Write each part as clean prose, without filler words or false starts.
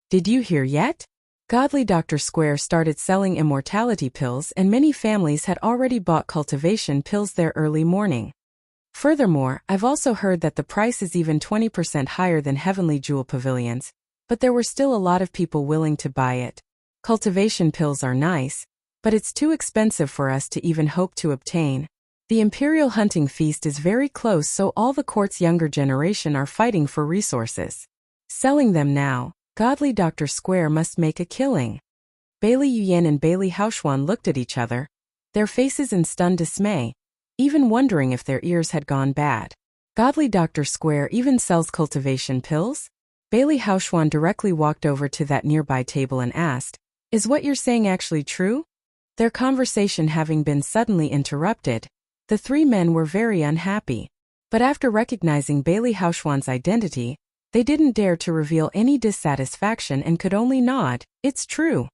Did you hear yet? Godly Dr. Square started selling immortality pills, and many families had already bought cultivation pills their early morning. Furthermore, I've also heard that the price is even 20% higher than Heavenly Jewel Pavilions, but there were still a lot of people willing to buy it. Cultivation pills are nice, but it's too expensive for us to even hope to obtain. The Imperial Hunting Feast is very close, so all the court's younger generation are fighting for resources. Selling them now, Godly Dr. Square must make a killing. Bailey Yuyan and Bailey Haoxuan looked at each other, their faces in stunned dismay, even wondering if their ears had gone bad. Godly Dr. Square even sells cultivation pills? Bailey Haoxuan directly walked over to that nearby table and asked, "Is what you're saying actually true?" Their conversation having been suddenly interrupted, the three men were very unhappy. But after recognizing Bailey Haoxuan's identity, they didn't dare to reveal any dissatisfaction and could only nod. It's true.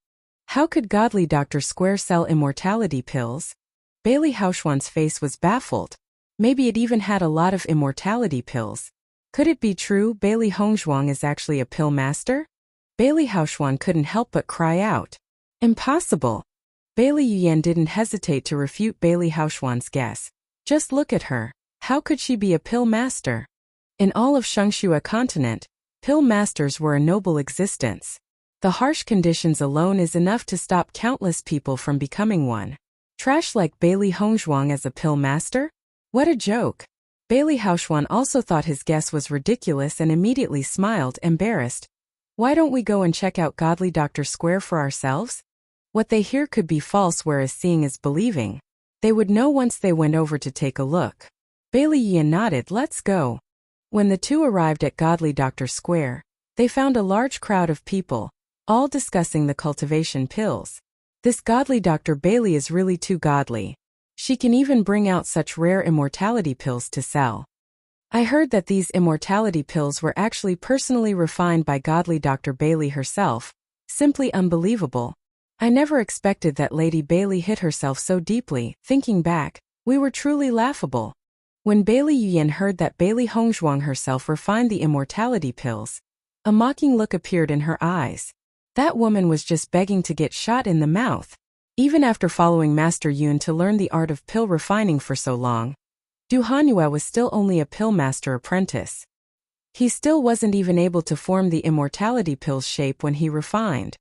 How could Godly Dr. Square sell immortality pills? Bailey Haoxuan's face was baffled. Maybe it even had a lot of immortality pills. Could it be true Bailey Hongzhuang is actually a pill master? Bailey Haoxuan couldn't help but cry out. Impossible. Bailey Yuyan didn't hesitate to refute Bailey Haoxuan's guess. Just look at her. How could she be a pill master? In all of Shengshua continent, pill masters were a noble existence. The harsh conditions alone is enough to stop countless people from becoming one. Trash like Bailey Hongzhuang as a pill master? What a joke. Bailey Haoxuan also thought his guess was ridiculous and immediately smiled, embarrassed. Why don't we go and check out Godly Dr. Square for ourselves? What they hear could be false, whereas seeing is believing. They would know once they went over to take a look. Bailey Yuyan nodded. Let's go. When the two arrived at Godly Dr. Square, they found a large crowd of people, all discussing the cultivation pills. This Godly Dr. Bailey is really too godly. She can even bring out such rare immortality pills to sell. I heard that these immortality pills were actually personally refined by Godly Dr. Bailey herself. Simply unbelievable. I never expected that Lady Bailey hit herself so deeply. Thinking back, we were truly laughable. When Bailey Yuyan heard that Bailey Hongzhuang herself refined the immortality pills, a mocking look appeared in her eyes. That woman was just begging to get shot in the mouth. Even after following Master Yun to learn the art of pill refining for so long, Du Hanyue was still only a pill master apprentice. He still wasn't even able to form the immortality pill's shape when he refined.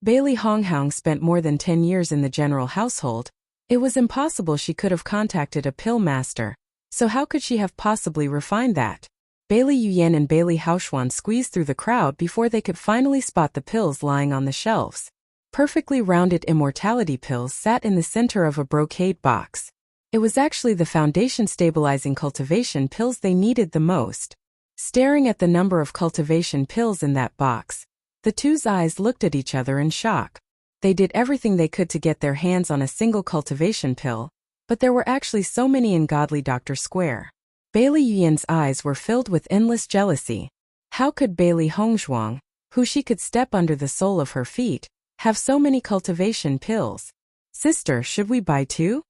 Bailey Hongzhuang spent more than 10 years in the general household. It was impossible she could have contacted a pill master. So how could she have possibly refined that? Bailey Yuyan and Bailey Haoxuan squeezed through the crowd before they could finally spot the pills lying on the shelves. Perfectly rounded immortality pills sat in the center of a brocade box. It was actually the foundation stabilizing cultivation pills they needed the most. Staring at the number of cultivation pills in that box, the two's eyes looked at each other in shock. They did everything they could to get their hands on a single cultivation pill, but there were actually so many in Godly Dr. Square. Bailey Yuyan's eyes were filled with endless jealousy. How could Bailey Hongzhuang, who she could step under the sole of her feet, have so many cultivation pills? Sister, should we buy too?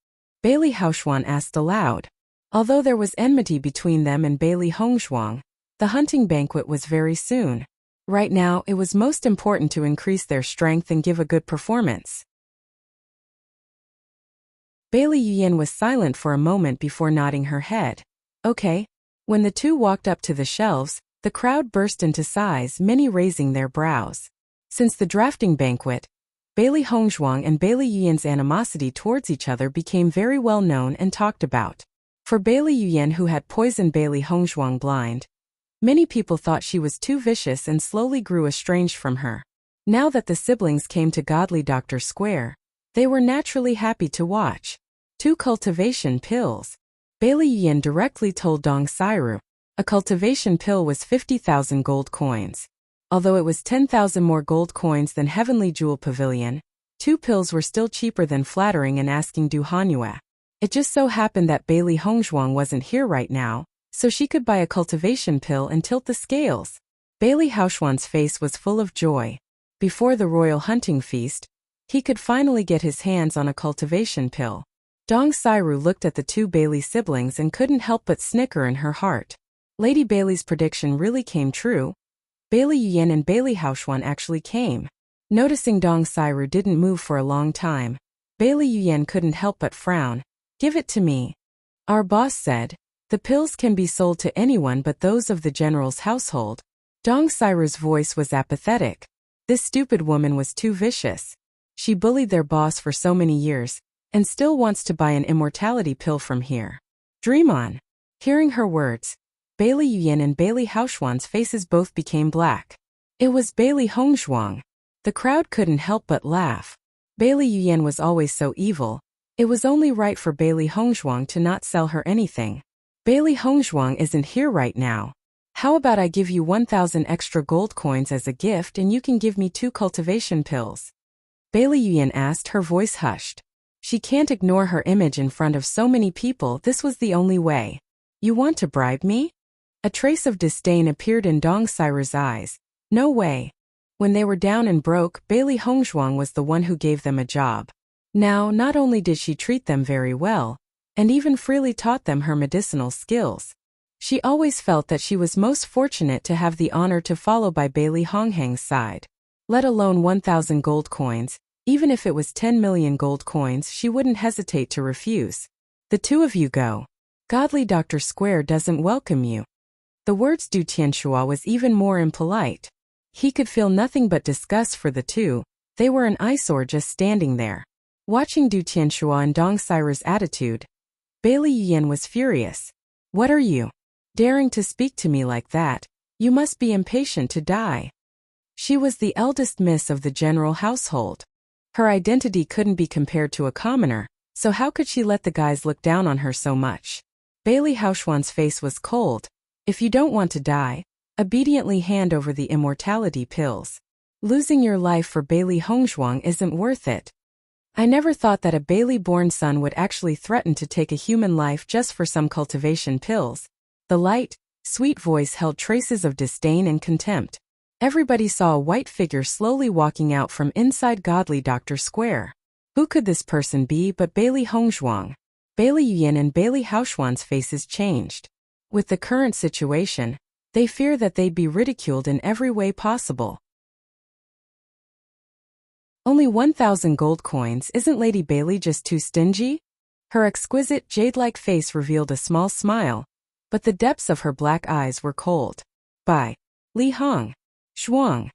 Bailey Haoxuan asked aloud. Although there was enmity between them and Bailey Hongzhuang, the hunting banquet was very soon. Right now, it was most important to increase their strength and give a good performance. Bailey Yuyan was silent for a moment before nodding her head. Okay. When the two walked up to the shelves, the crowd burst into sighs, many raising their brows. Since the drafting banquet, Bailey Hongzhuang and Bailey Yuyan's animosity towards each other became very well known and talked about. For Bailey Yuyan, who had poisoned Bailey Hongzhuang blind, many people thought she was too vicious and slowly grew estranged from her. Now that the siblings came to Godly Dr. Square, they were naturally happy to watch. 2 cultivation pills. Bailey Yuyan directly told Dong Sairu. A cultivation pill was 50,000 gold coins. Although it was 10,000 more gold coins than Heavenly Jewel Pavilion, 2 pills were still cheaper than flattering and asking Du Hanyue. It just so happened that Bailey Hongzhuang wasn't here right now, so she could buy a cultivation pill and tilt the scales. Bailey Haoxuan's face was full of joy. Before the royal hunting feast, he could finally get his hands on a cultivation pill. Dong Sairu looked at the 2 Bailey siblings and couldn't help but snicker in her heart. Lady Bailey's prediction really came true. Bailey Yuyan and Bailey Haoxuan actually came. Noticing Dong Sairu didn't move for a long time, Bailey Yuyan couldn't help but frown. Give it to me. Our boss said, the pills can be sold to anyone but those of the general's household. Dong Sairu's voice was apathetic. This stupid woman was too vicious. She bullied their boss for so many years, and still wants to buy an immortality pill from here. Dream on. Hearing her words, Bailey Yuyan and Bailey Haoxuan's faces both became black. It was Bailey Hongzhuang. The crowd couldn't help but laugh. Bailey Yuyan was always so evil. It was only right for Bailey Hongzhuang to not sell her anything. Bailey Hongzhuang isn't here right now. How about I give you 1,000 extra gold coins as a gift and you can give me 2 cultivation pills? Bailey Yuyan asked, her voice hushed. She can't ignore her image in front of so many people. This was the only way. You want to bribe me? A trace of disdain appeared in Dong Sairu's eyes. No way. When they were down and broke, Bailey Hongzhuang was the one who gave them a job. Now, not only did she treat them very well, and even freely taught them her medicinal skills, she always felt that she was most fortunate to have the honor to follow by Bailey Honghang's side. Let alone 1,000 gold coins, even if it was 10 million gold coins, she wouldn't hesitate to refuse. The two of you go. Godly Dr. Square doesn't welcome you. The words Du Tianxua was even more impolite. He could feel nothing but disgust for the two. They were an eyesore just standing there. Watching Du Tianxua and Dong Sairu's attitude, Bailey Yuyan was furious. What are you? Daring to speak to me like that? You must be impatient to die. She was the eldest miss of the general household. Her identity couldn't be compared to a commoner, so how could she let the guys look down on her so much? Bailey Haoxuan's face was cold. If you don't want to die, obediently hand over the immortality pills. Losing your life for Bailey Hongzhuang isn't worth it. I never thought that a Bailey-born son would actually threaten to take a human life just for some cultivation pills. The light, sweet voice held traces of disdain and contempt. Everybody saw a white figure slowly walking out from inside Godly Dr. Square. Who could this person be but Bailey Hongzhuang? Bailey Yuyan and Bailey Haoxuan's faces changed. With the current situation, they fear that they'd be ridiculed in every way possible. Only 1,000 gold coins, isn't Lady Bailey just too stingy? Her exquisite jade-like face revealed a small smile, but the depths of her black eyes were cold. By Li Hong. Shuang.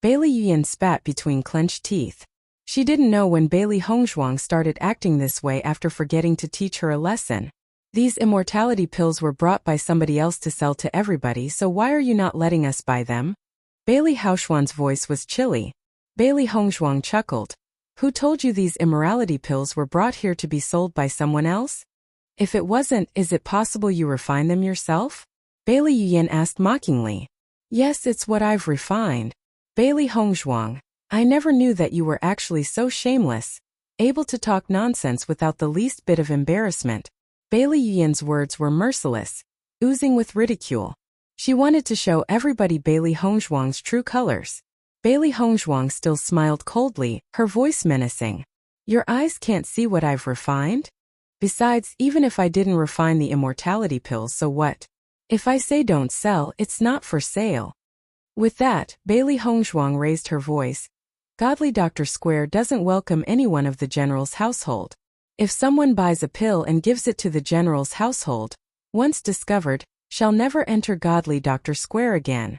Bailey Yuyan spat between clenched teeth. She didn't know when Bailey Hongzhuang started acting this way after forgetting to teach her a lesson. These immortality pills were brought by somebody else to sell to everybody, so why are you not letting us buy them? Bailey Haoxuan's voice was chilly. Bailey Hongzhuang chuckled. Who told you these immorality pills were brought here to be sold by someone else? If it wasn't, is it possible you refine them yourself? Bailey Yuyan asked mockingly. Yes, it's what I've refined. Bailey Hongzhuang, I never knew that you were actually so shameless, able to talk nonsense without the least bit of embarrassment. Bailey Yuyan's words were merciless, oozing with ridicule. She wanted to show everybody Bailey Hongzhuang's true colors. Bailey Hongzhuang still smiled coldly, her voice menacing. Your eyes can't see what I've refined? Besides, even if I didn't refine the immortality pills, so what? If I say don't sell, it's not for sale. With that, Bailey Hongzhuang raised her voice. Godly Dr. Square doesn't welcome anyone of the general's household. If someone buys a pill and gives it to the general's household, once discovered, shall never enter Godly Dr. Square again.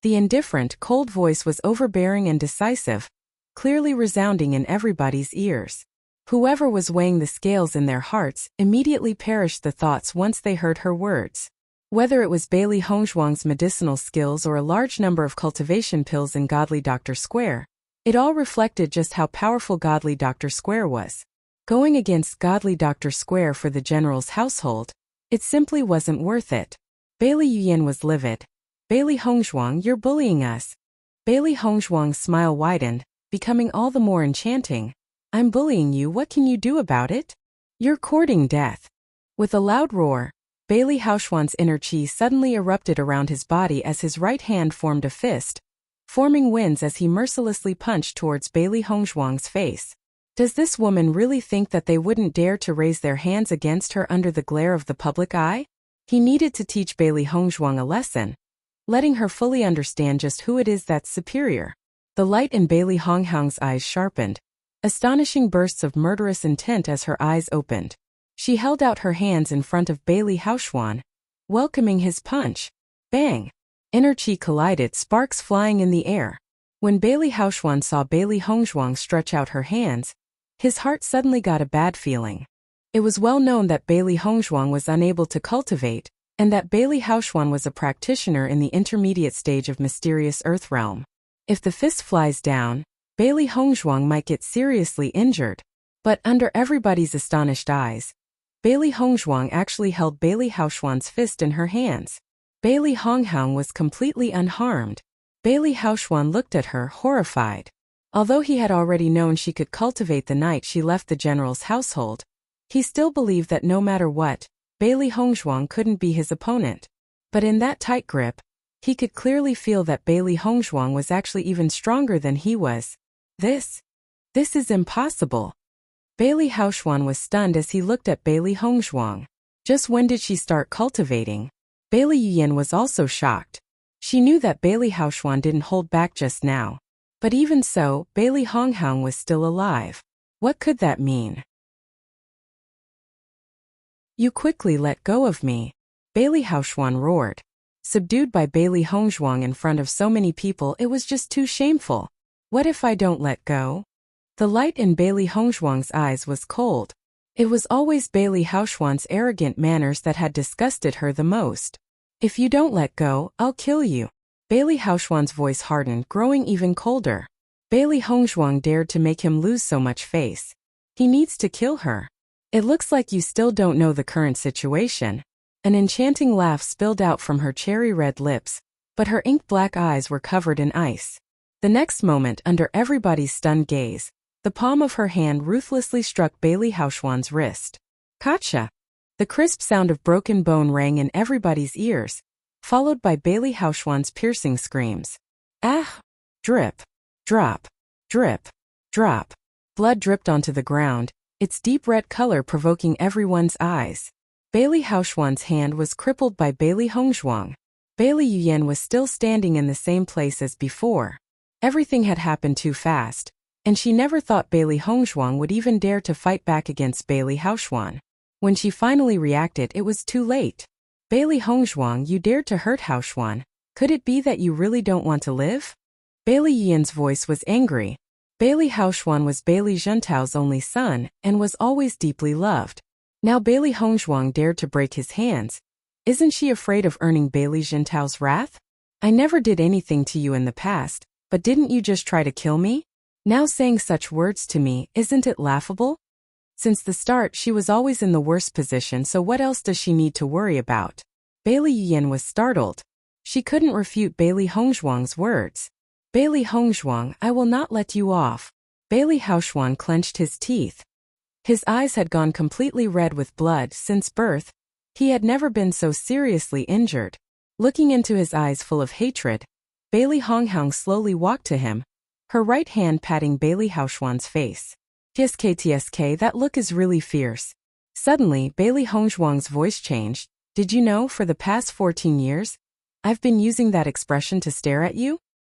The indifferent, cold voice was overbearing and decisive, clearly resounding in everybody's ears. Whoever was weighing the scales in their hearts immediately perished the thoughts once they heard her words. Whether it was Bailey Hongzhuang's medicinal skills or a large number of cultivation pills in Godly Dr. Square, it all reflected just how powerful Godly Dr. Square was. Going against Godly Dr. Square for the general's household, it simply wasn't worth it. Bailey Yuyan was livid. Bailey Hongzhuang, you're bullying us. Bailey Hongzhuang's smile widened, becoming all the more enchanting. I'm bullying you, what can you do about it? You're courting death. With a loud roar, Bailey Haoxuan's inner chi suddenly erupted around his body as his right hand formed a fist, forming winds as he mercilessly punched towards Bailey Hongzhuang's face. Does this woman really think that they wouldn't dare to raise their hands against her under the glare of the public eye? He needed to teach Bailey Hongzhuang a lesson. letting her fully understand just who it is that's superior. The light in Bailey Honghang's eyes sharpened, astonishing bursts of murderous intent as her eyes opened. She held out her hands in front of Bailey Haoxuan, welcoming his punch. Bang! Inner chi collided, sparks flying in the air. When Bailey Haoxuan saw Bailey Hongzhuang stretch out her hands, his heart suddenly got a bad feeling. It was well known that Bailey Hongzhuang was unable to cultivate, and that Bailey Haoxuan was a practitioner in the intermediate stage of mysterious earth realm. If the fist flies down, Bailey Hongzhuang might get seriously injured. But under everybody's astonished eyes, Bailey Hongzhuang actually held Bailey Haoxuan's fist in her hands. Bailey Honghang was completely unharmed. Bailey Haoxuan looked at her, horrified. Although he had already known she could cultivate the night she left the general's household, he still believed that no matter what, Bailey Hongzhuang couldn't be his opponent. But in that tight grip, he could clearly feel that Bailey Hongzhuang was actually even stronger than he was. This is impossible. Bailey Haoxuan was stunned as he looked at Bailey Hongzhuang. Just when did she start cultivating? Bailey Yuyan was also shocked. She knew that Bailey Haoxuan didn't hold back just now. But even so, Bailey Honghang was still alive. What could that mean? You quickly let go of me, Bailey Haoxuan roared. Subdued by Bailey Hongzhuang in front of so many people, it was just too shameful. What if I don't let go? The light in Bailey Hongzhuang's eyes was cold. It was always Bailey Haoxuan's arrogant manners that had disgusted her the most. If you don't let go, I'll kill you. Bailey Haoxuan's voice hardened, growing even colder. Bailey Hongzhuang dared to make him lose so much face. He needs to kill her. It looks like you still don't know the current situation. An enchanting laugh spilled out from her cherry-red lips, but her ink-black eyes were covered in ice. The next moment, under everybody's stunned gaze, the palm of her hand ruthlessly struck Bailey Haoxuan's wrist. Gotcha! The crisp sound of broken bone rang in everybody's ears, followed by Bailey Haoxuan's piercing screams. Ah! Drip! Drop! Drip! Drop! Blood dripped onto the ground, its deep red color provoking everyone's eyes. Bailey Haoxuan's hand was crippled by Bailey Hongzhuang. Bailey Yuyan was still standing in the same place as before. Everything had happened too fast, and she never thought Bailey Hongzhuang would even dare to fight back against Bailey Haoxuan. When she finally reacted, it was too late. Bailey Hongzhuang, you dared to hurt Haoxuan. Could it be that you really don't want to live? Bailey Yuyan's voice was angry. Bailey Haoxuan was Bailey Zhentao's only son, and was always deeply loved. Now Bailey Hongzhuang dared to break his hands. Isn't she afraid of earning Bailey Zhentao's wrath? I never did anything to you in the past, but didn't you just try to kill me? Now saying such words to me, isn't it laughable? Since the start she was always in the worst position, so what else does she need to worry about? Bailey Yuyan was startled. She couldn't refute Bailey Hongzhuang's words. Bailey Hongzhuang, I will not let you off. Bailey Haoxuan clenched his teeth. His eyes had gone completely red with blood. Since birth, he had never been so seriously injured. Looking into his eyes full of hatred, Bailey Honghang slowly walked to him, her right hand patting Bailey Haoxuan's face. TSK, that look is really fierce. Suddenly, Bailey Hongzhuang's voice changed. Did you know, for the past 14 years, I've been using that expression to stare at you?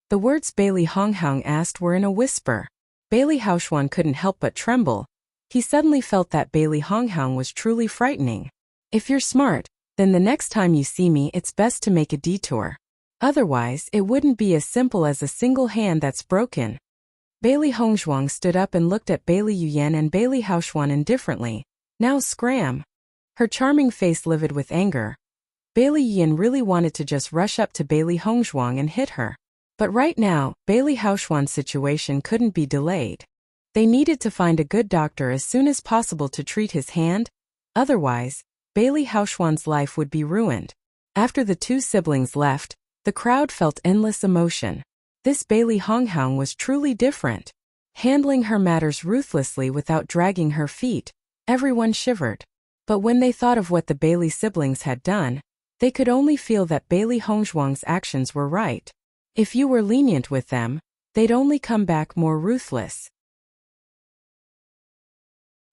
The words Bailey Honghang asked were in a whisper. Bailey Haoxuan couldn't help but tremble. He suddenly felt that Bailey Honghang was truly frightening. If you're smart, then the next time you see me it's best to make a detour. Otherwise, it wouldn't be as simple as a single hand that's broken. Bailey Hongzhuang stood up and looked at Bailey Yuyan and Bailey Haoxuan indifferently. Now scram! Her charming face livid with anger. Bailey Yuyan really wanted to just rush up to Bailey Hongzhuang and hit her. But right now, Bailey Haoxuan's situation couldn't be delayed. They needed to find a good doctor as soon as possible to treat his hand. Otherwise, Bailey Haoxuan's life would be ruined. After the two siblings left, the crowd felt endless emotion. This Bailey Honghang was truly different. Handling her matters ruthlessly without dragging her feet, everyone shivered. But when they thought of what the Bailey siblings had done, they could only feel that Bailey Hongzhuang's actions were right. If you were lenient with them, they'd only come back more ruthless.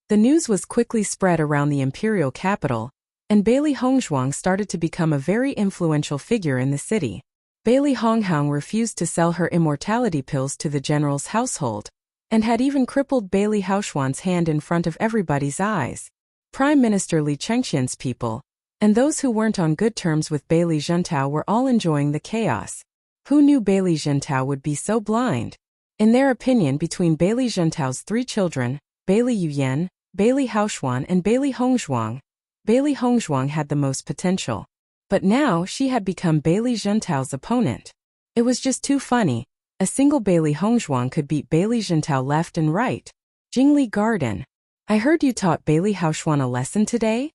The news was quickly spread around the imperial capital, and Bailey Hongzhuang started to become a very influential figure in the city. Bailey Honghong refused to sell her immortality pills to the general's household, and had even crippled Bailey Haoxuan's hand in front of everybody's eyes. Prime Minister Li Chengqian's people, and those who weren't on good terms with Bailey Zhentao were all enjoying the chaos. Who knew Bailey Zhentao would be so blind? In their opinion, between Bailey Zhentao's 3 children, Bailey Yuyan, Bailey Haoxuan and Bailey Hongzhuang had the most potential. But now she had become Bailey Zhentao's opponent. It was just too funny. A single Bailey Hongzhuang could beat Bailey Zhentao left and right. Jingli Garden. I heard you taught Bailey Haoxuan a lesson today?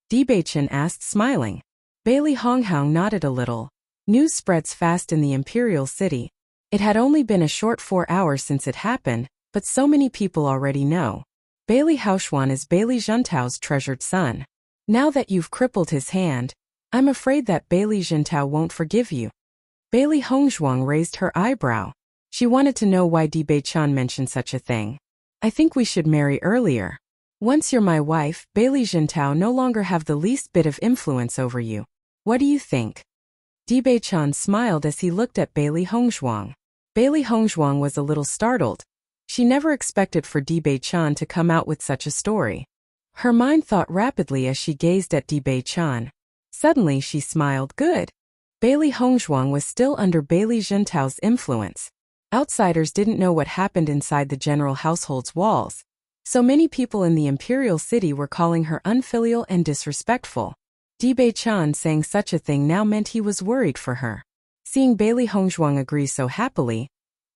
Di Beichen asked, smiling. Bailey Honghong nodded a little. News spreads fast in the imperial city. It had only been a short 4 hours since it happened, but so many people already know. Bailey Haoxuan is Bailey Zhentao's treasured son. Now that you've crippled his hand, I'm afraid that Bailey Zhentao won't forgive you. Bailey Hongzhuang raised her eyebrow. She wanted to know why Di Beichen mentioned such a thing. I think we should marry earlier. Once you're my wife, Bailey Zhentao no longer have the least bit of influence over you. What do you think? Di Beichen smiled as he looked at Bailey Hongzhuang. Bailey Hongzhuang was a little startled. She never expected for Di Beichen to come out with such a story. Her mind thought rapidly as she gazed at Di Beichen. Suddenly she smiled. Good. Bailey Hongzhuang was still under Bailey Zhentao's influence. Outsiders didn't know what happened inside the general household's walls. So many people in the imperial city were calling her unfilial and disrespectful. Di Beichen saying such a thing now meant he was worried for her. Seeing Bailey Hongzhuang agree so happily,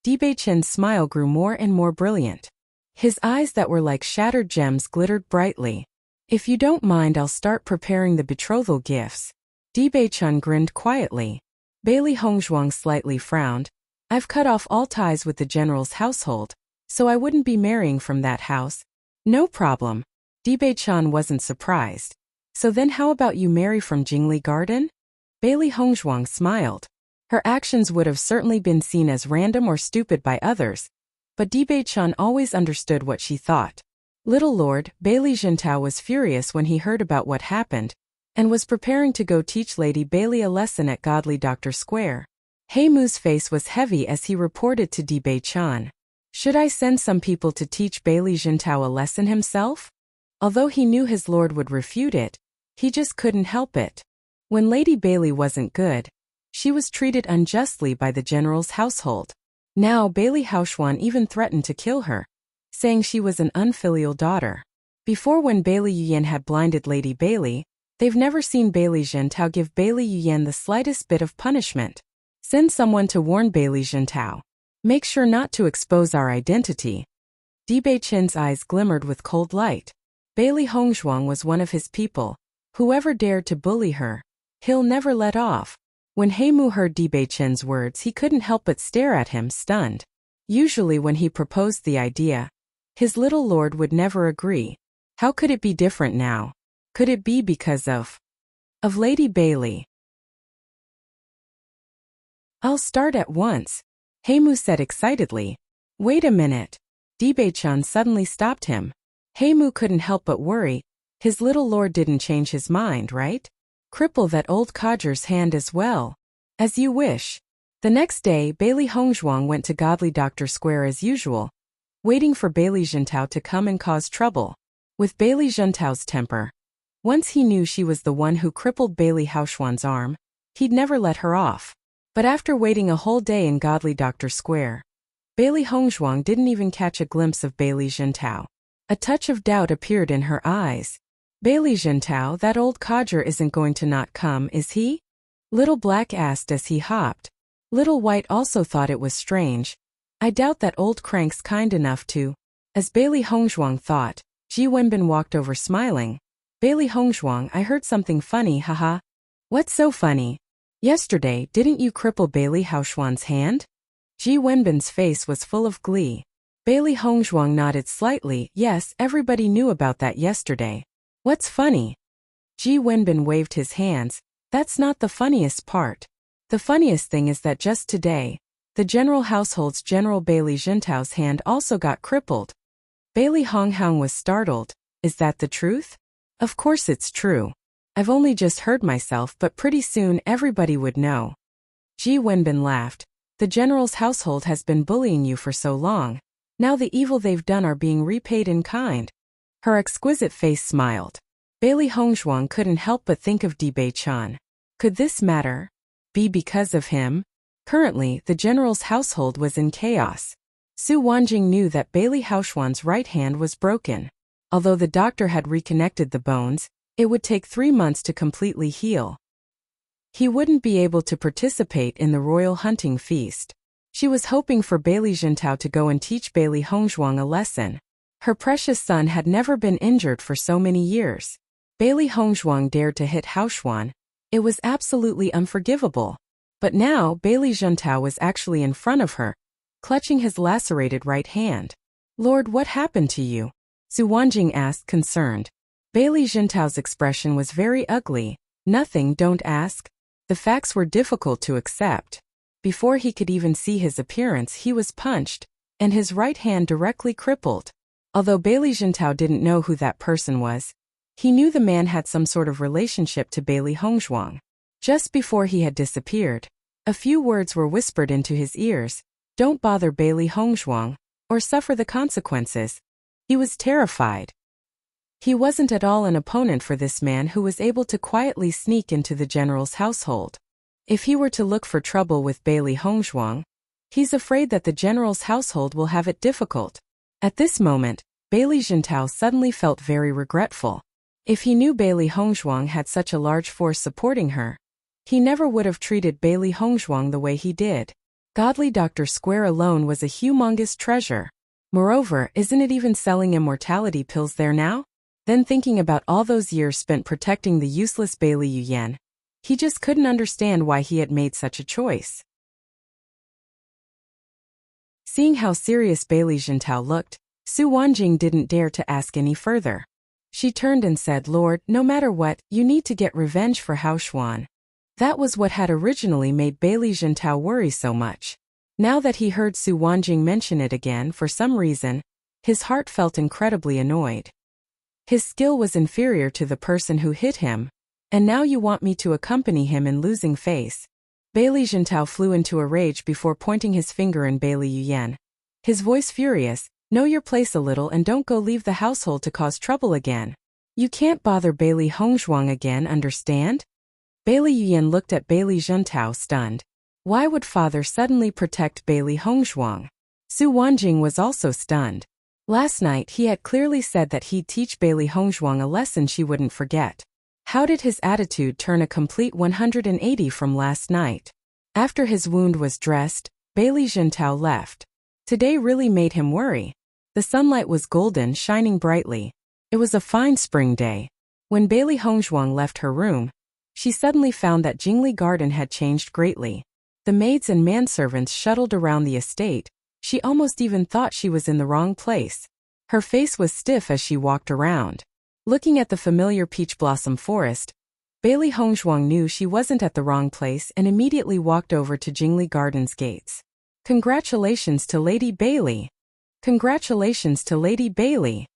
Di Beichen's smile grew more and more brilliant. His eyes that were like shattered gems glittered brightly. If you don't mind, I'll start preparing the betrothal gifts. Di Beichen grinned quietly. Bailey Hongzhuang slightly frowned. I've cut off all ties with the general's household, so I wouldn't be marrying from that house. No problem. Di Beichen wasn't surprised. So then how about you marry from Jingli Garden? Bailey Hongzhuang smiled. Her actions would have certainly been seen as random or stupid by others, but Di Beichen always understood what she thought. Little Lord Bailey Zhentao was furious when he heard about what happened, and was preparing to go teach Lady Bailey a lesson at Godly Doctor Square. Heimu's face was heavy as he reported to Di Beichen. Should I send some people to teach Bailey Zhentao a lesson himself? Although he knew his lord would refute it, he just couldn't help it. When Lady Bailey wasn't good, she was treated unjustly by the general's household. Now Bailey Haoxuan even threatened to kill her, saying she was an unfilial daughter. Before, when Bailey Yuyan had blinded Lady Bailey, they've never seen Bailey Zhentao give Bailey Yuyan the slightest bit of punishment. Send someone to warn Bailey Zhentao. Make sure not to expose our identity. Di Beichen's eyes glimmered with cold light. Bailey Hongzhuang was one of his people. Whoever dared to bully her, he'll never let off. When Heimu heard Di Beichen's words, he couldn't help but stare at him, stunned. Usually when he proposed the idea, his little lord would never agree. How could it be different now? Could it be because of Lady Bailey? I'll start at once, Heimu said excitedly. Wait a minute. Di Beichen suddenly stopped him. Heimu couldn't help but worry. His little lord didn't change his mind, right? Cripple that old codger's hand as well. As you wish. The next day, Bailey Hongzhuang went to Godly Doctor Square as usual, waiting for Bailey Zhentao to come and cause trouble. With Bailey Zhentao's temper, once he knew she was the one who crippled Bailey Haoxuan's arm, he'd never let her off. But after waiting a whole day in Godly Doctor Square, Bailey Hongzhuang didn't even catch a glimpse of Bailey Zhentao. A touch of doubt appeared in her eyes. Bailey Zhentao, that old codger isn't going to not come, is he? Little Black asked as he hopped. Little White also thought it was strange. I doubt that old crank's kind enough to. As Bailey Hongzhuang thought, Ji Wenbin walked over smiling. Bailey Hongzhuang, I heard something funny, haha. What's so funny? Yesterday, didn't you cripple Bailey Haoxuan's hand? Ji Wenbin's face was full of glee. Bailey Hongzhuang nodded slightly. Yes, everybody knew about that yesterday. What's funny? Ji Wenbin waved his hands. That's not the funniest part. The funniest thing is that just today, the general household's General Bailey Zhentao's hand also got crippled. Bailey Honghong was startled. Is that the truth? Of course it's true. I've only just heard myself, but pretty soon everybody would know. Ji Wenbin laughed. The general's household has been bullying you for so long. Now the evil they've done are being repaid in kind. Her exquisite face smiled. Bailey Hongzhuang couldn't help but think of Di Bei-chan. Could this matter be because of him? Currently, the general's household was in chaos. Su Wanjing knew that Bailey Hongzhuang's right hand was broken. Although the doctor had reconnected the bones, it would take 3 months to completely heal. He wouldn't be able to participate in the royal hunting feast. She was hoping for Bailey Jintao to go and teach Bailey Hongzhuang a lesson. Her precious son had never been injured for so many years. Bailey Hongzhuang dared to hit Haoshuan. It was absolutely unforgivable. But now Bailey Jintao was actually in front of her, clutching his lacerated right hand. Lord, what happened to you? Su Wanjing asked, concerned. Bailey Jintao's expression was very ugly. Nothing, don't ask. The facts were difficult to accept. Before he could even see his appearance, he was punched, and his right hand directly crippled. Although Bailey Jintao didn't know who that person was, he knew the man had some sort of relationship to Bailey Hongzhuang. Just before he had disappeared, a few words were whispered into his ears. Don't bother Bailey Hongzhuang, or suffer the consequences. He was terrified. He wasn't at all an opponent for this man who was able to quietly sneak into the general's household. If he were to look for trouble with Bailey Hongzhuang, he's afraid that the general's household will have it difficult. At this moment, Bailey Jintao suddenly felt very regretful. If he knew Bailey Hongzhuang had such a large force supporting her, he never would have treated Bailey Hongzhuang the way he did. Godly Dr. Square alone was a humongous treasure. Moreover, isn't it even selling immortality pills there now? Then thinking about all those years spent protecting the useless Bailey Yuyan, he just couldn't understand why he had made such a choice. Seeing how serious Bailey Jintao looked, Su Wanjing didn't dare to ask any further. She turned and said, Lord, no matter what, you need to get revenge for Haoshuan. That was what had originally made Bailey Jintao worry so much. Now that he heard Su Wanjing mention it again for some reason, his heart felt incredibly annoyed. His skill was inferior to the person who hit him, and now you want me to accompany him in losing face. Bailey Jintao flew into a rage before pointing his finger in Bailey Yuyan. His voice furious, know your place a little and don't go leave the household to cause trouble again. You can't bother Bailey Hongzhuang again, understand? Bailey Yuyan looked at Bailey Jintao stunned. Why would father suddenly protect Bailey Hongzhuang? Su Wanjing was also stunned. Last night he had clearly said that he'd teach Bailey Hongzhuang a lesson she wouldn't forget. How did his attitude turn a complete 180 from last night? After his wound was dressed, Bailey Jintao left. Today really made him worry. The sunlight was golden, shining brightly. It was a fine spring day. When Bailey Hongzhuang left her room, she suddenly found that Jingli Garden had changed greatly. The maids and manservants shuttled around the estate. She almost even thought she was in the wrong place. Her face was stiff as she walked around. Looking at the familiar peach blossom forest, Bailey Hongzhuang knew she wasn't at the wrong place and immediately walked over to Jingli Garden's gates. Congratulations to Lady Bailey! Congratulations to Lady Bailey!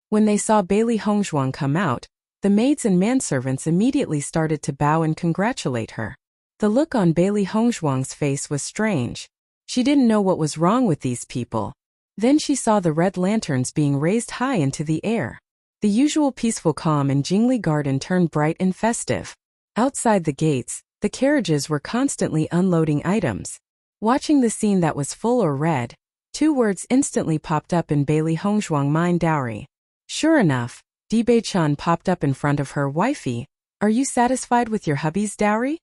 When they saw Bailey Hongzhuang come out, the maids and manservants immediately started to bow and congratulate her. The look on Bailey Hongzhuang's face was strange. She didn't know what was wrong with these people. Then she saw the red lanterns being raised high into the air. The usual peaceful calm in Jingli Garden turned bright and festive. Outside the gates, the carriages were constantly unloading items. Watching the scene that was full or red, 2 words instantly popped up in Bailey Hongzhuang's mind: dowry. Sure enough, Di Bei-chan popped up in front of her. Wifey, are you satisfied with your hubby's dowry?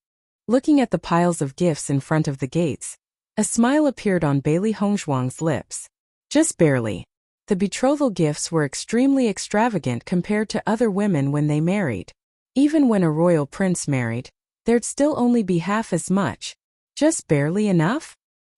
Looking at the piles of gifts in front of the gates, a smile appeared on Bailey Hongzhuang's lips. Just barely. The betrothal gifts were extremely extravagant compared to other women when they married. Even when a royal prince married, there'd still only be half as much. Just barely enough?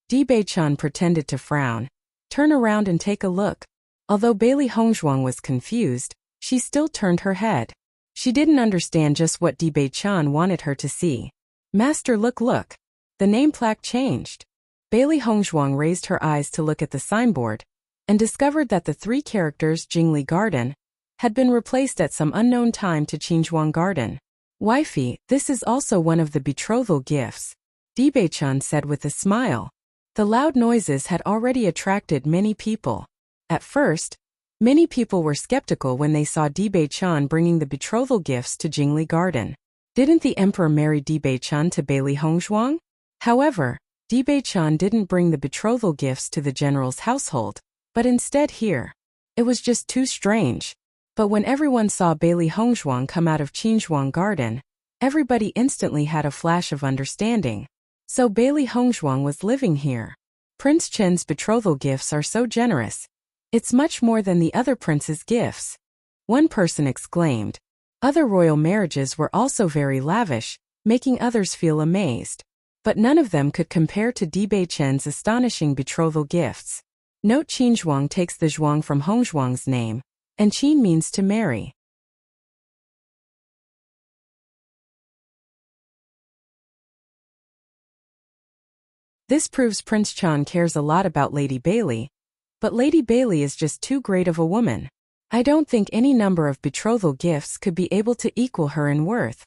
Di Bei-chan pretended to frown. Turn around and take a look. Although Bailey Hongzhuang was confused, she still turned her head. She didn't understand just what Di Bei-chan wanted her to see. Master, look. The name plaque changed. Bailey Hongzhuang raised her eyes to look at the signboard, and discovered that the 3 characters Jingli Garden had been replaced at some unknown time to Qingzhuang Garden. Wifey, this is also one of the betrothal gifts. Dibei-chan said with a smile. The loud noises had already attracted many people. At first, many people were skeptical when they saw Dibei-chan bringing the betrothal gifts to Jingli Garden. Didn't the emperor marry Dibei-chan to Bailey Hongzhuang? However, Dibei-chan didn't bring the betrothal gifts to the general's household, but instead here. It was just too strange. But when everyone saw Bailey Hongzhuang come out of Qinzhuang Garden, everybody instantly had a flash of understanding. So Bailey Hongzhuang was living here. Prince Chen's betrothal gifts are so generous. It's much more than the other prince's gifts. One person exclaimed. Other royal marriages were also very lavish, making others feel amazed. But none of them could compare to Dibei Chen's astonishing betrothal gifts. Note Qinzhuang takes the zhuang from Hongzhuang's name, and Qin means to marry. This proves Prince Chan cares a lot about Lady Bailey, but Lady Bailey is just too great of a woman. I don't think any number of betrothal gifts could be able to equal her in worth.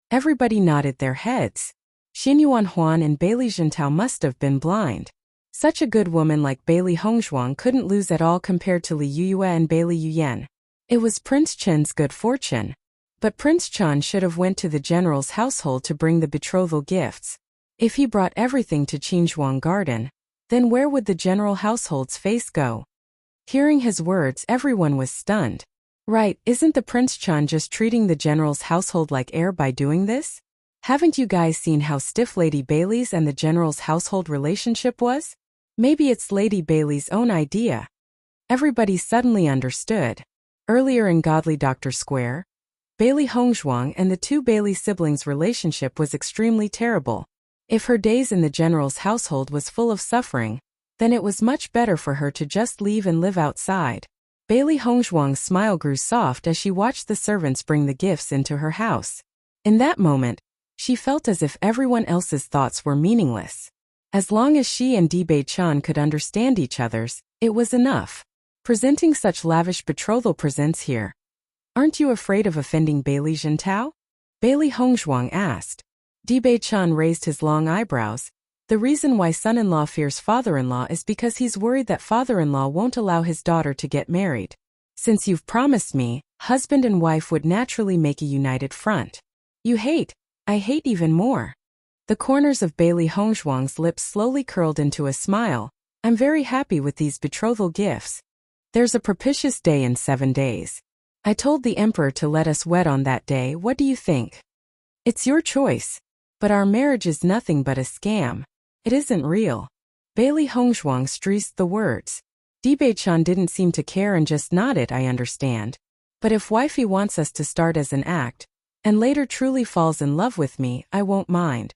Everybody nodded their heads. Xin Yuanhuan and Bailey Zhentao must have been blind. Such a good woman like Bailey Hongzhuang couldn't lose at all compared to Li Yuyue and Bailey Yuyan. It was Prince Chen's good fortune. But Prince Chan should have went to the general's household to bring the betrothal gifts. If he brought everything to Qinzhuang Garden, then where would the general household's face go? Hearing his words, everyone was stunned. Right, isn't the Prince Chan just treating the general's household like air by doing this? Haven't you guys seen how stiff Lady Bailey's and the general's household relationship was? Maybe it's Lady Bailey's own idea. Everybody suddenly understood. Earlier in Godly Doctor Square, Bailey Hongzhuang and the two Bailey siblings' relationship was extremely terrible. If her days in the general's household was full of suffering, then it was much better for her to just leave and live outside. Bailey Hongzhuang's smile grew soft as she watched the servants bring the gifts into her house. In that moment, she felt as if everyone else's thoughts were meaningless. As long as she and Dibei Chan could understand each other's, it was enough. Presenting such lavish betrothal presents here. Aren't you afraid of offending Bailey Zhentao? Bailey Hongzhuang asked. Dibei Chan raised his long eyebrows. The reason why son-in-law fears father-in-law is because he's worried that father-in-law won't allow his daughter to get married. Since you've promised me, husband and wife would naturally make a united front. You hate. I hate even more. The corners of Bailey Hongzhuang's lips slowly curled into a smile. I'm very happy with these betrothal gifts. There's a propitious day in 7 days. I told the emperor to let us wed on that day. What do you think? It's your choice. But our marriage is nothing but a scam. It isn't real. Bailey Hongzhuang stressed the words. Dibei Chan didn't seem to care and just nodded. I understand. But if wifey wants us to start as an act, and later truly falls in love with me, I won't mind.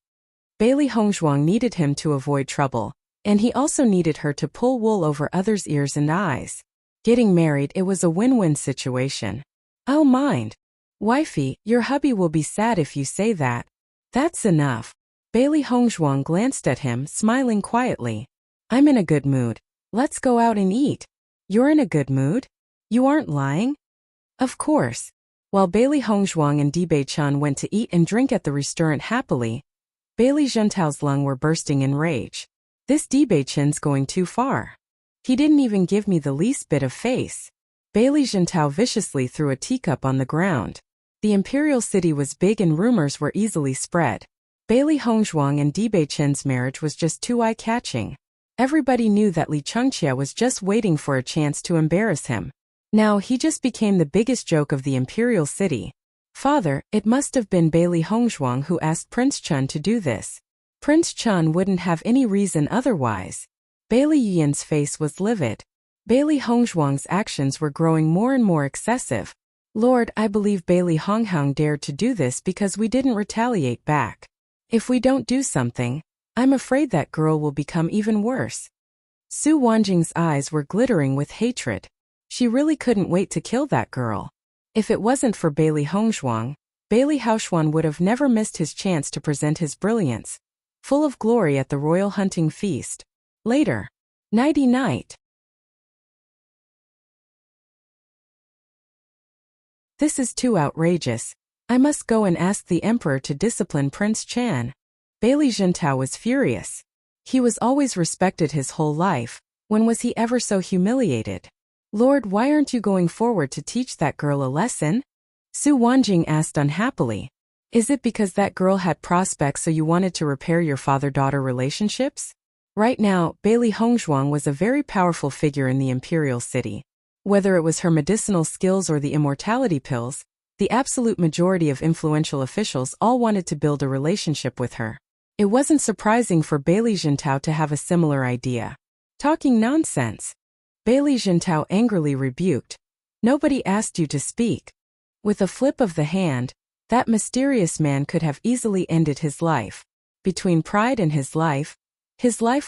Bailey Hongzhuang needed him to avoid trouble, and he also needed her to pull wool over others' ears and eyes. Getting married, it was a win-win situation. I'll mind. Wifey, your hubby will be sad if you say that. That's enough. Bailey Hongzhuang glanced at him, smiling quietly. I'm in a good mood. Let's go out and eat. You're in a good mood? You aren't lying? Of course. While Bailey Hongzhuang and Dibei Chan went to eat and drink at the restaurant happily, Bailey Zhentao's lungs were bursting in rage. This Dibei Chen's going too far. He didn't even give me the least bit of face. Bailey Zhentao viciously threw a teacup on the ground. The imperial city was big and rumors were easily spread. Bailey Hongzhuang and Dibei Chen's marriage was just too eye-catching. Everybody knew that Li Chengqie was just waiting for a chance to embarrass him. Now he just became the biggest joke of the imperial city. Father, it must have been Bailey Hongzhuang who asked Prince Chun to do this. Prince Chun wouldn't have any reason otherwise. Bailey Yuyan's face was livid. Bailey Hongzhuang's actions were growing more and more excessive. Lord, I believe Bailey Honghang dared to do this because we didn't retaliate back. If we don't do something, I'm afraid that girl will become even worse. Su Wanjing's eyes were glittering with hatred. She really couldn't wait to kill that girl. If it wasn't for Bailey Hongzhuang, Bailey Haoxuan would have never missed his chance to present his brilliance, full of glory at the royal hunting feast. Later. Nighty-night. This is too outrageous. I must go and ask the emperor to discipline Prince Chan. Bailey Juntao was furious. He was always respected his whole life. When was he ever so humiliated? Lord, why aren't you going forward to teach that girl a lesson? Su Wanjing asked unhappily. Is it because that girl had prospects so you wanted to repair your father-daughter relationships? Right now, Bailey Hongzhuang was a very powerful figure in the imperial city. Whether it was her medicinal skills or the immortality pills, the absolute majority of influential officials all wanted to build a relationship with her. It wasn't surprising for Bailey Juntao to have a similar idea. Talking nonsense. Bailey Juntao angrily rebuked. Nobody asked you to speak. With a flip of the hand, that mysterious man could have easily ended his life. Between pride and his life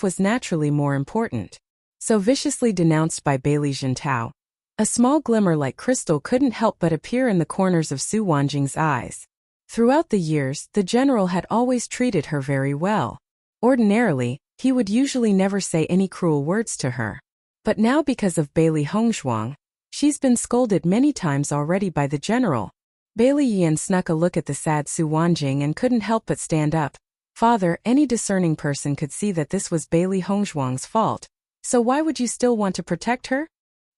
was naturally more important. So viciously denounced by Bailey Juntao, a small glimmer like crystal couldn't help but appear in the corners of Su Wanjing's eyes. Throughout the years, the general had always treated her very well. Ordinarily, he would usually never say any cruel words to her. But now because of Bailey Hongzhuang, she's been scolded many times already by the general. Bailey Yan snuck a look at the sad Su Wanjing and couldn't help but stand up. Father, any discerning person could see that this was Bailey Hongzhuang's fault. So why would you still want to protect her?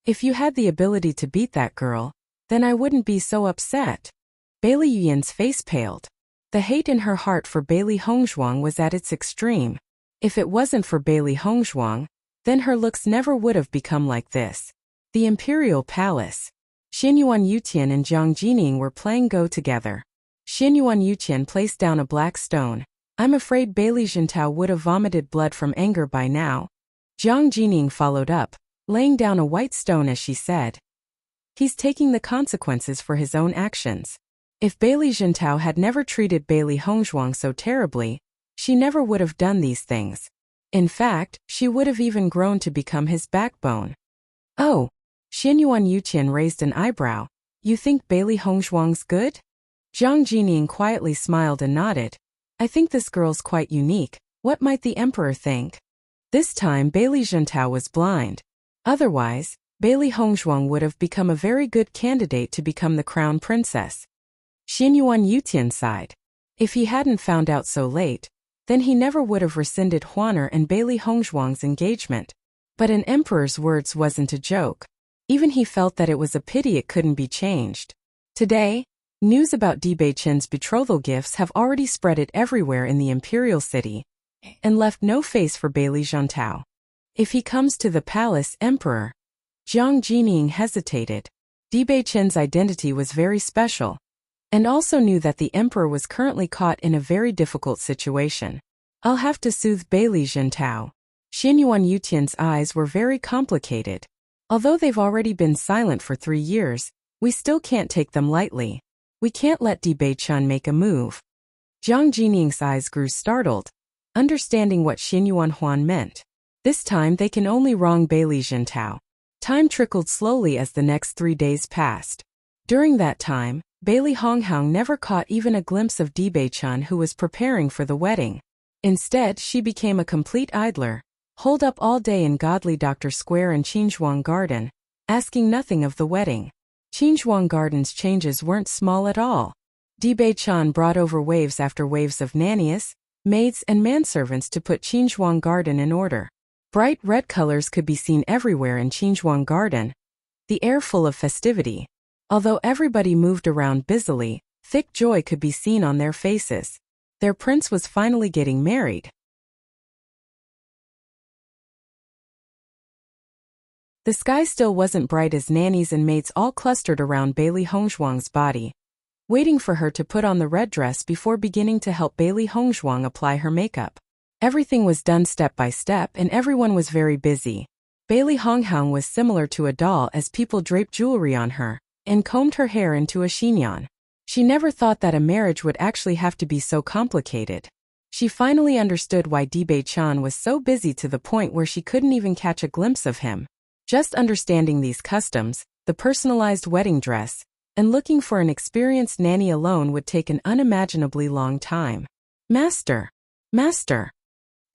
If you had the ability to beat that girl, then I wouldn't be so upset. Bailey Yan's face paled. The hate in her heart for Bailey Hongzhuang was at its extreme. If it wasn't for Bailey Hongzhuang, then her looks never would have become like this. The Imperial Palace. Xianyuan Yutian and Jiang Jining were playing Go together. Xianyuan Yutian placed down a black stone. I'm afraid Bailey Juntao would have vomited blood from anger by now. Jiang Jining followed up, laying down a white stone as she said. He's taking the consequences for his own actions. If Bailey Juntao had never treated Bailey Hongzhuang so terribly, she never would have done these things. In fact, she would have even grown to become his backbone. Oh! Xianyuan Yutian raised an eyebrow. You think Bailey Hongzhuang's good? Jiang Jining quietly smiled and nodded. I think this girl's quite unique. What might the emperor think? This time Bailey Juntao was blind. Otherwise, Bailey Hongzhuang would have become a very good candidate to become the crown princess. Xianyuan Yutian sighed. If he hadn't found out so late, then he never would have rescinded Huaner and Bailey Hongzhuang's engagement. But an emperor's words wasn't a joke. Even he felt that it was a pity it couldn't be changed. Today, news about Di Beichen's betrothal gifts have already spread it everywhere in the imperial city, and left no face for Bailey Juntao. If he comes to the palace, emperor. Jiang Jining hesitated. Di Beichen's identity was very special, and also knew that the emperor was currently caught in a very difficult situation. I'll have to soothe Bailey Juntao. Xianyuan Yutian's eyes were very complicated. Although they've already been silent for 3 years, we still can't take them lightly. We can't let Di Beichen make a move. Jiang Jining's eyes grew startled, understanding what Xianyuan Huan meant. This time they can only wrong Bailey Juntao. Time trickled slowly as the next 3 days passed. During that time, Bailey Hongzhuang never caught even a glimpse of Di Beichen, who was preparing for the wedding. Instead, she became a complete idler, holed up all day in Godly Doctor Square and Qinzhuang Garden, asking nothing of the wedding. Qinzhuang Garden's changes weren't small at all. Di Beichen brought over waves after waves of nannies, maids and manservants to put Qinzhuang Garden in order. Bright red colors could be seen everywhere in Qinzhuang Garden, the air full of festivity. Although everybody moved around busily, thick joy could be seen on their faces. Their prince was finally getting married. The sky still wasn't bright as nannies and maids all clustered around Bailey Hongzhuang's body, waiting for her to put on the red dress before beginning to help Bailey Hongzhuang apply her makeup. Everything was done step by step and everyone was very busy. Bailey Hongzhuang was similar to a doll as people draped jewelry on her and combed her hair into a chignon. She never thought that a marriage would actually have to be so complicated. She finally understood why Di Beichen was so busy to the point where she couldn't even catch a glimpse of him. Just understanding these customs, the personalized wedding dress, and looking for an experienced nanny alone would take an unimaginably long time. Master! Master!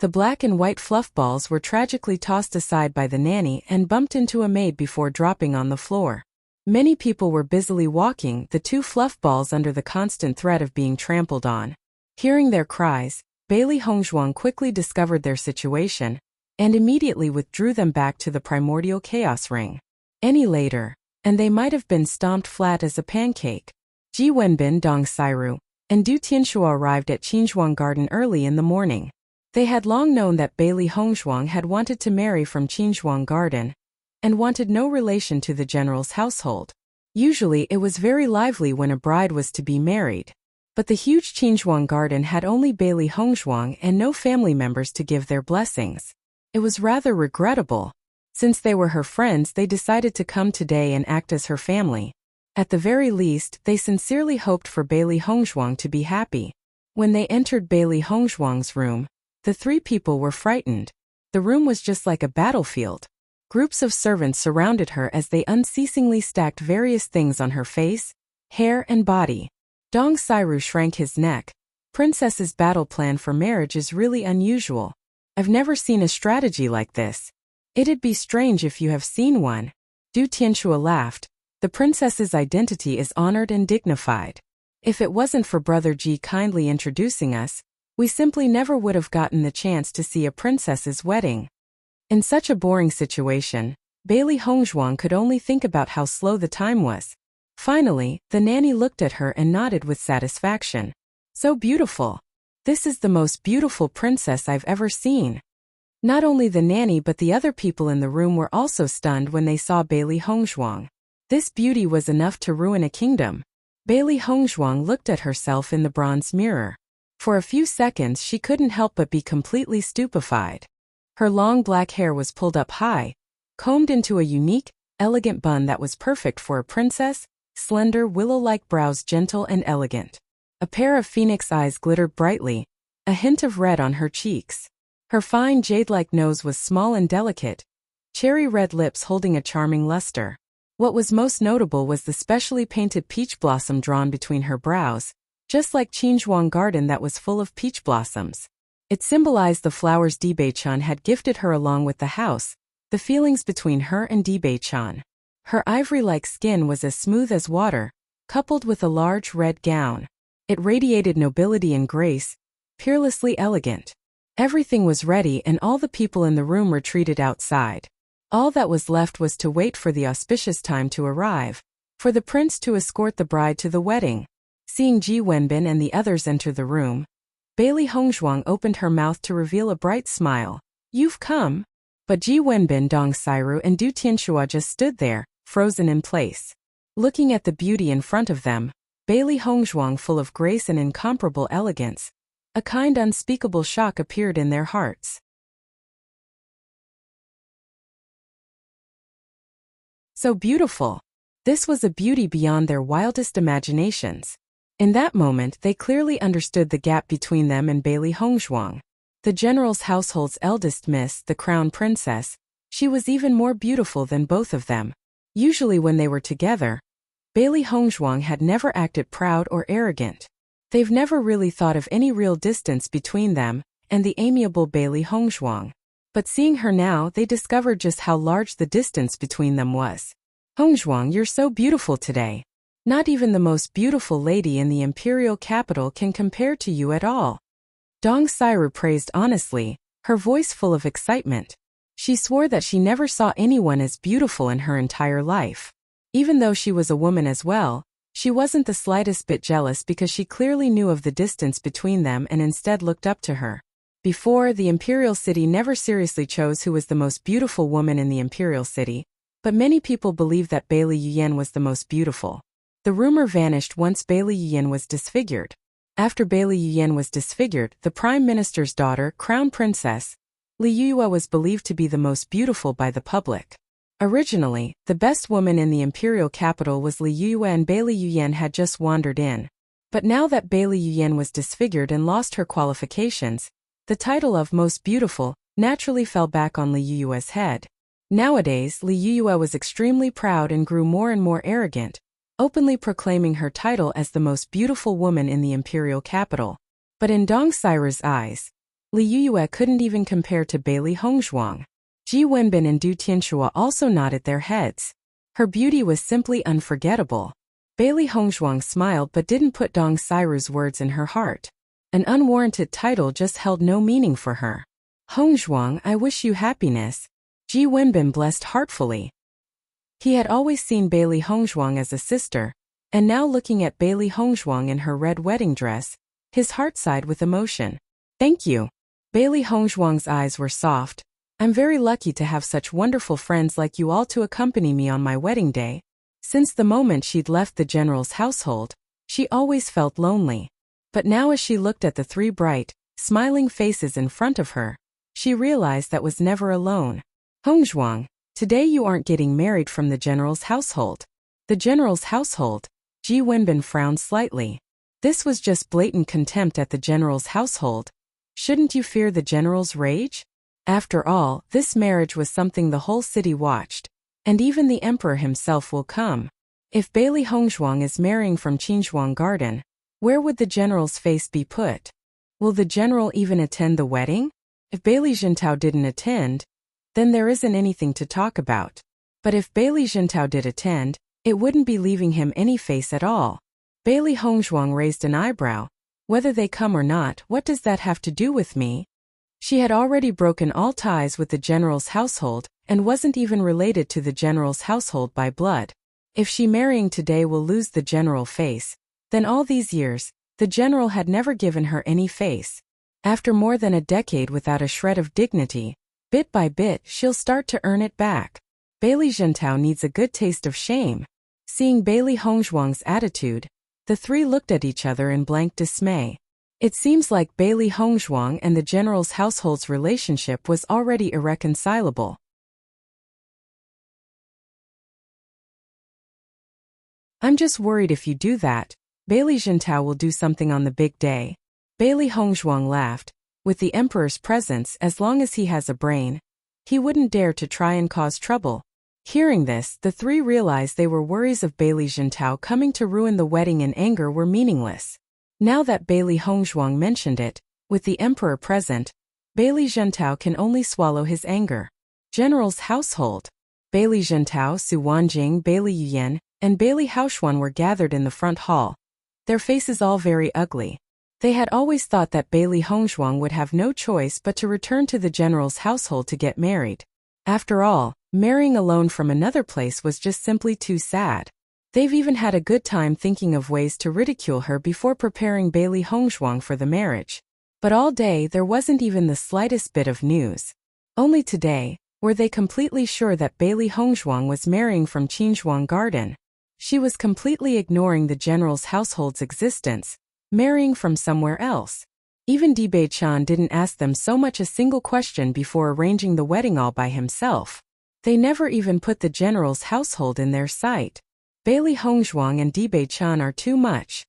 The black and white fluff balls were tragically tossed aside by the nanny and bumped into a maid before dropping on the floor. Many people were busily walking the 2 fluff balls under the constant threat of being trampled on. Hearing their cries, Bailey Hongzhuang quickly discovered their situation and immediately withdrew them back to the primordial chaos ring. Any later, and they might have been stomped flat as a pancake. Ji Wenbin, Dong Sairu, and Du Tianxua arrived at Qinzhuang Garden early in the morning. They had long known that Bailey Hongzhuang had wanted to marry from Qinzhuang Garden and wanted no relation to the general's household. Usually it was very lively when a bride was to be married. But the huge Qinzhuang Garden had only Bailey Hongzhuang and no family members to give their blessings. It was rather regrettable. Since they were her friends, they decided to come today and act as her family. At the very least, they sincerely hoped for Bailey Hongzhuang to be happy. When they entered Bailey Hongzhuang's room, the three people were frightened. The room was just like a battlefield. Groups of servants surrounded her as they unceasingly stacked various things on her face, hair, and body. Dong Sairu shrank his neck. Princess's battle plan for marriage is really unusual. I've never seen a strategy like this. It'd be strange if you have seen one. Du Tianxua laughed. The princess's identity is honored and dignified. If it wasn't for Brother Ji kindly introducing us, we simply never would have gotten the chance to see a princess's wedding. In such a boring situation, Bailey Hongzhuang could only think about how slow the time was. Finally, the nanny looked at her and nodded with satisfaction. So beautiful. This is the most beautiful princess I've ever seen. Not only the nanny but the other people in the room were also stunned when they saw Bailey Hongzhuang. This beauty was enough to ruin a kingdom. Bailey Hongzhuang looked at herself in the bronze mirror. For a few seconds she couldn't help but be completely stupefied. Her long black hair was pulled up high, combed into a unique, elegant bun that was perfect for a princess, slender willow-like brows gentle and elegant. A pair of phoenix eyes glittered brightly, a hint of red on her cheeks. Her fine jade-like nose was small and delicate, cherry-red lips holding a charming luster. What was most notable was the specially painted peach blossom drawn between her brows, just like Qinzhuang Garden that was full of peach blossoms. It symbolized the flowers Dibei-chan had gifted her along with the house, the feelings between her and Dibei-chan. Her ivory-like skin was as smooth as water, coupled with a large red gown. It radiated nobility and grace, peerlessly elegant. Everything was ready and all the people in the room retreated outside. All that was left was to wait for the auspicious time to arrive, for the prince to escort the bride to the wedding. Seeing Ji Wenbin and the others enter the room, Bailey Hongzhuang opened her mouth to reveal a bright smile. You've come. But Ji Wenbin, Dong Sairu and Du Tianxua just stood there, frozen in place. Looking at the beauty in front of them, Bailey Hongzhuang full of grace and incomparable elegance, a kind unspeakable shock appeared in their hearts. So beautiful. This was a beauty beyond their wildest imaginations. In that moment they clearly understood the gap between them and Bailey Hongzhuang. The general's household's eldest miss, the crown princess, she was even more beautiful than both of them. Usually when they were together, Bailey Hongzhuang had never acted proud or arrogant. They've never really thought of any real distance between them and the amiable Bailey Hongzhuang. But seeing her now, they discovered just how large the distance between them was. Hongzhuang, you're so beautiful today. Not even the most beautiful lady in the imperial capital can compare to you at all. Dong Sairu praised honestly, her voice full of excitement. She swore that she never saw anyone as beautiful in her entire life. Even though she was a woman as well, she wasn't the slightest bit jealous because she clearly knew of the distance between them and instead looked up to her. Before, the imperial city never seriously chose who was the most beautiful woman in the imperial city, but many people believed that Bailey Yuyan was the most beautiful. The rumor vanished once Bailey Yuyan was disfigured. After Bailey Yuyan was disfigured, the prime minister's daughter, crown princess, Li Yuyue, was believed to be the most beautiful by the public. Originally, the best woman in the imperial capital was Li Yuyue and Bailey Yuyan had just wandered in. But now that Bailey Yuyan was disfigured and lost her qualifications, the title of most beautiful naturally fell back on Li Yuyue's head. Nowadays, Li Yuyue was extremely proud and grew more and more arrogant, openly proclaiming her title as the most beautiful woman in the imperial capital. But in Dong Sairu's eyes, Li Yuyue couldn't even compare to Bailey Hongzhuang. Ji Wenbin and Du Tianxua also nodded their heads. Her beauty was simply unforgettable. Bailey Hongzhuang smiled but didn't put Dong Sairu's words in her heart. An unwarranted title just held no meaning for her. Hongzhuang, I wish you happiness. Ji Wenbin blessed heartfully. He had always seen Bailey Hongzhuang as a sister, and now looking at Bailey Hongzhuang in her red wedding dress, his heart sighed with emotion. Thank you. Bailey Hongzhuang's eyes were soft. I'm very lucky to have such wonderful friends like you all to accompany me on my wedding day. Since the moment she'd left the general's household, she always felt lonely. But now as she looked at the three bright, smiling faces in front of her, she realized that was never alone. Hongzhuang, today you aren't getting married from the general's household. The general's household? Ji Wenbin frowned slightly. This was just blatant contempt at the general's household. Shouldn't you fear the general's rage? After all, this marriage was something the whole city watched, and even the emperor himself will come. If Bailey Hongzhuang is marrying from Qinzhuang Garden, where would the general's face be put? Will the general even attend the wedding? If Bailey Jintao didn't attend, then there isn't anything to talk about. But if Bailey Jintao did attend, it wouldn't be leaving him any face at all. Bailey Hongzhuang raised an eyebrow. Whether they come or not, what does that have to do with me? She had already broken all ties with the general's household and wasn't even related to the general's household by blood. If she marrying today will lose the general face, then all these years, the general had never given her any face. After more than a decade without a shred of dignity, bit by bit she'll start to earn it back. Bailey Jintao needs a good taste of shame. Seeing Bailey Hongzhuang's attitude, the three looked at each other in blank dismay. It seems like Bailey Hongzhuang and the general's household's relationship was already irreconcilable. I'm just worried if you do that, Bailey Jintao will do something on the big day. Bailey Hongzhuang laughed. With the emperor's presence, as long as he has a brain, he wouldn't dare to try and cause trouble. Hearing this, the three realized they were worries of Bailey Jintao coming to ruin the wedding in anger were meaningless. Now that Bailey Hongzhuang mentioned it, with the emperor present, Bailey Jintao can only swallow his anger. General's household. Bailey Jintao, Su Wanjing, Bailey Yuyan, and Bailey Haoxuan were gathered in the front hall. Their faces all very ugly. They had always thought that Bailey Hongzhuang would have no choice but to return to the general's household to get married. After all, marrying alone from another place was just simply too sad. They've even had a good time thinking of ways to ridicule her before preparing Bailey Hongzhuang for the marriage. But all day there wasn't even the slightest bit of news. Only today were they completely sure that Bailey Hongzhuang was marrying from Qinzhuang Garden. She was completely ignoring the general's household's existence, marrying from somewhere else. Even Dibei Chan didn't ask them so much a single question before arranging the wedding all by himself. They never even put the general's household in their sight. Bailey Hongzhuang and Dibei Chan are too much.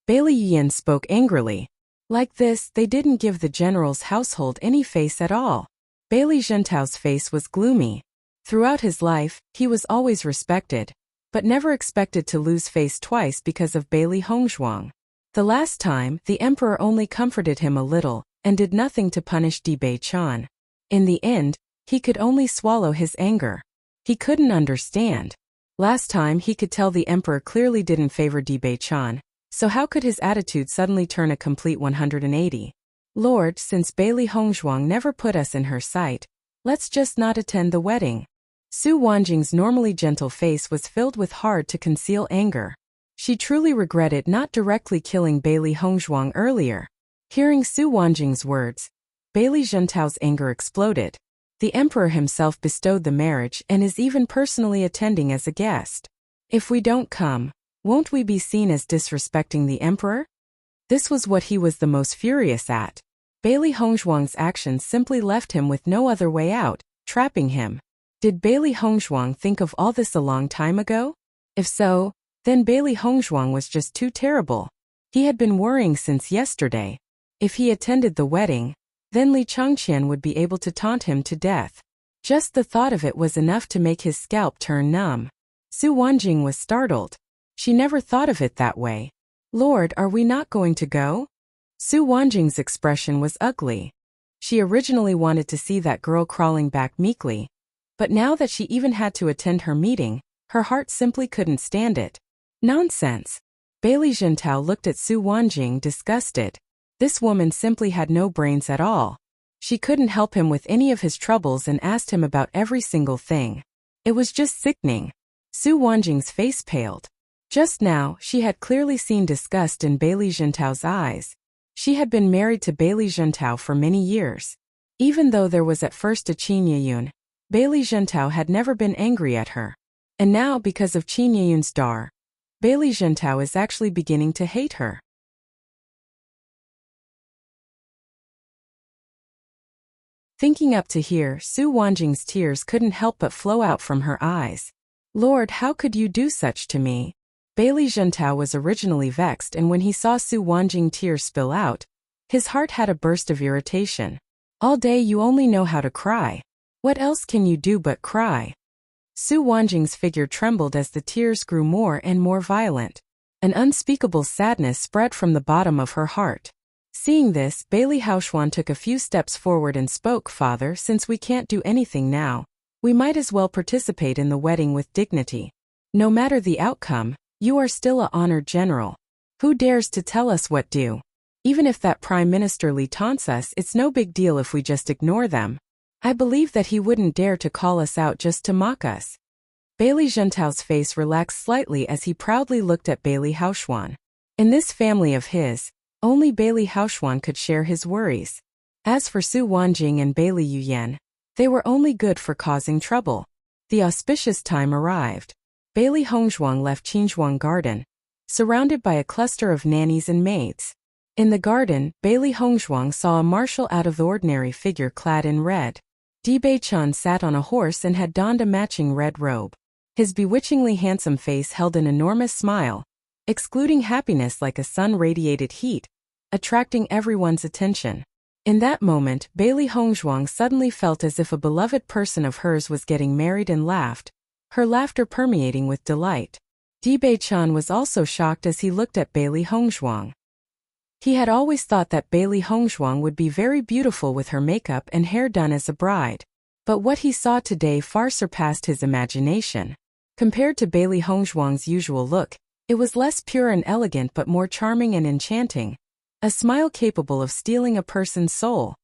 Bailey Yuyan spoke angrily. Like this, they didn't give the general's household any face at all. Bailey Jintao's face was gloomy. Throughout his life, he was always respected, but never expected to lose face twice because of Bailey Hongzhuang. The last time, the emperor only comforted him a little, and did nothing to punish Dibei Chan. In the end, he could only swallow his anger. He couldn't understand. Last time he could tell the emperor clearly didn't favor Dibei Chan, so how could his attitude suddenly turn a complete 180? Lord, since Bailey Hongzhuang never put us in her sight, let's just not attend the wedding. Su Wanjing's normally gentle face was filled with hard-to-conceal anger. She truly regretted not directly killing Bailey Hongzhuang earlier. Hearing Su Wanjing's words, Bailey Jintao's anger exploded. The emperor himself bestowed the marriage and is even personally attending as a guest. If we don't come, won't we be seen as disrespecting the emperor? This was what he was the most furious at. Bailey Hongzhuang's actions simply left him with no other way out, trapping him. Did Bailey Hongzhuang think of all this a long time ago? If so, then Bailey Hongzhuang was just too terrible. He had been worrying since yesterday. If he attended the wedding, then Li Changqian would be able to taunt him to death. Just the thought of it was enough to make his scalp turn numb. Su Wanjing was startled. She never thought of it that way. Lord, are we not going to go? Su Wanjing's expression was ugly. She originally wanted to see that girl crawling back meekly, but now that she even had to attend her meeting, her heart simply couldn't stand it. Nonsense. Bailey Jintao looked at Su Wanjing disgusted. This woman simply had no brains at all. She couldn't help him with any of his troubles and asked him about every single thing. It was just sickening. Su Wanjing's face paled. Just now, she had clearly seen disgust in Bailey Zhentao's eyes. She had been married to Bailey Zhentao for many years. Even though there was at first a Qin Yeyun, Bailey Zhentao had never been angry at her. And now, because of Qin Yeyun's dar, Bailey Zhentao is actually beginning to hate her. Thinking up to here, Su Wanjing's tears couldn't help but flow out from her eyes. Lord, how could you do such to me? Bailey Zhentao was originally vexed, and when he saw Su Wanjing tears spill out, his heart had a burst of irritation. All day you only know how to cry. What else can you do but cry? Su Wanjing's figure trembled as the tears grew more and more violent. An unspeakable sadness spread from the bottom of her heart. Seeing this, Bailey Haoxuan took a few steps forward and spoke, Father, since we can't do anything now, we might as well participate in the wedding with dignity. No matter the outcome, you are still a honored general. Who dares to tell us what do? Even if that Prime Minister Li taunts us, it's no big deal if we just ignore them. I believe that he wouldn't dare to call us out just to mock us. Bailey Zhentao's face relaxed slightly as he proudly looked at Bailey Haoxuan. In this family of his, only Bailey Haoxuan could share his worries. As for Su Wanjing and Bailey Yuyan, they were only good for causing trouble. The auspicious time arrived. Bailey Hongzhuang left Qinzhuang Garden, surrounded by a cluster of nannies and maids. In the garden, Bailey Hongzhuang saw a martial out-of-the-ordinary figure clad in red. Di Bei-chan sat on a horse and had donned a matching red robe. His bewitchingly handsome face held an enormous smile, excluding happiness like a sun-radiated heat, attracting everyone's attention. In that moment, Bailey Hongzhuang suddenly felt as if a beloved person of hers was getting married and laughed, her laughter permeating with delight. Di Bei-chan was also shocked as he looked at Bailey Hongzhuang. He had always thought that Bailey Hongzhuang would be very beautiful with her makeup and hair done as a bride. But what he saw today far surpassed his imagination. Compared to Bailey Hongzhuang's usual look, it was less pure and elegant but more charming and enchanting. A smile capable of stealing a person's soul.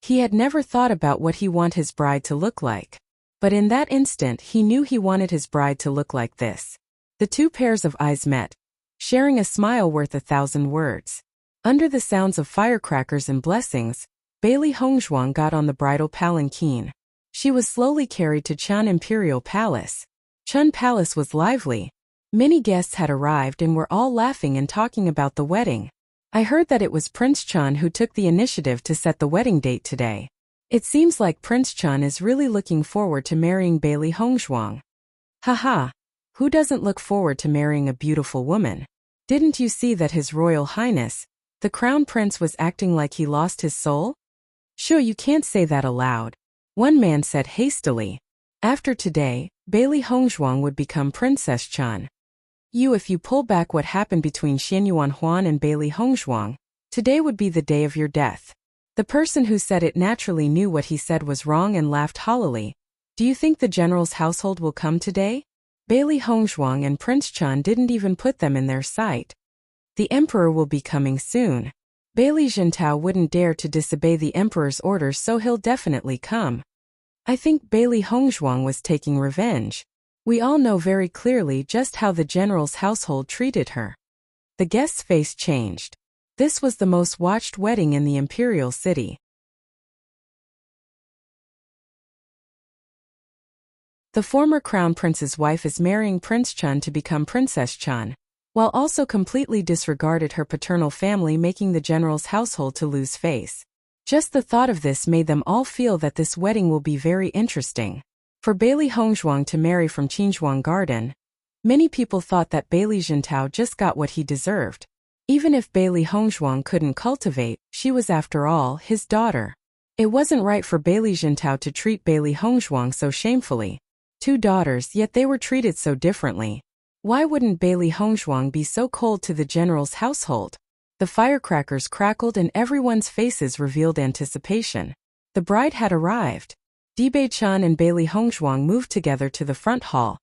He had never thought about what he wanted his bride to look like. But in that instant he knew he wanted his bride to look like this. The two pairs of eyes met, sharing a smile worth 1,000 words. Under the sounds of firecrackers and blessings, Bailey Hongzhuang got on the bridal palanquin. She was slowly carried to Chun Imperial Palace. Chun Palace was lively. Many guests had arrived and were all laughing and talking about the wedding. I heard that it was Prince Chun who took the initiative to set the wedding date today. It seems like Prince Chun is really looking forward to marrying Bailey Hongzhuang. Haha. Who doesn't look forward to marrying a beautiful woman? Didn't you see that His Royal Highness, the Crown Prince, was acting like he lost his soul? Sure, you can't say that aloud. One man said hastily. After today, Bailey Hongzhuang would become Princess Chun. If you pull back what happened between Xianyuan Huan and Bailey Hongzhuang, today would be the day of your death. The person who said it naturally knew what he said was wrong and laughed hollowly. Do you think the general's household will come today? Bailey Hongzhuang and Prince Chun didn't even put them in their sight. The emperor will be coming soon. Bailey Zhentao wouldn't dare to disobey the emperor's orders, so he'll definitely come. I think Bailey Hongzhuang was taking revenge. We all know very clearly just how the general's household treated her. The guest's face changed. This was the most watched wedding in the imperial city. The former crown prince's wife is marrying Prince Chun to become Princess Chun, while also completely disregarded her paternal family, making the general's household to lose face. Just the thought of this made them all feel that this wedding will be very interesting. For Bailey Hongzhuang to marry from Qinzhuang Garden, many people thought that Bailey Zhentao just got what he deserved. Even if Bailey Hongzhuang couldn't cultivate, she was after all his daughter. It wasn't right for Bailey Zhentao to treat Bailey Hongzhuang so shamefully. Two daughters, yet they were treated so differently. Why wouldn't Bailey Hongzhuang be so cold to the general's household? The firecrackers crackled and everyone's faces revealed anticipation. The bride had arrived. Di Bei-chan and Bailey Hongzhuang moved together to the front hall.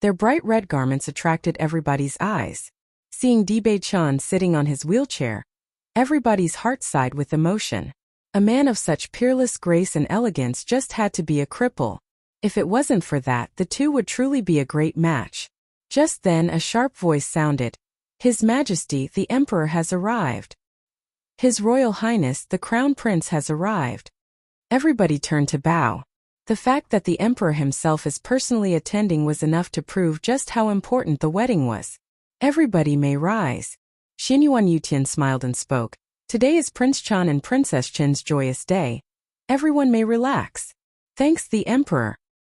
Their bright red garments attracted everybody's eyes. Seeing Di Bei-chan sitting on his wheelchair, Everybody's heart sighed with emotion. A man of such peerless grace and elegance just had to be a cripple. If it wasn't for that, the two would truly be a great match. Just then a sharp voice sounded. His Majesty, the Emperor has arrived. His Royal Highness, the Crown Prince has arrived. Everybody turned to bow. The fact that the Emperor himself is personally attending was enough to prove just how important the wedding was. Everybody may rise. Xinyuan Yutian smiled and spoke. Today is Prince Chan and Princess Chen's joyous day. Everyone may relax. Thanks the Emperor.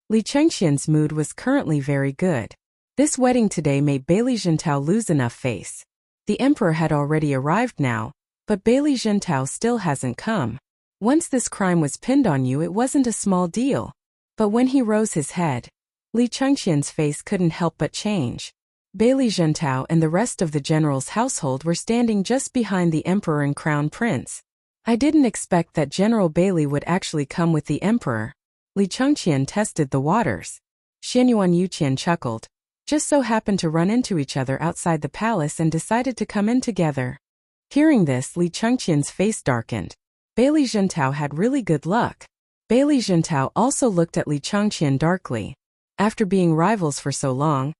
Li Chengxian's mood was currently very good. This wedding today made Bailey Jintao lose enough face. The Emperor had already arrived now, but Bailey Jintao still hasn't come. Once this crime was pinned on you, it wasn't a small deal. But when he rose his head, Li Chengxian's face couldn't help but change. Bailey Jintao and the rest of the general's household were standing just behind the Emperor and Crown Prince. I didn't expect that General Bailey would actually come with the Emperor. Li Chengxian tested the waters. Xinyuan Yuqian chuckled. Just so happened to run into each other outside the palace and decided to come in together. Hearing this, Li Chengxian's face darkened. Bailey Jintao had really good luck. Bailey Jintao also looked at Li Chengxian darkly. After being rivals for so long,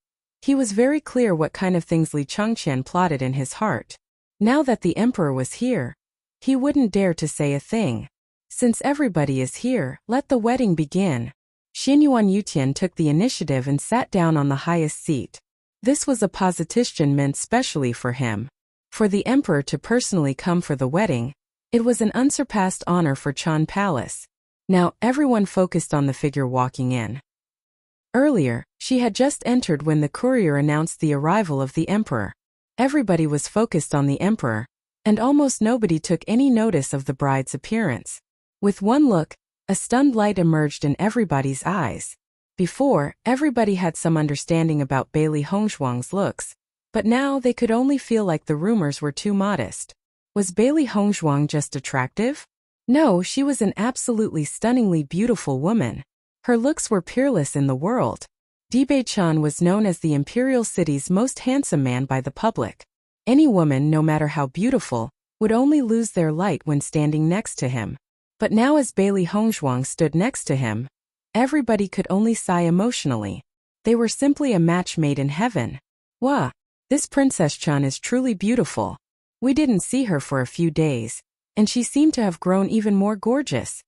he was very clear what kind of things Li Chengxian plotted in his heart. Now that the Emperor was here, he wouldn't dare to say a thing. Since everybody is here, let the wedding begin. Xinyuan Yutian took the initiative and sat down on the highest seat. This was a position meant specially for him. For the Emperor to personally come for the wedding, it was an unsurpassed honor for Chan Palace. Now everyone focused on the figure walking in. Earlier, she had just entered when the courier announced the arrival of the Emperor. Everybody was focused on the Emperor, and almost nobody took any notice of the bride's appearance. With one look, a stunned light emerged in everybody's eyes. Before, everybody had some understanding about Bailey Hongshuang's looks, but now they could only feel like the rumors were too modest. Was Bailey Hongshuang just attractive? No, she was an absolutely stunningly beautiful woman. Her looks were peerless in the world. Dibei Chan was known as the imperial city's most handsome man by the public. Any woman, no matter how beautiful, would only lose their light when standing next to him. But now as Bailey Hongshuang stood next to him, everybody could only sigh emotionally. They were simply a match made in heaven. Wow, this Princess Chan is truly beautiful. We didn't see her for a few days, and she seemed to have grown even more gorgeous.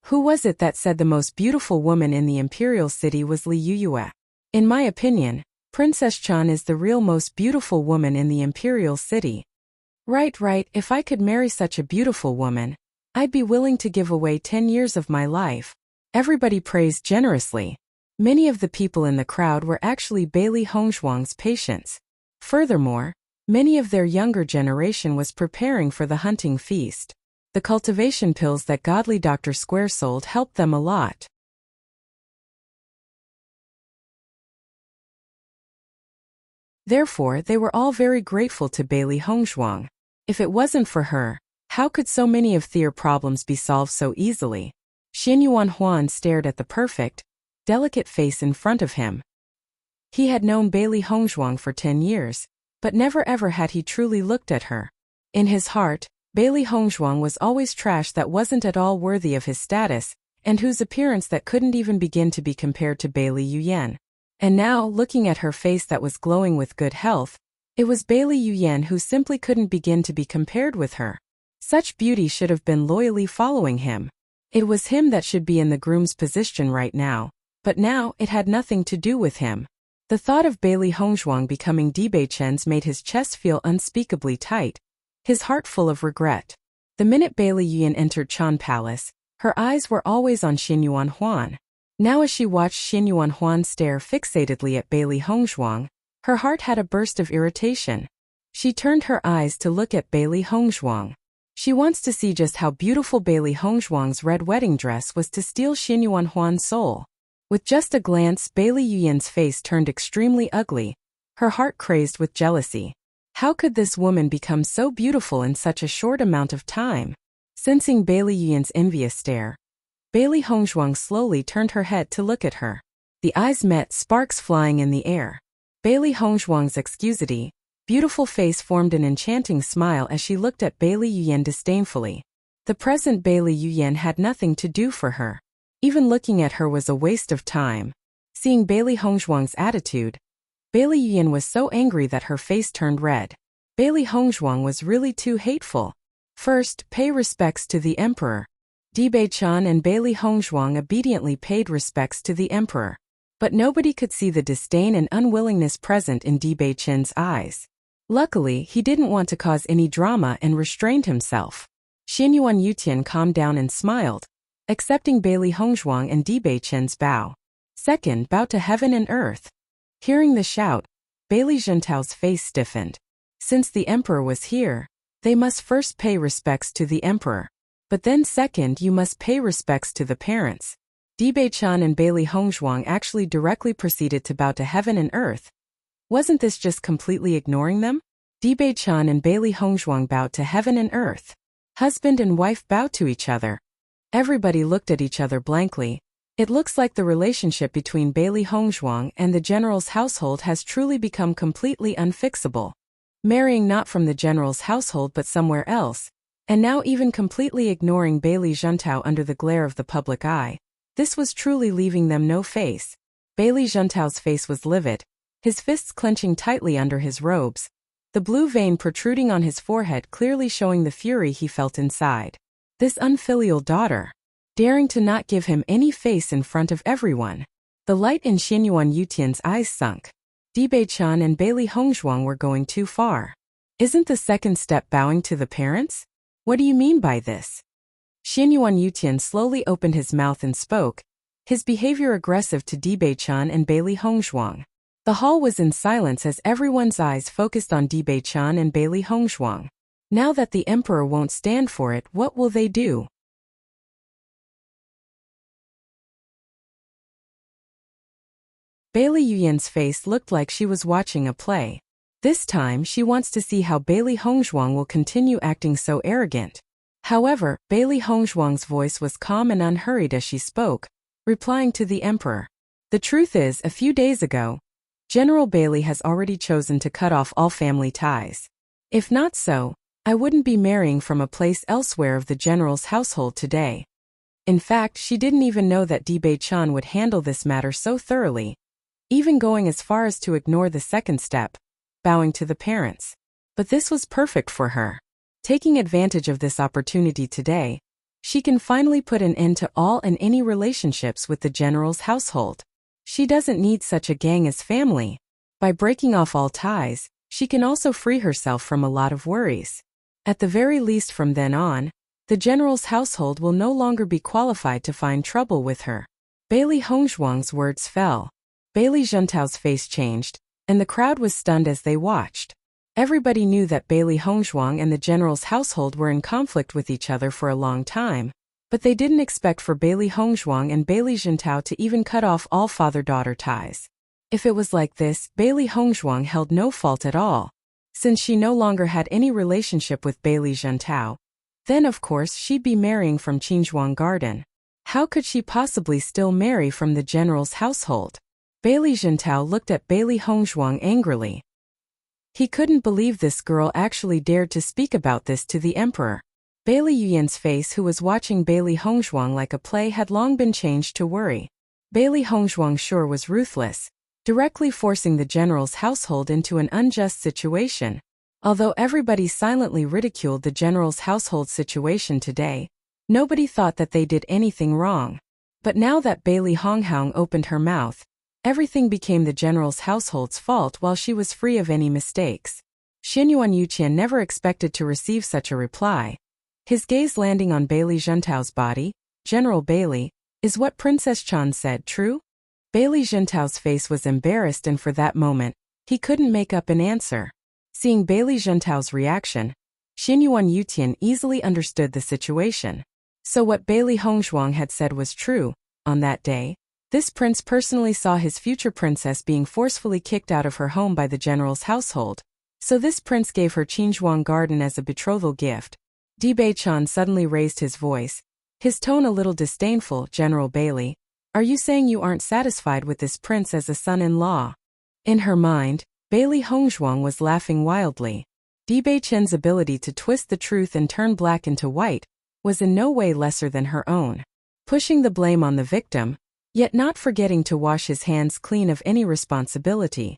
Who was it that said the most beautiful woman in the imperial city was Li Yuyue? In my opinion, Princess Chan is the real most beautiful woman in the imperial city. Right, if I could marry such a beautiful woman, I'd be willing to give away 10 years of my life. Everybody praised generously. Many of the people in the crowd were actually Bailey Hongshuang's patients. Furthermore, many of their younger generation was preparing for the hunting feast. The cultivation pills that Godly Dr. Square sold helped them a lot. Therefore, they were all very grateful to Bailey Hongshuang. If it wasn't for her, how could so many of their problems be solved so easily? Xinyuan Huan stared at the perfect, delicate face in front of him. He had known Bailey Hongshuang for 10 years, but never ever had he truly looked at her. In his heart, Bailey Hongshuang was always trash that wasn't at all worthy of his status, and whose appearance that couldn't even begin to be compared to Bailey Yuyan. And now, looking at her face that was glowing with good health, it was Bailey Yuyan who simply couldn't begin to be compared with her. Such beauty should have been loyally following him. It was him that should be in the groom's position right now, but now it had nothing to do with him. The thought of Bailey Hongshuang becoming Dibei Chen's made his chest feel unspeakably tight, his heart full of regret. The minute Bailey Yuan entered Chan Palace, her eyes were always on Xinyuan Huan. Now as she watched Xinyuan Huan stare fixatedly at Bailey Hongshuang, her heart had a burst of irritation. She turned her eyes to look at Bailey Hongshuang. She wants to see just how beautiful Bailey Hongshuang's red wedding dress was to steal Xinyuan Huan's soul. With just a glance, Bailey Yuyan's face turned extremely ugly, her heart crazed with jealousy. How could this woman become so beautiful in such a short amount of time? Sensing Bailey Yuyan's envious stare, Bailey Hongshuang slowly turned her head to look at her. The eyes met, sparks flying in the air. Bailey Hongshuang's excusity, beautiful face formed an enchanting smile as she looked at Bailey Yuyan disdainfully. The present Bailey Yuyan had nothing to do for her. Even looking at her was a waste of time. Seeing Bailey Hongzhuang's attitude, Bailey Yuyan was so angry that her face turned red. Bailey Hongzhuang was really too hateful. First, pay respects to the emperor. Bei-chan and Bailey Hongzhuang obediently paid respects to the emperor. But nobody could see the disdain and unwillingness present in Bei-chan's eyes. Luckily, he didn't want to cause any drama and restrained himself. Xinyuan Yutian calmed down and smiled, accepting Bailey Hongzhuang and Bei-chan's bow. Second, bow to heaven and earth. Hearing the shout, Bailey Zhentao's face stiffened. Since the emperor was here, they must first pay respects to the emperor. But then second, you must pay respects to the parents. Bei-chan and Bailey Hongzhuang actually directly proceeded to bow to heaven and earth. Wasn't this just completely ignoring them? Bei-chan and Bailey Hongzhuang bowed to heaven and earth. Husband and wife bowed to each other. Everybody looked at each other blankly. It looks like the relationship between Bailey Hongzhuang and the general's household has truly become completely unfixable. Marrying not from the general's household but somewhere else, and now even completely ignoring Bailey Zhentao under the glare of the public eye. This was truly leaving them no face. Bailey Zhentao's face was livid, his fists clenching tightly under his robes, the blue vein protruding on his forehead clearly showing the fury he felt inside. This unfilial daughter, daring to not give him any face in front of everyone. The light in Xinyuan Yutian's eyes sunk. Bei-chan and Bailey Hongzhuang were going too far. Isn't the second step bowing to the parents? What do you mean by this? Xinyuan Yutian slowly opened his mouth and spoke, his behavior aggressive to Bei-chan and Bailey Hongzhuang. The hall was in silence as everyone's eyes focused on Bei-chan and Bailey Hongzhuang. Now that the emperor won't stand for it, what will they do? Bailey Yuyan's face looked like she was watching a play. This time she wants to see how Bailey Hongzhuang will continue acting so arrogant. However, Bailey Hongzhuang's voice was calm and unhurried as she spoke, replying to the emperor. The truth is, a few days ago, General Bailey has already chosen to cut off all family ties. If not so, I wouldn't be marrying from a place elsewhere of the general's household today. In fact, she didn't even know that Bei-chan would handle this matter so thoroughly, even going as far as to ignore the second step, bowing to the parents. But this was perfect for her. Taking advantage of this opportunity today, she can finally put an end to all and any relationships with the general's household. She doesn't need such a gang as family. By breaking off all ties, she can also free herself from a lot of worries. At the very least from then on, the general's household will no longer be qualified to find trouble with her. Bailey Hongzhuang's words fell. Bailey Zhentao's face changed, and the crowd was stunned as they watched. Everybody knew that Bailey Hongzhuang and the general's household were in conflict with each other for a long time, but they didn't expect for Bailey Hongzhuang and Bailey Zhentao to even cut off all father-daughter ties. If it was like this, Bailey Hongzhuang held no fault at all. Since she no longer had any relationship with Bailey Zhentao, then of course she'd be marrying from Qinzhuang Garden. How could she possibly still marry from the general's household? Bailey Zhentao looked at Bailey Hongzhuang angrily. He couldn't believe this girl actually dared to speak about this to the emperor. Bailey Yuyan's face, who was watching Bailey Hongzhuang like a play, had long been changed to worry. Bailey Hongzhuang sure was ruthless, directly forcing the general's household into an unjust situation. Although everybody silently ridiculed the general's household situation today, nobody thought that they did anything wrong. But now that Bailey Hongzhuang opened her mouth, everything became the general's household's fault while she was free of any mistakes. Xinyuan Yuqian never expected to receive such a reply. His gaze landing on Bailey Zhentao's body. General Bailey, is what Princess Chan said true? Bailey Zhentao's face was embarrassed, and for that moment, he couldn't make up an answer. Seeing Bailey Zhentao's reaction, Xinyuan Yutian easily understood the situation. So what Bailey Hongzhuang had said was true. On that day, this prince personally saw his future princess being forcefully kicked out of her home by the general's household. So this prince gave her Qinzhuang Garden as a betrothal gift. Bei-chan suddenly raised his voice, his tone a little disdainful. General Bailey, are you saying you aren't satisfied with this prince as a son-in-law? In her mind, Bailey Hongzhuang was laughing wildly. Dibei-chen's ability to twist the truth and turn black into white was in no way lesser than her own. Pushing the blame on the victim, yet not forgetting to wash his hands clean of any responsibility.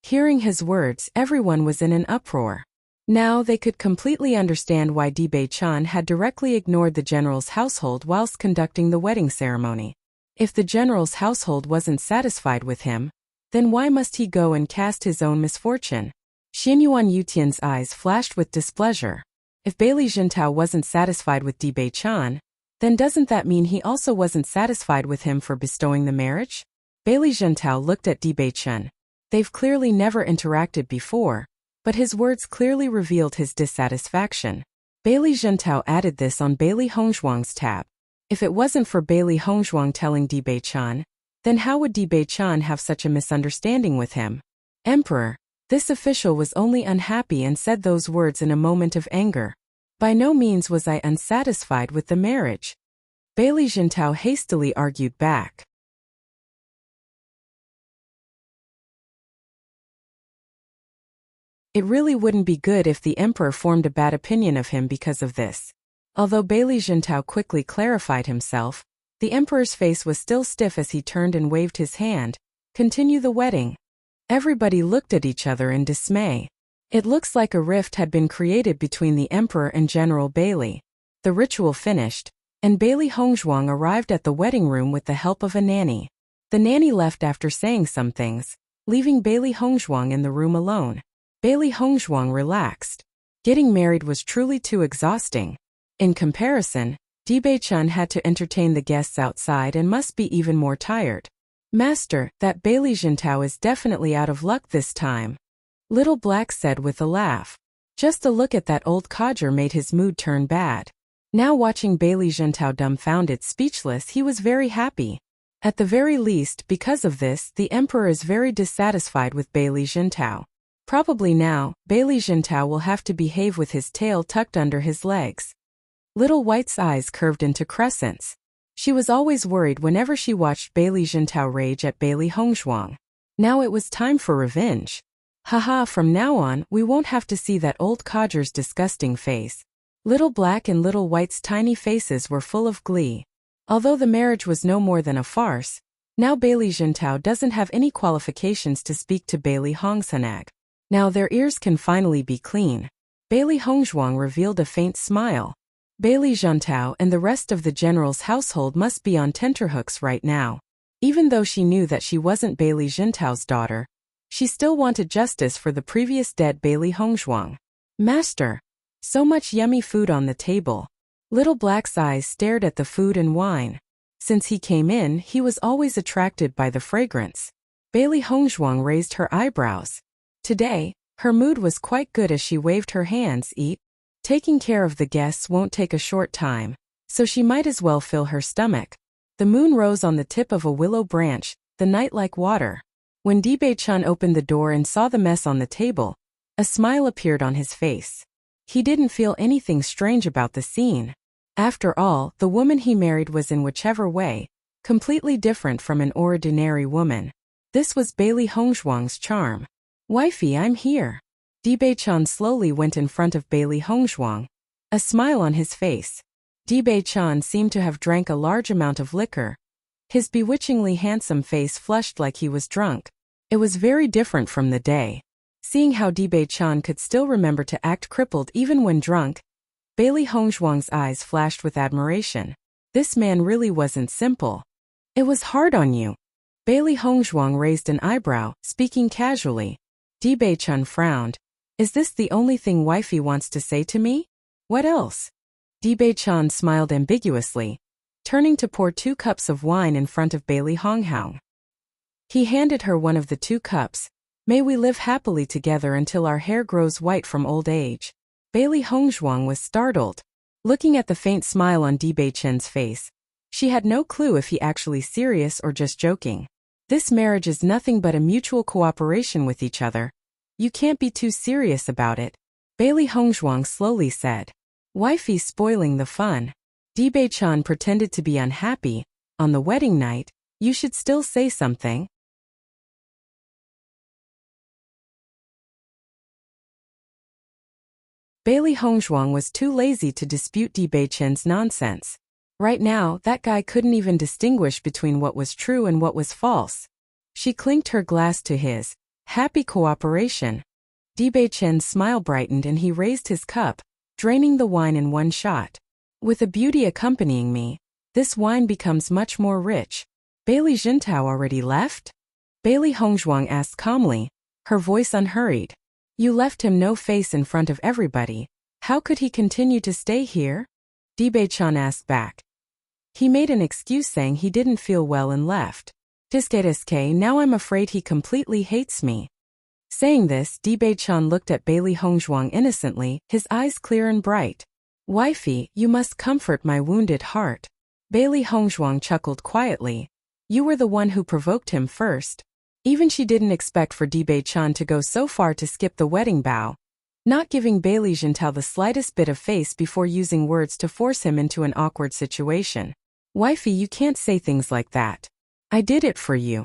Hearing his words, everyone was in an uproar. Now they could completely understand why Dibei-chan had directly ignored the general's household whilst conducting the wedding ceremony. If the general's household wasn't satisfied with him, then why must he go and cast his own misfortune? Xianyuan Yutian's eyes flashed with displeasure. If Bailey Jintao wasn't satisfied with Dibei-chan, then doesn't that mean he also wasn't satisfied with him for bestowing the marriage? Bailey Jintao looked at Dibei-chan. They've clearly never interacted before, but his words clearly revealed his dissatisfaction. Bailey Jintao added this on Bailey Hongzhuang's tab. If it wasn't for Bailey Hongzhuang telling Dibei-chan, then how would Dibei-chan have such a misunderstanding with him? Emperor, this official was only unhappy and said those words in a moment of anger. By no means was I unsatisfied with the marriage. Bailey Jintao hastily argued back. It really wouldn't be good if the emperor formed a bad opinion of him because of this. Although Bailey Jintao quickly clarified himself, the emperor's face was still stiff as he turned and waved his hand. Continue the wedding. Everybody looked at each other in dismay. It looks like a rift had been created between the emperor and General Bailey. The ritual finished, and Bailey Hongzhuang arrived at the wedding room with the help of a nanny. The nanny left after saying some things, leaving Bailey Hongzhuang in the room alone. Bailey Hongzhuang relaxed. Getting married was truly too exhausting. In comparison, Dibei-chan had to entertain the guests outside and must be even more tired. Master, that Bailey Jintao is definitely out of luck this time. Little Black said with a laugh. Just a look at that old codger made his mood turn bad. Now watching Bailey Jintao dumbfounded, speechless, he was very happy. At the very least, because of this, the emperor is very dissatisfied with Bailey Jintao. Probably now, Bailey Jintao will have to behave with his tail tucked under his legs. Little White's eyes curved into crescents. She was always worried whenever she watched Bailey Jintao rage at Bailey Hongzhuang. Now it was time for revenge. Haha, from now on, we won't have to see that old codger's disgusting face. Little Black and Little White's tiny faces were full of glee. Although the marriage was no more than a farce, now Bailey Jintao doesn't have any qualifications to speak to Bailey Hongzhanag. Now their ears can finally be clean. Bailey Hongzhuang revealed a faint smile. Bailey Jintao and the rest of the general's household must be on tenterhooks right now. Even though she knew that she wasn't Bailey Jintao's daughter, she still wanted justice for the previous dead Bailey Hongzhuang. Master! So much yummy food on the table. Little Black's eyes stared at the food and wine. Since he came in, he was always attracted by the fragrance. Bailey Hongzhuang raised her eyebrows. Today, her mood was quite good as she waved her hands. Eat. Taking care of the guests won't take a short time, so she might as well fill her stomach. The moon rose on the tip of a willow branch, the night like water. When Dibei-chan opened the door and saw the mess on the table, a smile appeared on his face. He didn't feel anything strange about the scene. After all, the woman he married was in whichever way, completely different from an ordinary woman. This was Bailey Hongzhuang's charm. Wifey, I'm here. Dibei-chan slowly went in front of Bailey Hongzhuang, a smile on his face. Dibei-chan seemed to have drank a large amount of liquor. His bewitchingly handsome face flushed like he was drunk. It was very different from the day. Seeing how Dibei-chan could still remember to act crippled even when drunk, Bailey Hongzhuang's eyes flashed with admiration. This man really wasn't simple. It was hard on you. Bailey Hongzhuang raised an eyebrow, speaking casually. Dibei-chan frowned. Is this the only thing wifey wants to say to me? What else? Dibei-chan smiled ambiguously, turning to pour 2 cups of wine in front of Bailey Hongzhuang. He handed her one of the 2 cups. May we live happily together until our hair grows white from old age. Bailey Hongzhuang was startled. Looking at the faint smile on Dibei-chan's face, she had no clue if he actually serious or just joking. This marriage is nothing but a mutual cooperation with each other. You can't be too serious about it, Bailey Hongzhuang slowly said. Wifey spoiling the fun. Dibei-chan pretended to be unhappy. On the wedding night, you should still say something. Bailey Hongzhuang was too lazy to dispute Di Beichen's nonsense. Right now, that guy couldn't even distinguish between what was true and what was false. She clinked her glass to his. Happy cooperation. Di Beichen's smile brightened and he raised his cup, draining the wine in one shot. With a beauty accompanying me, this wine becomes much more rich. Bailey Jintao already left? Bailey Hongzhuang asked calmly, her voice unhurried. You left him no face in front of everybody. How could he continue to stay here? Di Beichen asked back. He made an excuse saying he didn't feel well and left. Tiske, now I'm afraid he completely hates me. Saying this, Di Beichen looked at Bailey Hongzhuang innocently, his eyes clear and bright. Wifey, you must comfort my wounded heart. Bailey Hongzhuang chuckled quietly. You were the one who provoked him first. Even she didn't expect for Di Beichen to go so far to skip the wedding bow, not giving Bailey Jintao the slightest bit of face before using words to force him into an awkward situation. Wifey, you can't say things like that. I did it for you.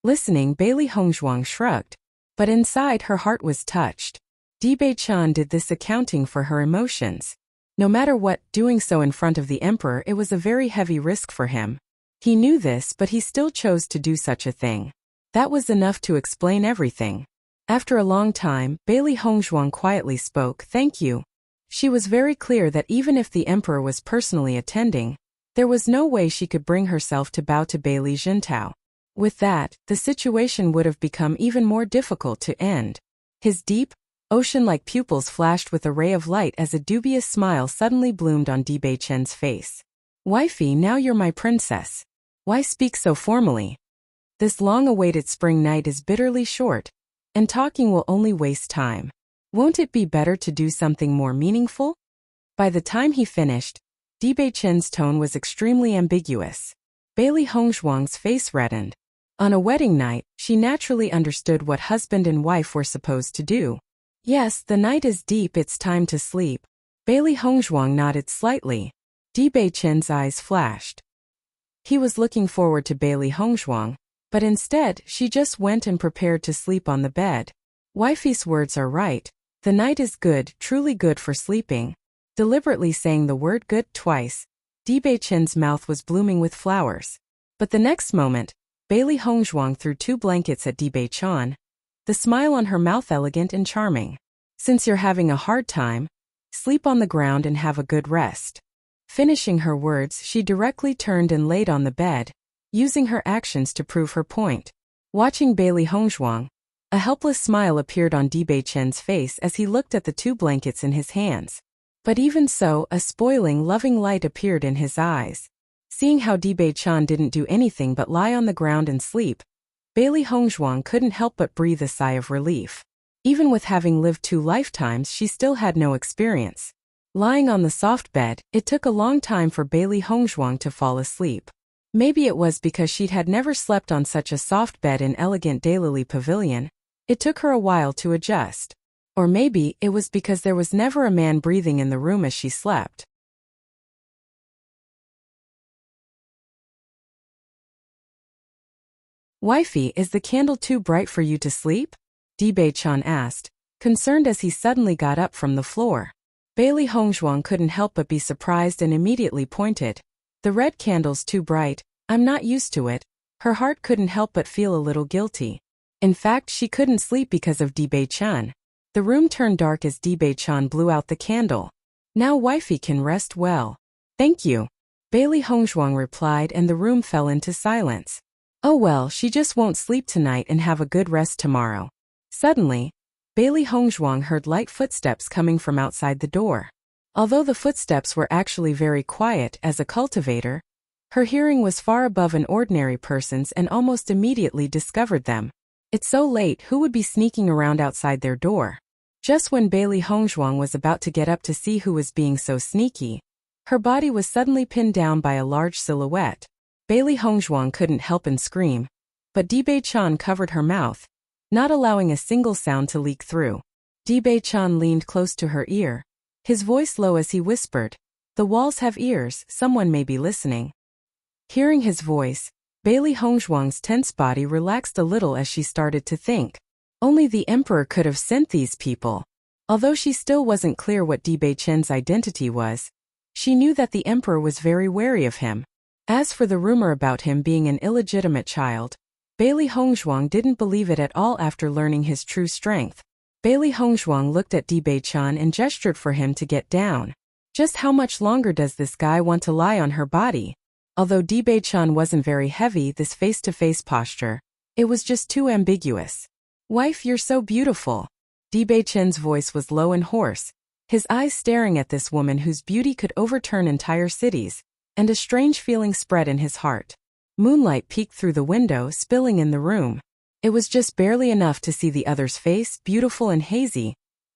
Listening, Bailey Hongzhuang shrugged, but inside her heart was touched. Di Beichen did this accounting for her emotions. No matter what, doing so in front of the emperor, it was a very heavy risk for him. He knew this, but he still chose to do such a thing. That was enough to explain everything. After a long time, Bailey Hongzhuang quietly spoke, thank you. She was very clear that even if the emperor was personally attending, there was no way she could bring herself to bow to Bailey Jintao. With that, the situation would have become even more difficult to end. His deep, ocean-like pupils flashed with a ray of light as a dubious smile suddenly bloomed on Di Beichen's face. Wifey, now you're my princess. Why speak so formally? This long-awaited spring night is bitterly short, and talking will only waste time. Won't it be better to do something more meaningful? By the time he finished, Di Beichen's tone was extremely ambiguous. Bailey Hongzhuang's face reddened. On a wedding night, she naturally understood what husband and wife were supposed to do. Yes, the night is deep, it's time to sleep. Bailey Hongzhuang nodded slightly. Di Beichen's eyes flashed. He was looking forward to Bailey Hongzhuang, but instead, she just went and prepared to sleep on the bed. Wifey's words are right. The night is good, truly good for sleeping. Deliberately saying the word good twice, Di Beichen's mouth was blooming with flowers. But the next moment, Bailey Hongzhuang threw 2 blankets at Di Beichen, the smile on her mouth elegant and charming. Since you're having a hard time, sleep on the ground and have a good rest. Finishing her words, she directly turned and laid on the bed, using her actions to prove her point. Watching Bailey Hongzhuang, a helpless smile appeared on Di Beichen's face as he looked at the 2 blankets in his hands. But even so, a spoiling, loving light appeared in his eyes. Seeing how Di Beichen didn't do anything but lie on the ground and sleep, Bailey Hongzhuang couldn't help but breathe a sigh of relief. Even with having lived 2 lifetimes, she still had no experience. Lying on the soft bed, it took a long time for Bailey Hongzhuang to fall asleep. Maybe it was because she'd had never slept on such a soft bed in elegant Daylily Pavilion. It took her a while to adjust. Or maybe it was because there was never a man breathing in the room as she slept. Wifey, is the candle too bright for you to sleep? Di Beichen asked, concerned as he suddenly got up from the floor. Bailey Hongzhuang couldn't help but be surprised and immediately pointed. The red candle's too bright, I'm not used to it. Her heart couldn't help but feel a little guilty. In fact, she couldn't sleep because of Di Beichen. The room turned dark as Di Beichen blew out the candle. Now wifey can rest well. Thank you. Bailey Hongzhuang replied and the room fell into silence. Oh well, she just won't sleep tonight and have a good rest tomorrow. Suddenly, Bailey Hongzhuang heard light footsteps coming from outside the door. Although the footsteps were actually very quiet as a cultivator, her hearing was far above an ordinary person's and almost immediately discovered them. It's so late, who would be sneaking around outside their door? Just when Bailey Hongzhuang was about to get up to see who was being so sneaky, her body was suddenly pinned down by a large silhouette. Bailey Hongzhuang couldn't help and scream, but Di Beichen covered her mouth, not allowing a single sound to leak through. Di Beichen leaned close to her ear, his voice low as he whispered, "The walls have ears, someone may be listening." Hearing his voice, Bailey Hongzhuang's tense body relaxed a little as she started to think. Only the emperor could have sent these people. Although she still wasn't clear what Di Beichen's identity was, she knew that the emperor was very wary of him. As for the rumor about him being an illegitimate child, Bailey Hongzhuang didn't believe it at all after learning his true strength. Bailey Hongzhuang looked at Di Beichen and gestured for him to get down. Just how much longer does this guy want to lie on her body? Although Di Beichen wasn't very heavy, this face-to-face posture, it was just too ambiguous. Wife, you're so beautiful. Di Beichen's voice was low and hoarse, his eyes staring at this woman whose beauty could overturn entire cities, and a strange feeling spread in his heart. Moonlight peeked through the window, spilling in the room. It was just barely enough to see the other's face, beautiful and hazy,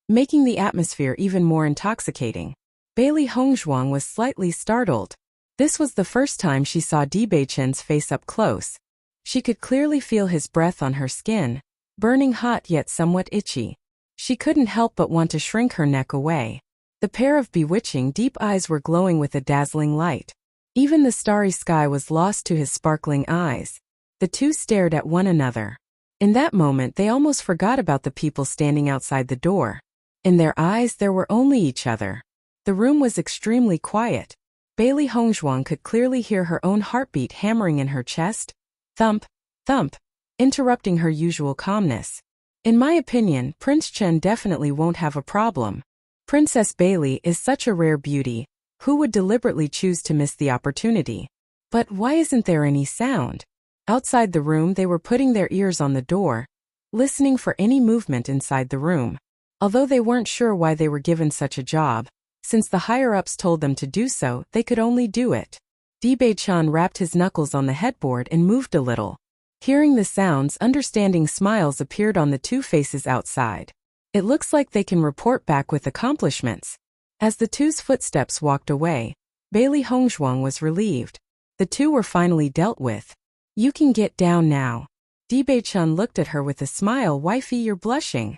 making the atmosphere even more intoxicating. Bailey Hongzhuang was slightly startled. This was the first time she saw Di Beichen's face up close. She could clearly feel his breath on her skin, burning hot yet somewhat itchy. She couldn't help but want to shrink her neck away. The pair of bewitching deep eyes were glowing with a dazzling light. Even the starry sky was lost to his sparkling eyes. The two stared at one another. In that moment they almost forgot about the people standing outside the door. In their eyes there were only each other. The room was extremely quiet. Bailey Hongzhuang could clearly hear her own heartbeat hammering in her chest. Thump, thump, interrupting her usual calmness. In my opinion, Prince Chen definitely won't have a problem. Princess Bailey is such a rare beauty. Who would deliberately choose to miss the opportunity? But why isn't there any sound? Outside the room they were putting their ears on the door, listening for any movement inside the room. Although they weren't sure why they were given such a job, since the higher-ups told them to do so, they could only do it. Di Beichen wrapped his knuckles on the headboard and moved a little. Hearing the sounds, understanding smiles appeared on the two faces outside. It looks like they can report back with accomplishments. As the two's footsteps walked away, Bailey Hongzhuang was relieved. The two were finally dealt with. You can get down now. Di Beichen looked at her with a smile. Wifey, you're blushing.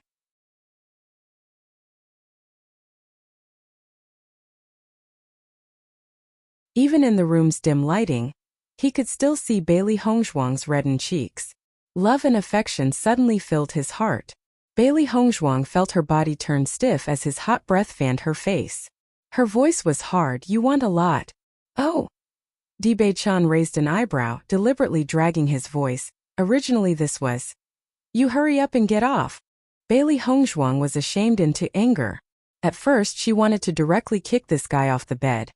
Even in the room's dim lighting, he could still see Bailey Hongzhuang's reddened cheeks. Love and affection suddenly filled his heart. Bailey Hongzhuang felt her body turn stiff as his hot breath fanned her face. Her voice was hard. You want a lot. Oh. Di Beichen raised an eyebrow, deliberately dragging his voice. Originally this was, you hurry up and get off. Bailey Hongzhuang was ashamed into anger. At first she wanted to directly kick this guy off the bed.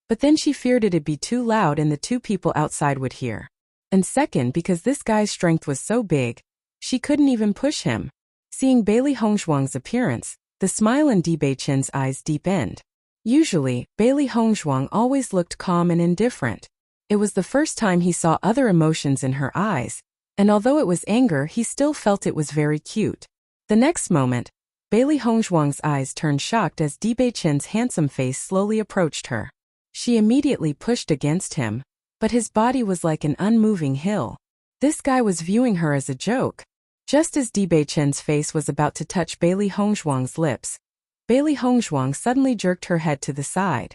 But then she feared it'd be too loud and the two people outside would hear. And second, because this guy's strength was so big, she couldn't even push him. Seeing Bailey Hongzhuang's appearance, the smile in Di Beichen's eyes deepened. Usually, Bailey Hongzhuang always looked calm and indifferent. It was the first time he saw other emotions in her eyes, and although it was anger, he still felt it was very cute. The next moment, Bailey Hongzhuang's eyes turned shocked as Di Beichen's handsome face slowly approached her. She immediately pushed against him, but his body was like an unmoving hill. This guy was viewing her as a joke. Just as Di Beichen's face was about to touch Bailey Hongzhuang's lips, Bailey Hongzhuang suddenly jerked her head to the side.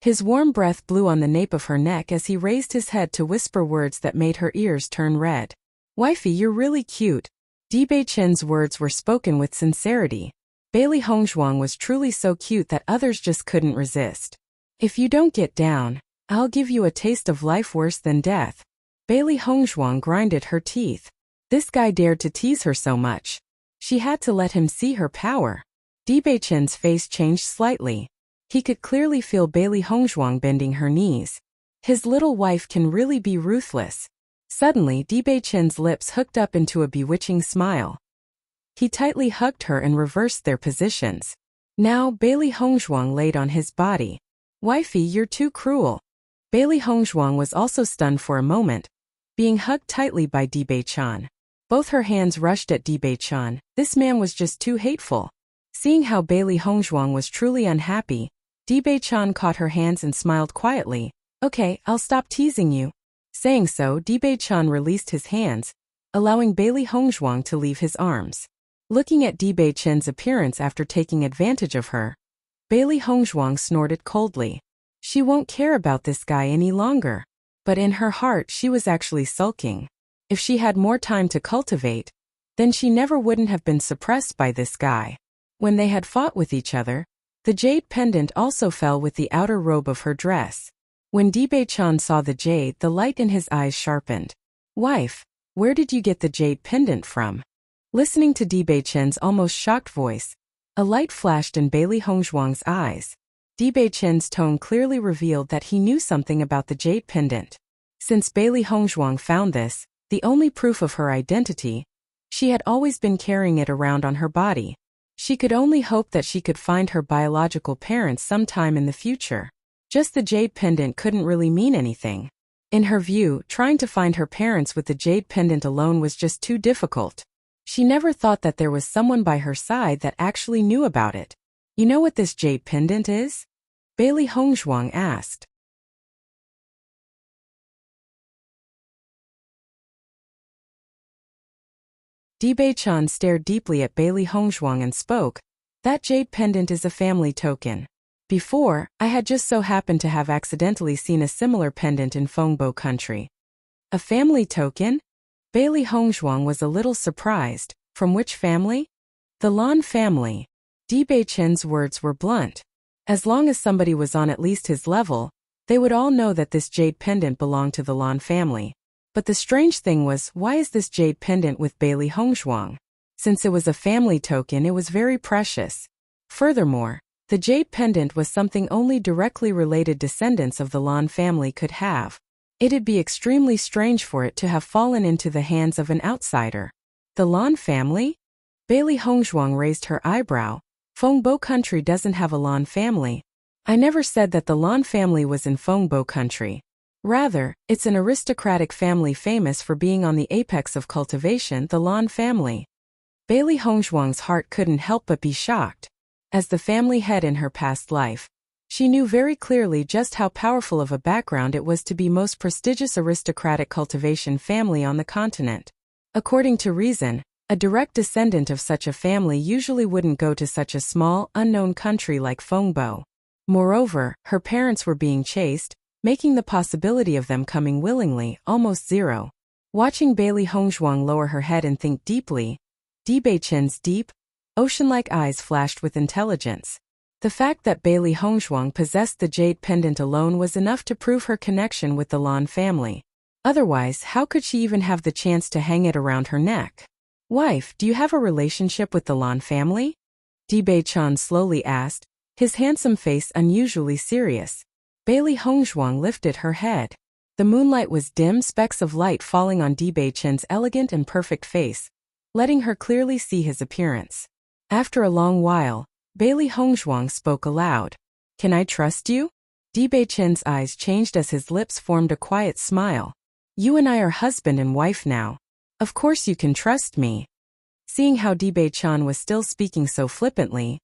His warm breath blew on the nape of her neck as he raised his head to whisper words that made her ears turn red. Wifey, you're really cute. Di Beichen's words were spoken with sincerity. Bailey Hongzhuang was truly so cute that others just couldn't resist. If you don't get down, I'll give you a taste of life worse than death. Bailey Hongzhuang grinded her teeth. This guy dared to tease her so much. She had to let him see her power. Di Beichen's face changed slightly. He could clearly feel Bailey Hongzhuang bending her knees. His little wife can really be ruthless. Suddenly, Di Beichen's lips hooked up into a bewitching smile. He tightly hugged her and reversed their positions. Now, Bailey Hongzhuang laid on his body. Wifey, you're too cruel. Bailey Hongzhuang was also stunned for a moment, being hugged tightly by Di Beichen. Both her hands rushed at Di Beichen. This man was just too hateful. Seeing how Bailey Hongzhuang was truly unhappy, Di Beichen caught her hands and smiled quietly. Okay, I'll stop teasing you. Saying so, Di Beichen released his hands, allowing Bailey Hongzhuang to leave his arms. Looking at Di Beichen's appearance after taking advantage of her, Bailey Hongzhuang snorted coldly. She won't care about this guy any longer. But in her heart she was actually sulking. If she had more time to cultivate, then she never wouldn't have been suppressed by this guy. When they had fought with each other, the jade pendant also fell with the outer robe of her dress. When Dibei-chan saw the jade, the light in his eyes sharpened. Wife, where did you get the jade pendant from? Listening to Dibei-chan's almost shocked voice, a light flashed in Bailey Hongzhuang's eyes. Dibei-chan's tone clearly revealed that he knew something about the jade pendant. Since Bailey Hongzhuang found this, the only proof of her identity, she had always been carrying it around on her body. She could only hope that she could find her biological parents sometime in the future. Just the jade pendant couldn't really mean anything. In her view, trying to find her parents with the jade pendant alone was just too difficult. She never thought that there was someone by her side that actually knew about it. You know what this jade pendant is? Bailey Hongzhuang asked. Dibei-chan stared deeply at Bailey Hongzhuang and spoke, that jade pendant is a family token. Before, I had just so happened to have accidentally seen a similar pendant in Fengbo country. A family token? Bailey Hongzhuang was a little surprised. From which family? The Lan family. Dibei-chan's words were blunt. As long as somebody was on at least his level, they would all know that this jade pendant belonged to the Lan family. But the strange thing was, why is this jade pendant with Bailey Hongzhuang? Since it was a family token, it was very precious. Furthermore, the jade pendant was something only directly related descendants of the Lan family could have. It'd be extremely strange for it to have fallen into the hands of an outsider. The Lan family? Bailey Hongzhuang raised her eyebrow. Fengbo country doesn't have a Lan family. I never said that the Lan family was in Fengbo country. Rather, it's an aristocratic family famous for being on the apex of cultivation, the Lan family. Bailey Hongzhuang's heart couldn't help but be shocked. As the family head in her past life, she knew very clearly just how powerful of a background it was to be most prestigious aristocratic cultivation family on the continent. According to reason, a direct descendant of such a family usually wouldn't go to such a small, unknown country like Fengbo. Moreover, her parents were being chased, making the possibility of them coming willingly almost zero. Watching Bailey Hongzhuang lower her head and think deeply, Dibei-chan's deep, ocean-like eyes flashed with intelligence. The fact that Bailey Hongzhuang possessed the jade pendant alone was enough to prove her connection with the Lan family. Otherwise, how could she even have the chance to hang it around her neck? Wife, do you have a relationship with the Lan family? Dibei-chan slowly asked, his handsome face unusually serious. Bailey Hongzhuang lifted her head. The moonlight was dim specks of light falling on Dibei-chan's elegant and perfect face, letting her clearly see his appearance. After a long while, Bailey Hongzhuang spoke aloud. Can I trust you? Dibei-chan's eyes changed as his lips formed a quiet smile. You and I are husband and wife now. Of course you can trust me. Seeing how Dibei-chan was still speaking so flippantly,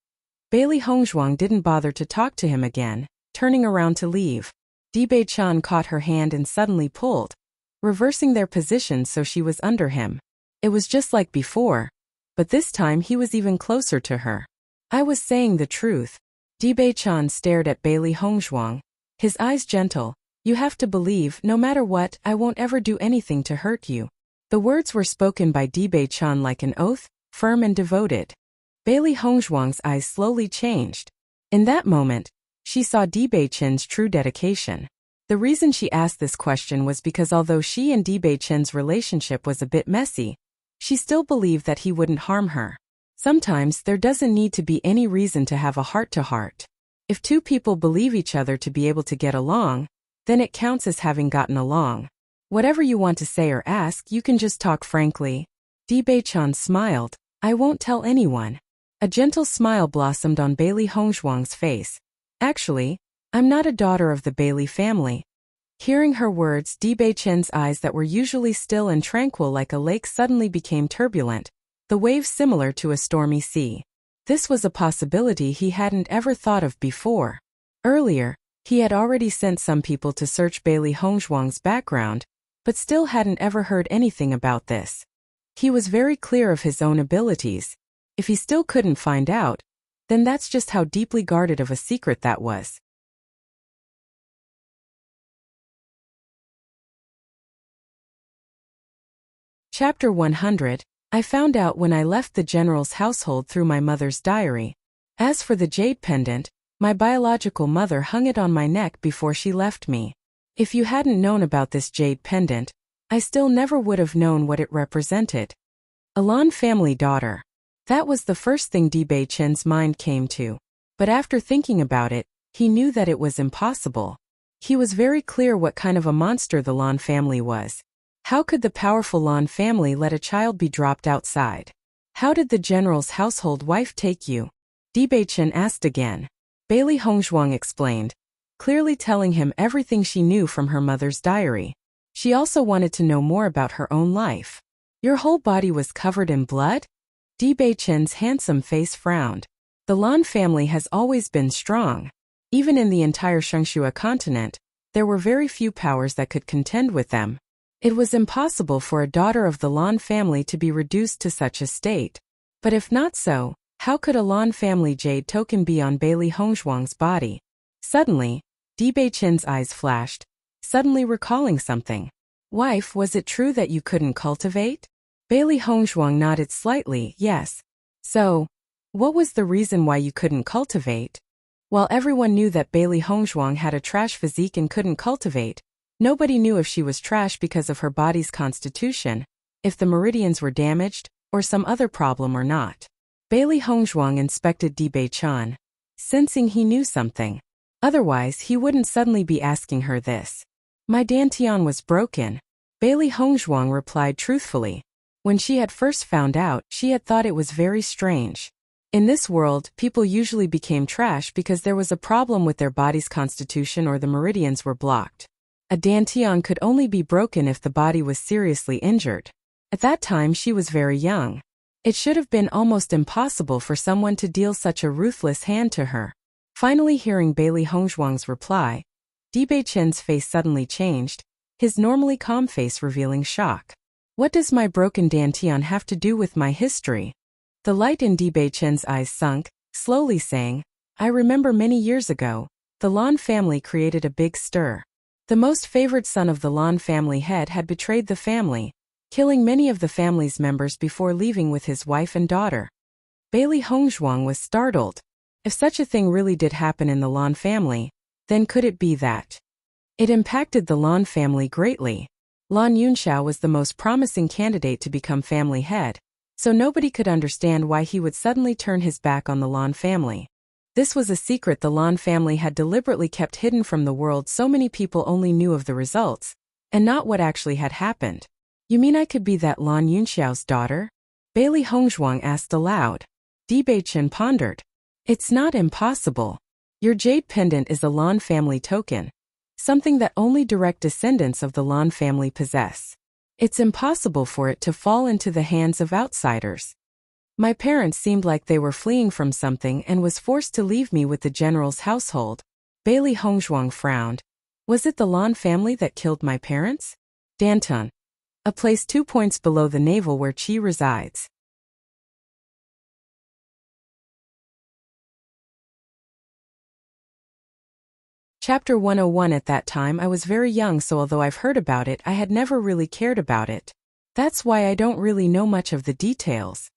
Bailey Hongzhuang didn't bother to talk to him again, turning around to leave. Dibei-chan caught her hand and suddenly pulled, reversing their position so she was under him. It was just like before, but this time he was even closer to her. I was saying the truth. Dibei-chan stared at Bailey Hongzhuang, his eyes gentle. You have to believe, no matter what, I won't ever do anything to hurt you. The words were spoken by Dibei-chan like an oath, firm and devoted. Bailey Hongzhuang's eyes slowly changed. In that moment, she saw Dibei-chan's true dedication. The reason she asked this question was because although she and Dibei-chan's relationship was a bit messy, she still believed that he wouldn't harm her. Sometimes there doesn't need to be any reason to have a heart-to-heart. If two people believe each other to be able to get along, then it counts as having gotten along. Whatever you want to say or ask, you can just talk frankly. Dibei-chan smiled. I won't tell anyone. A gentle smile blossomed on Bailey Hongzhuang's face. Actually, I'm not a daughter of the Bailey family. Hearing her words, Dibei-chan's eyes that were usually still and tranquil like a lake suddenly became turbulent, the waves similar to a stormy sea. This was a possibility he hadn't ever thought of before. Earlier, he had already sent some people to search Bailey Hongzhuang's background, but still hadn't ever heard anything about this. He was very clear of his own abilities. If he still couldn't find out, then that's just how deeply guarded of a secret that was. Chapter 100, I found out when I left the general's household through my mother's diary. As for the jade pendant, my biological mother hung it on my neck before she left me. If you hadn't known about this jade pendant, I still never would have known what it represented. A Lan family daughter. That was the first thing Bei Chen's mind came to. But after thinking about it, he knew that it was impossible. He was very clear what kind of a monster the Lan family was. How could the powerful Lan family let a child be dropped outside? How did the general's household wife take you? Bei Chen asked again. Bailey Hongzhuang explained, clearly telling him everything she knew from her mother's diary. She also wanted to know more about her own life. Your whole body was covered in blood? Bei Chen's handsome face frowned. The Lan family has always been strong. Even in the entire Shengshua continent, there were very few powers that could contend with them. It was impossible for a daughter of the Lan family to be reduced to such a state. But if not so, how could a Lan family jade token be on Bailey Hongzhuang's body? Suddenly, Bei Chen's eyes flashed, suddenly recalling something. Wife, was it true that you couldn't cultivate? Bailey Hongzhuang nodded slightly, yes. So, what was the reason why you couldn't cultivate? While everyone knew that Bailey Hongzhuang had a trash physique and couldn't cultivate, nobody knew if she was trash because of her body's constitution, if the meridians were damaged, or some other problem or not. Bailey Hongzhuang inspected Bei Chen, sensing he knew something. Otherwise, he wouldn't suddenly be asking her this. My dantian was broken. Bailey Hongzhuang replied truthfully. When she had first found out, she had thought it was very strange. In this world, people usually became trash because there was a problem with their body's constitution or the meridians were blocked. A dantian could only be broken if the body was seriously injured. At that time she was very young. It should have been almost impossible for someone to deal such a ruthless hand to her. Finally hearing Bailey Hongzhuang's reply, Bei Chen's face suddenly changed, his normally calm face revealing shock. What does my broken dantian have to do with my history? The light in Bei Chen's eyes sunk, slowly saying, I remember many years ago, the Lan family created a big stir. The most favored son of the Lan family head had betrayed the family, killing many of the family's members before leaving with his wife and daughter. Bailey Hongzhuang was startled. If such a thing really did happen in the Lan family, then could it be that? It impacted the Lan family greatly. Lan Yunxiao was the most promising candidate to become family head, so nobody could understand why he would suddenly turn his back on the Lan family. This was a secret the Lan family had deliberately kept hidden from the world, so many people only knew of the results, and not what actually had happened. You mean I could be that Lan Yunxiao's daughter? Bailey Hongzhuang asked aloud. Bei Chen pondered. It's not impossible. Your jade pendant is a Lan family token, something that only direct descendants of the Lan family possess. It's impossible for it to fall into the hands of outsiders. My parents seemed like they were fleeing from something and was forced to leave me with the general's household. Bailey Hongzhuang frowned. Was it the Lan family that killed my parents? Danton. A place 2 points below the navel where Qi resides. Chapter 101. At that time I was very young, so although I've heard about it, I had never really cared about it. That's why I don't really know much of the details.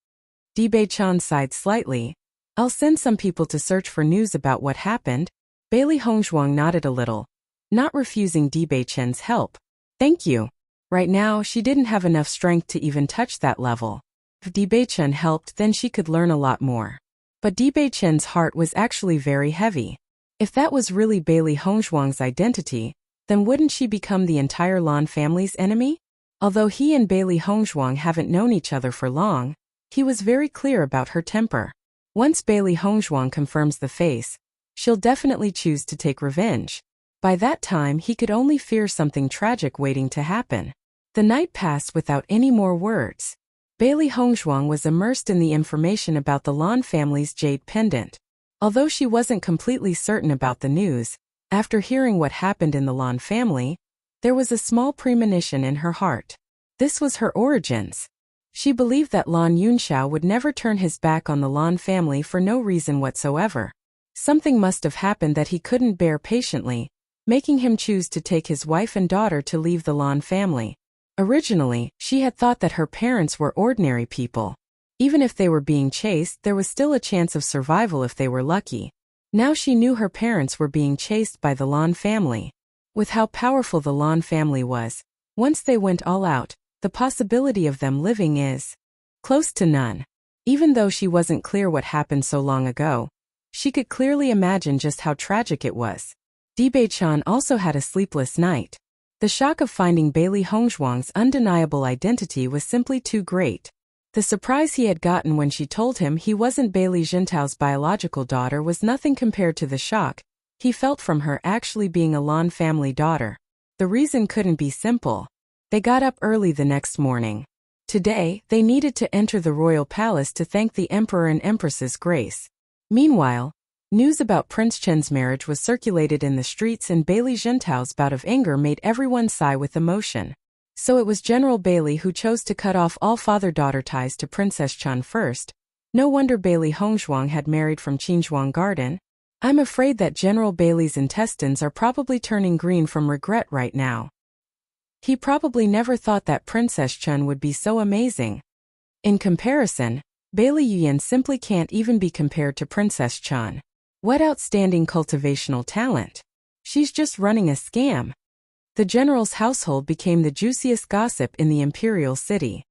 Bei Chen sighed slightly. I'll send some people to search for news about what happened. Bailey Hongzhuang nodded a little, not refusing Bei Chen's help. Thank you. Right now, she didn't have enough strength to even touch that level. If Bei Chen helped, then she could learn a lot more. But Bei Chen's heart was actually very heavy. If that was really Bailey Hongzhuang's identity, then wouldn't she become the entire Lan family's enemy? Although he and Bailey Hongzhuang haven't known each other for long, he was very clear about her temper. Once Bailey Hongzhuang confirms the face, she'll definitely choose to take revenge. By that time he could only fear something tragic waiting to happen. The night passed without any more words. Bailey Hongzhuang was immersed in the information about the Lan family's jade pendant. Although she wasn't completely certain about the news, after hearing what happened in the Lan family, there was a small premonition in her heart. This was her origins. She believed that Lan Yunxiao would never turn his back on the Lan family for no reason whatsoever. Something must have happened that he couldn't bear patiently, making him choose to take his wife and daughter to leave the Lan family. Originally, she had thought that her parents were ordinary people. Even if they were being chased, there was still a chance of survival if they were lucky. Now she knew her parents were being chased by the Lan family. With how powerful the Lan family was, once they went all out, the possibility of them living is close to none. Even though she wasn't clear what happened so long ago, she could clearly imagine just how tragic it was. Dibei-chan also had a sleepless night. The shock of finding Bailey Hongzhuang's undeniable identity was simply too great. The surprise he had gotten when she told him he wasn't Bailey Jintao's biological daughter was nothing compared to the shock he felt from her actually being a Lan family daughter. The reason couldn't be simple. They got up early the next morning. Today, they needed to enter the royal palace to thank the emperor and empress's grace. Meanwhile, news about Prince Chen's marriage was circulated in the streets, and Bailey Jintao's bout of anger made everyone sigh with emotion. So it was General Bailey who chose to cut off all father-daughter ties to Princess Chen first. No wonder Bailey Hongzhuang had married from Qinzhuang Garden. I'm afraid that General Bailey's intestines are probably turning green from regret right now. He probably never thought that Princess Chen would be so amazing. In comparison, Bailey Yuyan simply can't even be compared to Princess Chen. What outstanding cultivational talent. She's just running a scam. The general's household became the juiciest gossip in the imperial city.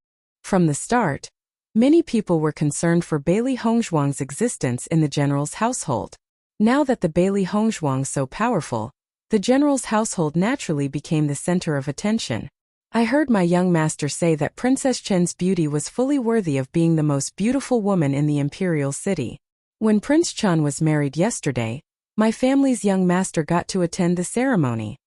From the start, many people were concerned for Bailey Hongzhuang's existence in the general's household. Now that the Bailey Hongzhuang's so powerful, the general's household naturally became the center of attention. I heard my young master say that Princess Chen's beauty was fully worthy of being the most beautiful woman in the imperial city. When Prince Chen was married yesterday, my family's young master got to attend the ceremony.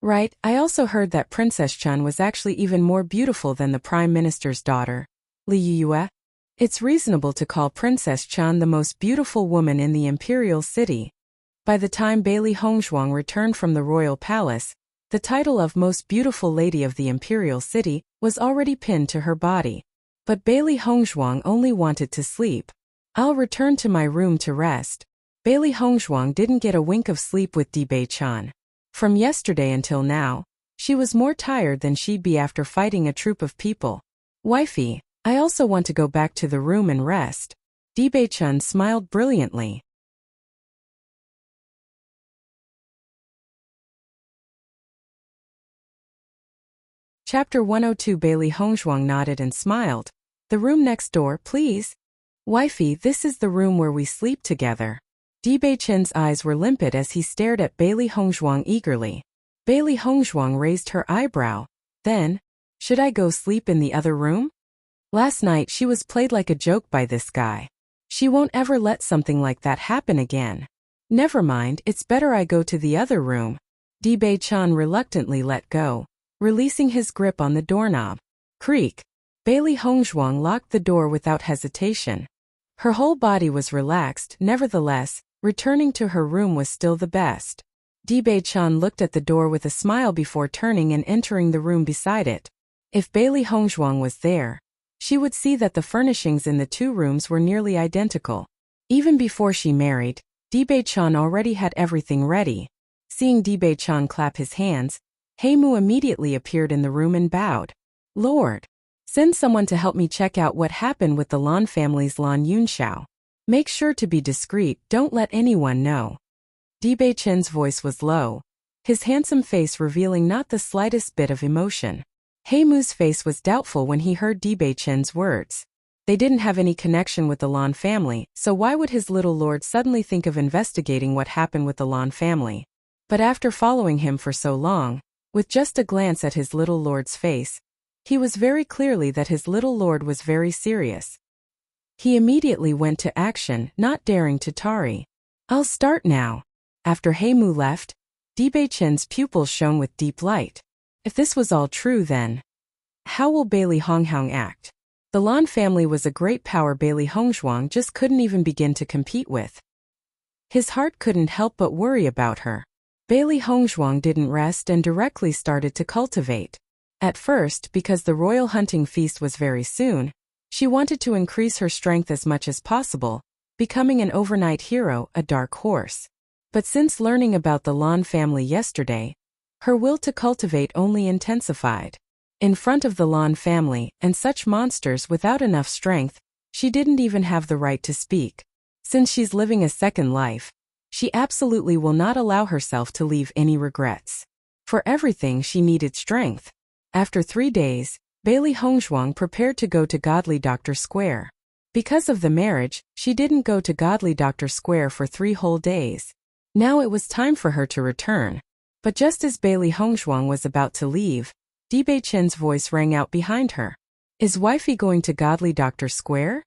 Right, I also heard that Princess Chen was actually even more beautiful than the Prime Minister's daughter, Li Yue. It's reasonable to call Princess Chen the most beautiful woman in the imperial city. By the time Bailey Hongzhuang returned from the royal palace, the title of Most Beautiful Lady of the imperial city was already pinned to her body. But Bailey Hongzhuang only wanted to sleep. I'll return to my room to rest. Bailey Hongzhuang didn't get a wink of sleep with Dibei-chan. From yesterday until now, she was more tired than she'd be after fighting a troop of people. Wifey, I also want to go back to the room and rest. Dibei-chan smiled brilliantly. Chapter 102. Bailey Hongzhuang nodded and smiled. The room next door, please. Wifey, this is the room where we sleep together. Dibei-chan's eyes were limpid as he stared at Bailey Hongzhuang eagerly. Bailey Hongzhuang raised her eyebrow. Then, should I go sleep in the other room? Last night she was played like a joke by this guy. She won't ever let something like that happen again. Never mind, it's better I go to the other room. Dibei-chan reluctantly let go, releasing his grip on the doorknob. Creak. Bailey Hongzhuang locked the door without hesitation. Her whole body was relaxed, nevertheless, returning to her room was still the best. Dibei-chan looked at the door with a smile before turning and entering the room beside it. If Bailey Hongzhuang was there, she would see that the furnishings in the two rooms were nearly identical. Even before she married, Dibei-chan already had everything ready. Seeing Dibei-chan clap his hands, Heimu immediately appeared in the room and bowed. Lord, send someone to help me check out what happened with the Lan family's Lan Yunxiao. Make sure to be discreet, don't let anyone know. Dibei-chan's voice was low, his handsome face revealing not the slightest bit of emotion. Heimu's face was doubtful when he heard Dibei-chan's words. They didn't have any connection with the Lan family, so why would his little lord suddenly think of investigating what happened with the Lan family? But after following him for so long, with just a glance at his little lord's face, he was very clearly that his little lord was very serious. He immediately went to action, not daring to tarry. I'll start now. After Heimu left, Dibei-chan's pupils shone with deep light. If this was all true, then how will Bailey Hongzhuang act? The Lan family was a great power Bailey Hongzhuang just couldn't even begin to compete with. His heart couldn't help but worry about her. Bailey Hongzhuang didn't rest and directly started to cultivate. At first, because the royal hunting feast was very soon, she wanted to increase her strength as much as possible, becoming an overnight hero, a dark horse. But since learning about the Lan family yesterday, her will to cultivate only intensified. In front of the Lan family and such monsters without enough strength, she didn't even have the right to speak. Since she's living a second life, she absolutely will not allow herself to leave any regrets. For everything she needed strength. After 3 days, Bailey Hongzhuang prepared to go to Godly Doctor Square. Because of the marriage, she didn't go to Godly Doctor Square for 3 whole days. Now it was time for her to return. But just as Bailey Hongzhuang was about to leave, Bei Chen's voice rang out behind her. Is wifey going to Godly Doctor Square?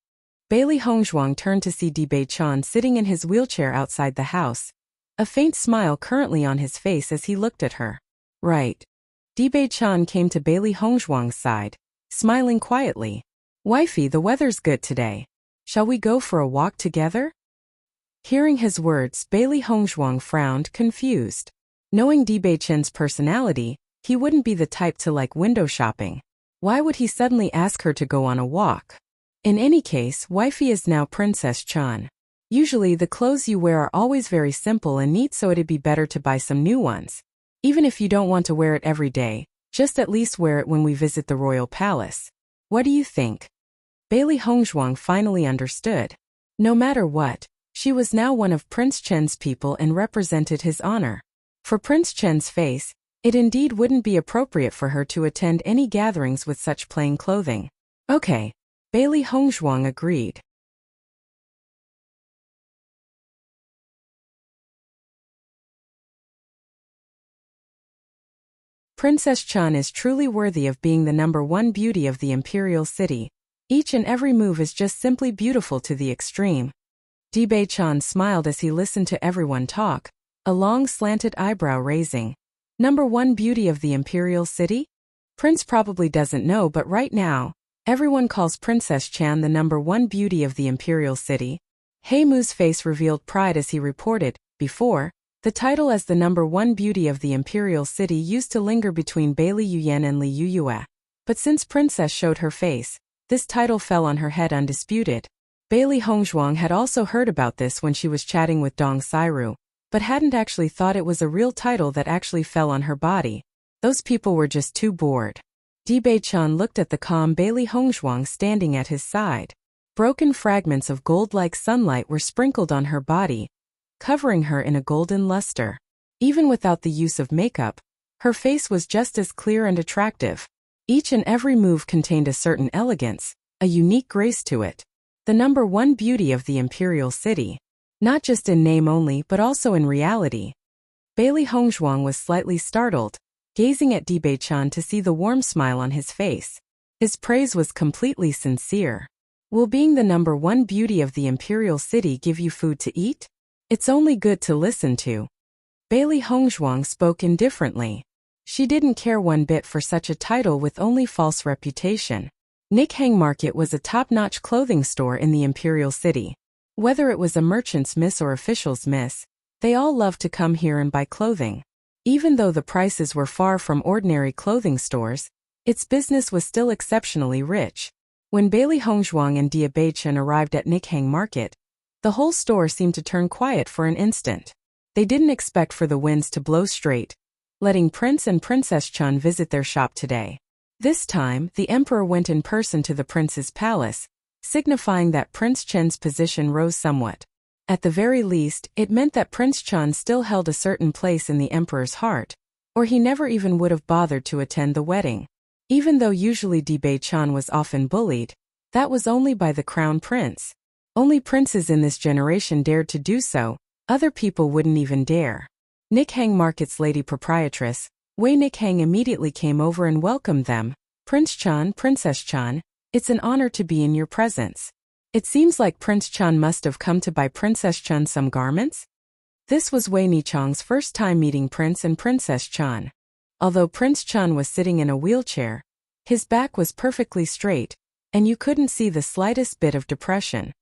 Bailey Hongzhuang turned to see Bei Chen sitting in his wheelchair outside the house, a faint smile currently on his face as he looked at her. Right. Bei Chen came to Bailey Hongzhuang's side, smiling quietly. Wifey, the weather's good today. Shall we go for a walk together? Hearing his words, Bailey Hongzhuang frowned, confused. Knowing Bei Chen's personality, he wouldn't be the type to like window shopping. Why would he suddenly ask her to go on a walk? In any case, wifey is now Princess Chen. Usually the clothes you wear are always very simple and neat, so it'd be better to buy some new ones. Even if you don't want to wear it every day, just at least wear it when we visit the royal palace. What do you think? Bailey Hongzhuang finally understood. No matter what, she was now one of Prince Chen's people and represented his honor. For Prince Chen's face, it indeed wouldn't be appropriate for her to attend any gatherings with such plain clothing. Okay, Bailey Hongzhuang agreed. Princess Chen is truly worthy of being the #1 beauty of the imperial city. Each and every move is just simply beautiful to the extreme. Bei Chen smiled as he listened to everyone talk, a long slanted eyebrow raising. #1 beauty of the imperial city? Prince probably doesn't know, but right now, everyone calls Princess Chen the #1 beauty of the imperial city. He Mu's face revealed pride as he reported, before, the title as the #1 beauty of the imperial city used to linger between Bailey Yuyan and Li Yuyue. But since Princess showed her face, this title fell on her head undisputed. Bailey Hongzhuang had also heard about this when she was chatting with Dong Sairu, but hadn't actually thought it was a real title that actually fell on her body. Those people were just too bored. Bei Chen looked at the calm Bailey Hongzhuang standing at his side. Broken fragments of gold-like sunlight were sprinkled on her body, covering her in a golden luster. Even without the use of makeup, her face was just as clear and attractive. Each and every move contained a certain elegance, a unique grace to it. The #1 beauty of the imperial city. Not just in name only but also in reality. Bailey Hongzhuang was slightly startled, gazing at Bei Chen to see the warm smile on his face. His praise was completely sincere. Will being the #1 beauty of the imperial city give you food to eat? It's only good to listen to. Bailey Hongzhuang spoke indifferently. She didn't care one bit for such a title with only false reputation. Nikhang Market was a top-notch clothing store in the imperial city. Whether it was a merchant's miss or official's miss, they all loved to come here and buy clothing. Even though the prices were far from ordinary clothing stores, its business was still exceptionally rich. When Bailey Hongzhuang and Bei Chen arrived at Nikhang Market, the whole store seemed to turn quiet for an instant. They didn't expect for the winds to blow straight, letting Prince and Princess Chen visit their shop today. This time, the emperor went in person to the prince's palace, signifying that Prince Chen's position rose somewhat. At the very least, it meant that Prince Chen still held a certain place in the emperor's heart, or he never even would have bothered to attend the wedding. Even though usually Bei Chen was often bullied, that was only by the crown prince. Only princes in this generation dared to do so, other people wouldn't even dare. Nikhang Market's lady proprietress, Wei Nikhang, immediately came over and welcomed them. Prince Chen, Princess Chen, it's an honor to be in your presence. It seems like Prince Chen must have come to buy Princess Chen some garments? This was Wei Nichang's first time meeting Prince and Princess Chen. Although Prince Chen was sitting in a wheelchair, his back was perfectly straight, and you couldn't see the slightest bit of depression.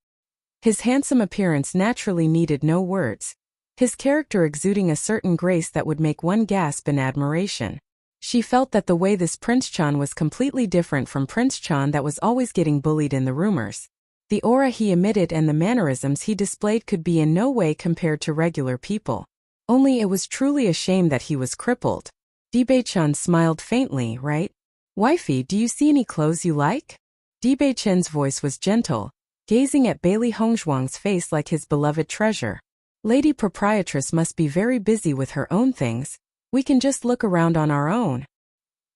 His handsome appearance naturally needed no words, his character exuding a certain grace that would make one gasp in admiration. She felt that the way this Prince Chen was completely different from Prince Chen that was always getting bullied in the rumors. The aura he emitted and the mannerisms he displayed could be in no way compared to regular people. Only it was truly a shame that he was crippled. Bei Chen smiled faintly, right? Wifey, do you see any clothes you like? Di Beichen's voice was gentle, gazing at Bailey Hongzhuang's face like his beloved treasure. Lady Proprietress must be very busy with her own things. We can just look around on our own.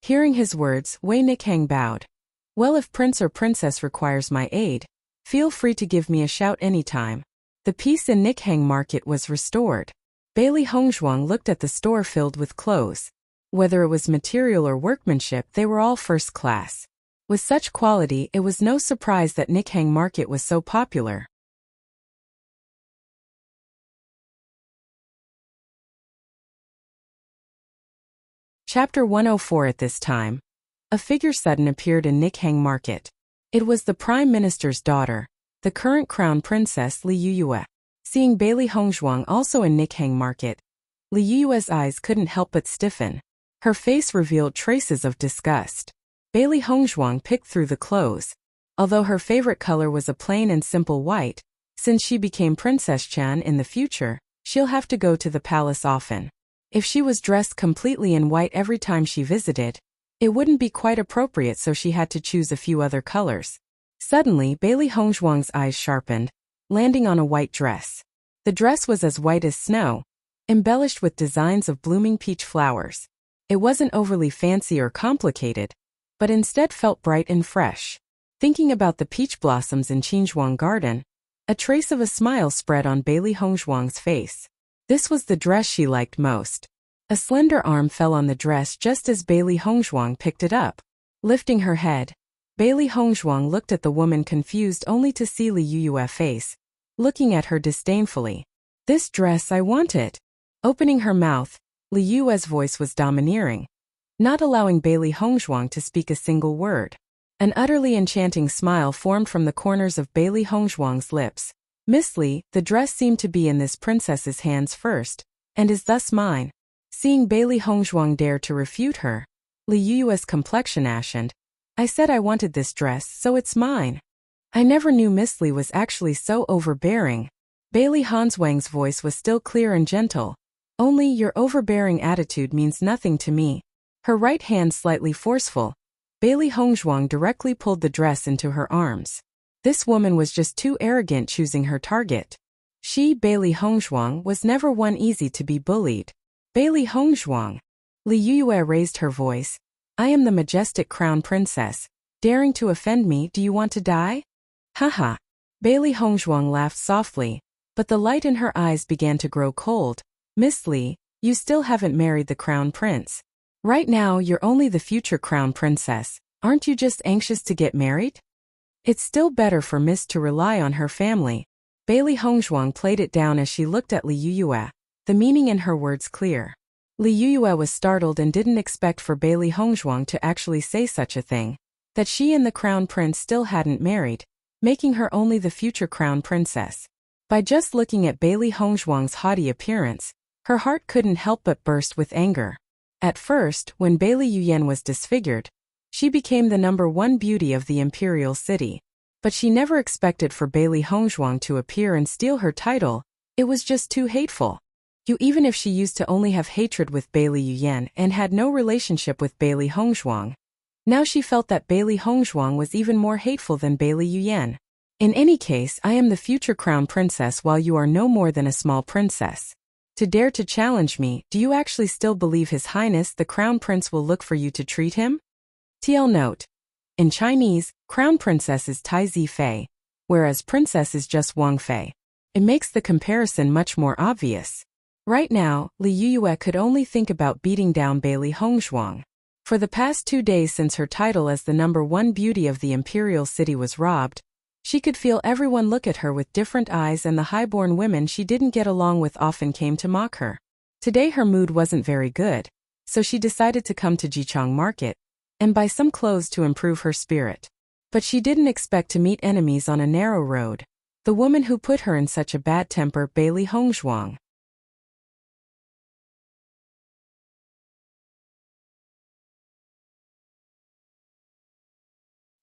Hearing his words, Wei Nikhang bowed. Well, if Prince or Princess requires my aid, feel free to give me a shout anytime. The peace in Nikhang Market was restored. Bailey Hongzhuang looked at the store filled with clothes. Whether it was material or workmanship, they were all first class. With such quality, it was no surprise that Nikhang Market was so popular. Chapter 104. At this time, a figure sudden appeared in Nikhang Market. It was the Prime Minister's daughter, the current Crown Princess Li Yuyue. Seeing Bailey Hongzhuang also in Nikhang Market, Li Yuyue's eyes couldn't help but stiffen. Her face revealed traces of disgust. Bailey Hongzhuang picked through the clothes. Although her favorite color was a plain and simple white, since she became Princess Chan in the future, she'll have to go to the palace often. If she was dressed completely in white every time she visited, it wouldn't be quite appropriate, so she had to choose a few other colors. Suddenly, Bailey Hongzhuang's eyes sharpened, landing on a white dress. The dress was as white as snow, embellished with designs of blooming peach flowers. It wasn't overly fancy or complicated, but instead felt bright and fresh. Thinking about the peach blossoms in Qinzhuang Garden, a trace of a smile spread on Bailey Hongzhuang's face. This was the dress she liked most. A slender arm fell on the dress just as Bailey Hongzhuang picked it up. Lifting her head, Bailey Hongzhuang looked at the woman, confused only to see Li Yuyue's face, looking at her disdainfully. This dress, I want it. Opening her mouth, Li Yuyue's voice was domineering, not allowing Bailey Hongzhuang to speak a single word. An utterly enchanting smile formed from the corners of Bailey Hongzhuang's lips. Miss Li, the dress seemed to be in this princess's hands first, and is thus mine. Seeing Bailey Hongzhuang dare to refute her, Li Yuyue's complexion ashened. I said I wanted this dress, so it's mine. I never knew Miss Li was actually so overbearing. Bailey Hongzhuang's voice was still clear and gentle. Only your overbearing attitude means nothing to me. Her right hand slightly forceful, Bailey Hongzhuang directly pulled the dress into her arms. This woman was just too arrogant, choosing her target. She, Bailey Hongzhuang, was never one easy to be bullied. Bailey Hongzhuang. Li Yuyue raised her voice. I am the majestic crown princess. Daring to offend me, do you want to die? Haha. Bailey Hongzhuang laughed softly, but the light in her eyes began to grow cold. Miss Li, you still haven't married the crown prince. Right now you're only the future crown princess. Aren't you just anxious to get married? It's still better for Miss to rely on her family. Bailey Hongzhuang played it down as she looked at Li Yuyue, the meaning in her words clear. Li Yuyue was startled and didn't expect for Bailey Hongzhuang to actually say such a thing, that she and the crown prince still hadn't married, making her only the future crown princess. By just looking at Bailey Hongzhuang's haughty appearance, her heart couldn't help but burst with anger. At first, when Bailey Yuyan was disfigured, she became the #1 beauty of the imperial city. But she never expected for Bailey Hongzhuang to appear and steal her title. It was just too hateful. Even if she used to only have hatred with Bailey Yuyan and had no relationship with Bailey Hongzhuang, now she felt that Bailey Hongzhuang was even more hateful than Bailey Yuyan. In any case, I am the future crown princess while you are no more than a small princess. To dare to challenge me, do you actually still believe His Highness the Crown Prince will look for you to treat him? TL note. In Chinese, Crown Princess is Tai Zi Fei, whereas Princess is just Wang Fei. It makes the comparison much more obvious. Right now, Li Yuyue could only think about beating down Bailey Hongzhuang. For the past 2 days since her title as the #1 beauty of the imperial city was robbed, she could feel everyone look at her with different eyes, and the highborn women she didn't get along with often came to mock her. Today her mood wasn't very good, so she decided to come to Jichang Market and buy some clothes to improve her spirit. But she didn't expect to meet enemies on a narrow road. The woman who put her in such a bad temper, Bailey Hongzhuang.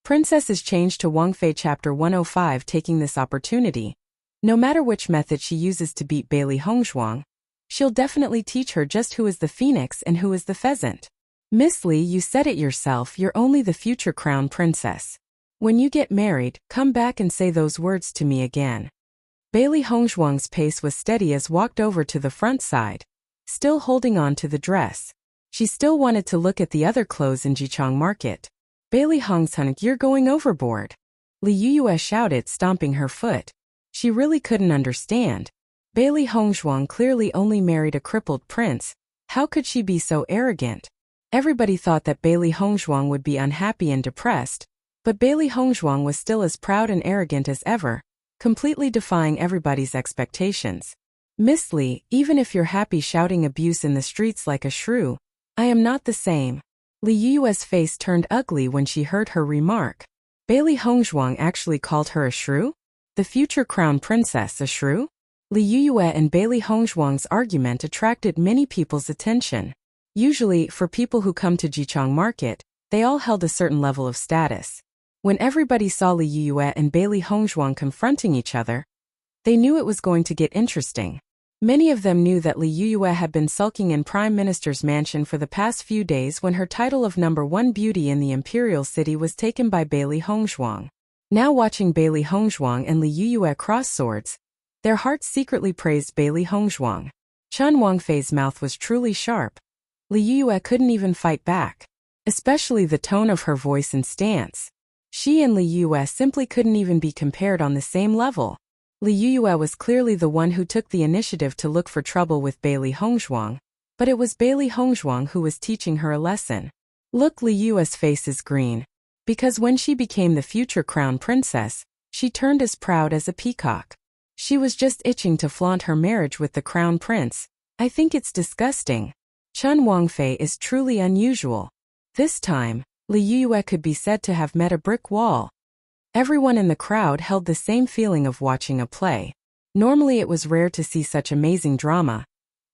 Princess is changed to Wang Fei. Chapter 105. Taking this opportunity, no matter which method she uses to beat Bailey Hongzhuang, she'll definitely teach her just who is the phoenix and who is the pheasant. Miss Li, you said it yourself, you're only the future crown princess. When you get married, come back and say those words to me again. Bailey Hongzhuang's pace was steady as walked over to the front side, still holding on to the dress. She still wanted to look at the other clothes in Jichang Market. Bailey Hongzhuang, you're going overboard. Li Yuyue shouted, stomping her foot. She really couldn't understand. Bailey Hongzhuang clearly only married a crippled prince. How could she be so arrogant? Everybody thought that Bailey Hongzhuang would be unhappy and depressed, but Bailey Hongzhuang was still as proud and arrogant as ever, completely defying everybody's expectations. Miss Li, even if you're happy shouting abuse in the streets like a shrew, I am not the same. Li Yuyue's face turned ugly when she heard her remark. Bailey Hongzhuang actually called her a shrew? The future crown princess a shrew? Li Yuyue and Bailey Hongzhuang's argument attracted many people's attention. Usually, for people who come to Jichang Market, they all held a certain level of status. When everybody saw Li Yuyue and Bailey Hongzhuang confronting each other, they knew it was going to get interesting. Many of them knew that Li Yuyue had been sulking in Prime Minister's mansion for the past few days when her title of #1 beauty in the imperial city was taken by Bailey Hongzhuang. Now watching Bailey Hongzhuang and Li Yuyue cross swords, their hearts secretly praised Bailey Hongzhuang. Chen Wangfei's mouth was truly sharp. Li Yuyue couldn't even fight back, especially the tone of her voice and stance. She and Li Yuyue simply couldn't even be compared on the same level. Li Yuyue was clearly the one who took the initiative to look for trouble with Bailey Hongzhuang, but it was Bailey Hongzhuang who was teaching her a lesson. Look, Li Yuyue's face is green, because when she became the future crown princess, she turned as proud as a peacock. She was just itching to flaunt her marriage with the crown prince. I think it's disgusting. Chen Wangfei is truly unusual. This time, Li Yuyue could be said to have met a brick wall. Everyone in the crowd held the same feeling of watching a play. Normally it was rare to see such amazing drama,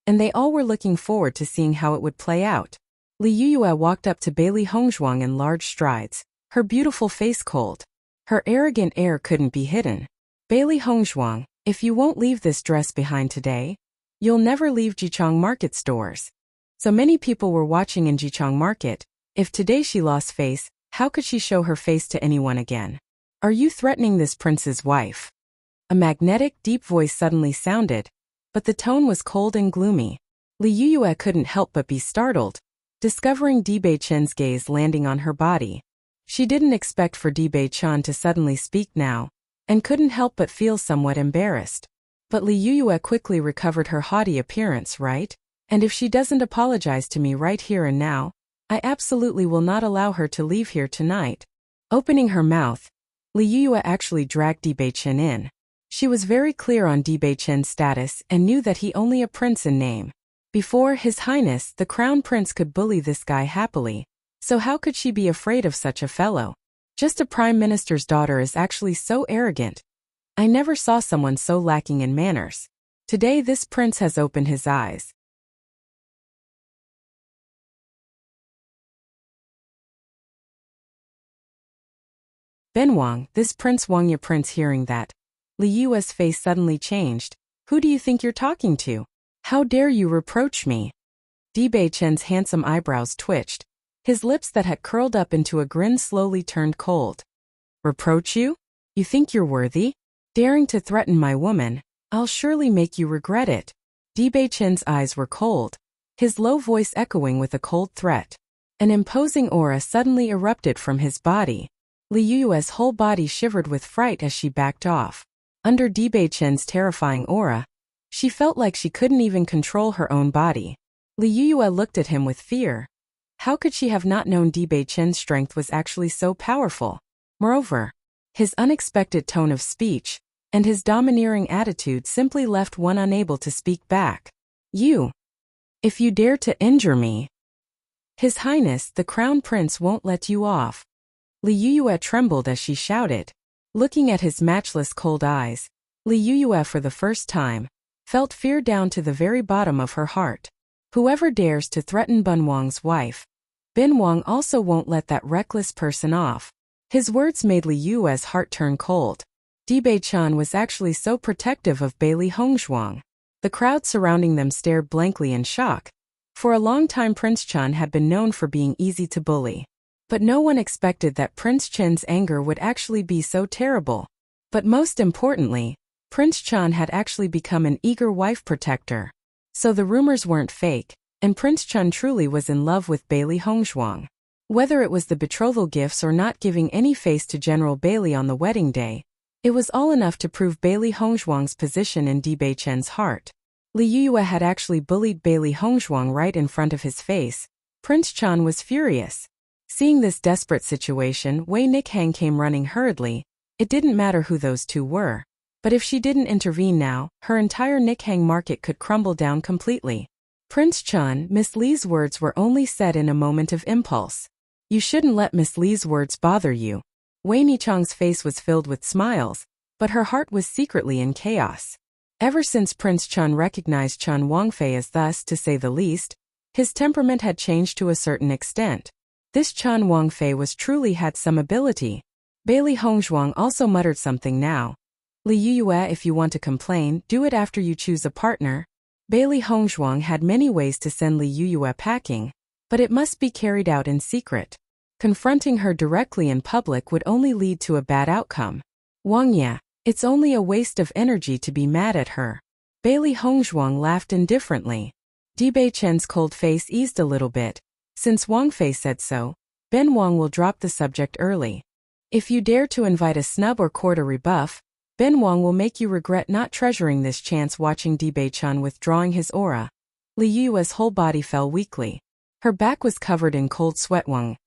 and they all were looking forward to seeing how it would play out. Li Yuyue walked up to Bailey Hongzhuang in large strides, her beautiful face cold. Her arrogant air couldn't be hidden. Bailey Hongzhuang, if you won't leave this dress behind today, you'll never leave Jichang Market stores. So many people were watching in Jichang Market. If today she lost face, how could she show her face to anyone again? Are you threatening this prince's wife? A magnetic, deep voice suddenly sounded, but the tone was cold and gloomy. Li Yuyue couldn't help but be startled, discovering Di Beichen's gaze landing on her body. She didn't expect for Di Beichen to suddenly speak now, and couldn't help but feel somewhat embarrassed. But Li Yuyue quickly recovered her haughty appearance, right? And if she doesn't apologize to me right here and now, I absolutely will not allow her to leave here tonight. Opening her mouth, Li Yuyue actually dragged Di Beichen in. She was very clear on Di Beichen's status and knew that he only a prince in name. Before His Highness, the crown prince could bully this guy happily, so how could she be afraid of such a fellow? Just a prime minister's daughter is actually so arrogant. I never saw someone so lacking in manners. Today this prince has opened his eyes. Ben Wang, this Prince Wangya prince. Hearing that, Li Yue's face suddenly changed. Who do you think you're talking to? How dare you reproach me? Di Beichen's handsome eyebrows twitched. His lips that had curled up into a grin slowly turned cold. Reproach you? You think you're worthy? Daring to threaten my woman, I'll surely make you regret it. Di Beichen's eyes were cold, his low voice echoing with a cold threat. An imposing aura suddenly erupted from his body. Li Yue's whole body shivered with fright as she backed off. Under Di Beichen's terrifying aura, she felt like she couldn't even control her own body. Li Yue looked at him with fear. How could she have not known Di Beichen's strength was actually so powerful? Moreover, his unexpected tone of speech and his domineering attitude simply left one unable to speak back. You! If you dare to injure me, His Highness the Crown Prince won't let you off. Li Yue trembled as she shouted. Looking at his matchless cold eyes, Li Yue for the first time felt fear down to the very bottom of her heart. Whoever dares to threaten Ben Wang's wife, Ben Wang also won't let that reckless person off. His words made Li Yue's heart turn cold. Di Beichen was actually so protective of Bailey Hongzhuang. The crowd surrounding them stared blankly in shock. For a long time Prince Chun had been known for being easy to bully. But no one expected that Prince Chen's anger would actually be so terrible. But most importantly, Prince Chun had actually become an eager wife protector. So the rumors weren't fake, and Prince Chun truly was in love with Bailey Hongzhuang. Whether it was the betrothal gifts or not giving any face to General Bailey on the wedding day, it was all enough to prove Bailey Hongzhuang's position in Bei Chen's heart. Li Yue had actually bullied Bailey Hongzhuang right in front of his face. Prince Chun was furious. Seeing this desperate situation, Wei Nikhang came running hurriedly. It didn't matter who those two were. But if she didn't intervene now, her entire Nikhang market could crumble down completely. Prince Chun, Miss Li's words were only said in a moment of impulse. You shouldn't let Miss Li's words bother you. Wei Nichang's face was filled with smiles, but her heart was secretly in chaos. Ever since Prince Chun recognized Chun Wangfei as thus, to say the least, his temperament had changed to a certain extent. This Chun Wangfei was truly had some ability. Bailey Hongzhuang also muttered something now. Li Yue, if you want to complain, do it after you choose a partner. Bailey Hongzhuang had many ways to send Li Yue packing, but it must be carried out in secret. Confronting her directly in public would only lead to a bad outcome. Wang Ye, it's only a waste of energy to be mad at her. Bailey Hongzhuang laughed indifferently. Bei Chen's cold face eased a little bit. Since Wang Fei said so, Ben Wang will drop the subject early. If you dare to invite a snub or court a rebuff, Ben Wang will make you regret not treasuring this chance. Watching Bei Chen withdrawing his aura, Li Yue's whole body fell weakly. Her back was covered in cold sweat. Wang,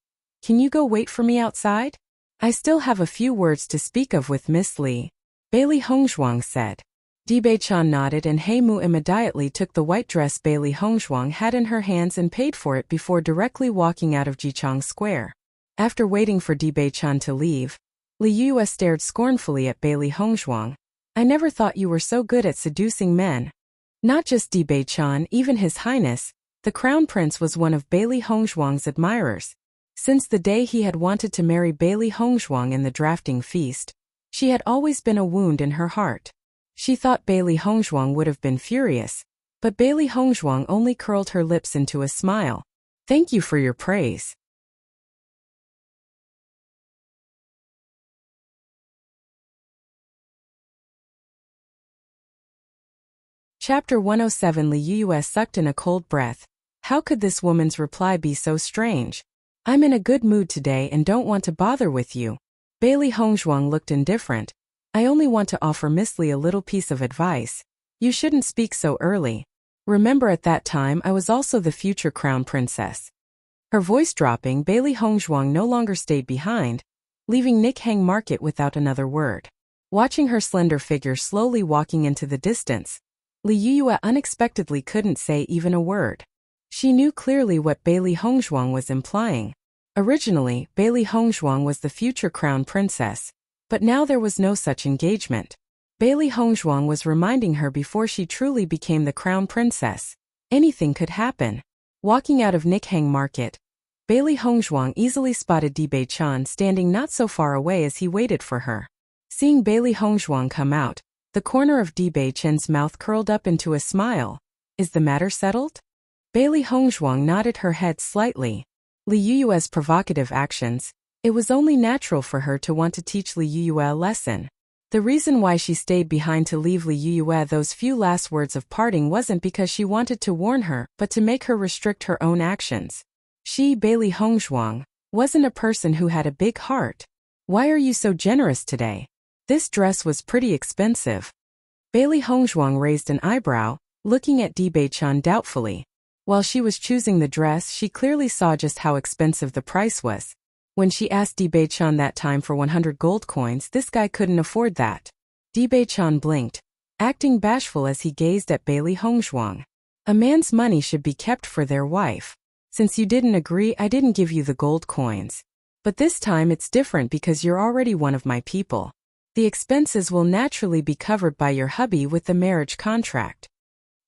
can you go wait for me outside? I still have a few words to speak of with Miss Li, Bailey Hongzhuang said. Bei Chen nodded and He Mu immediately took the white dress Bailey Hongzhuang had in her hands and paid for it before directly walking out of Jichang Square. After waiting for Bei Chen to leave, Li Yue stared scornfully at Bailey Hongzhuang. I never thought you were so good at seducing men. Not just Bei Chen, even His Highness, the Crown Prince was one of Bailey Hongzhuang's admirers. Since the day he had wanted to marry Bailey Hongzhuang in the drafting feast, she had always been a wound in her heart. She thought Bailey Hongzhuang would have been furious, but Bailey Hongzhuang only curled her lips into a smile. Thank you for your praise. Chapter 107. Li Yue sucked in a cold breath. How could this woman's reply be so strange? I'm in a good mood today and don't want to bother with you. Bailey Hongzhuang looked indifferent. I only want to offer Miss Li a little piece of advice. You shouldn't speak so early. Remember at that time I was also the future crown princess. Her voice dropping, Bailey Hongzhuang no longer stayed behind, leaving Nikhang Market without another word. Watching her slender figure slowly walking into the distance, Li Yue unexpectedly couldn't say even a word. She knew clearly what Bailey Hongzhuang was implying. Originally, Bailey Hongzhuang was the future crown princess, but now there was no such engagement. Bailey Hongzhuang was reminding her before she truly became the crown princess, anything could happen. Walking out of Nikhang Market, Bailey Hongzhuang easily spotted Bei Chen standing not so far away as he waited for her. Seeing Bailey Hongzhuang come out, the corner of Bei Chen's mouth curled up into a smile. Is the matter settled? Bailey Hongzhuang nodded her head slightly. Li Yue's provocative actions, it was only natural for her to want to teach Li Yue a lesson. The reason why she stayed behind to leave Li Yue those few last words of parting wasn't because she wanted to warn her, but to make her restrict her own actions. She, Bailey Hongzhuang, wasn't a person who had a big heart. Why are you so generous today? This dress was pretty expensive. Bailey Hongzhuang raised an eyebrow, looking at Bei Chen doubtfully. While she was choosing the dress, she clearly saw just how expensive the price was. When she asked Bei Chen that time for 100 gold coins, this guy couldn't afford that. Bei Chen blinked, acting bashful as he gazed at Bailey Hongzhuang. A man's money should be kept for their wife. Since you didn't agree, I didn't give you the gold coins. But this time it's different because you're already one of my people. The expenses will naturally be covered by your hubby with the marriage contract.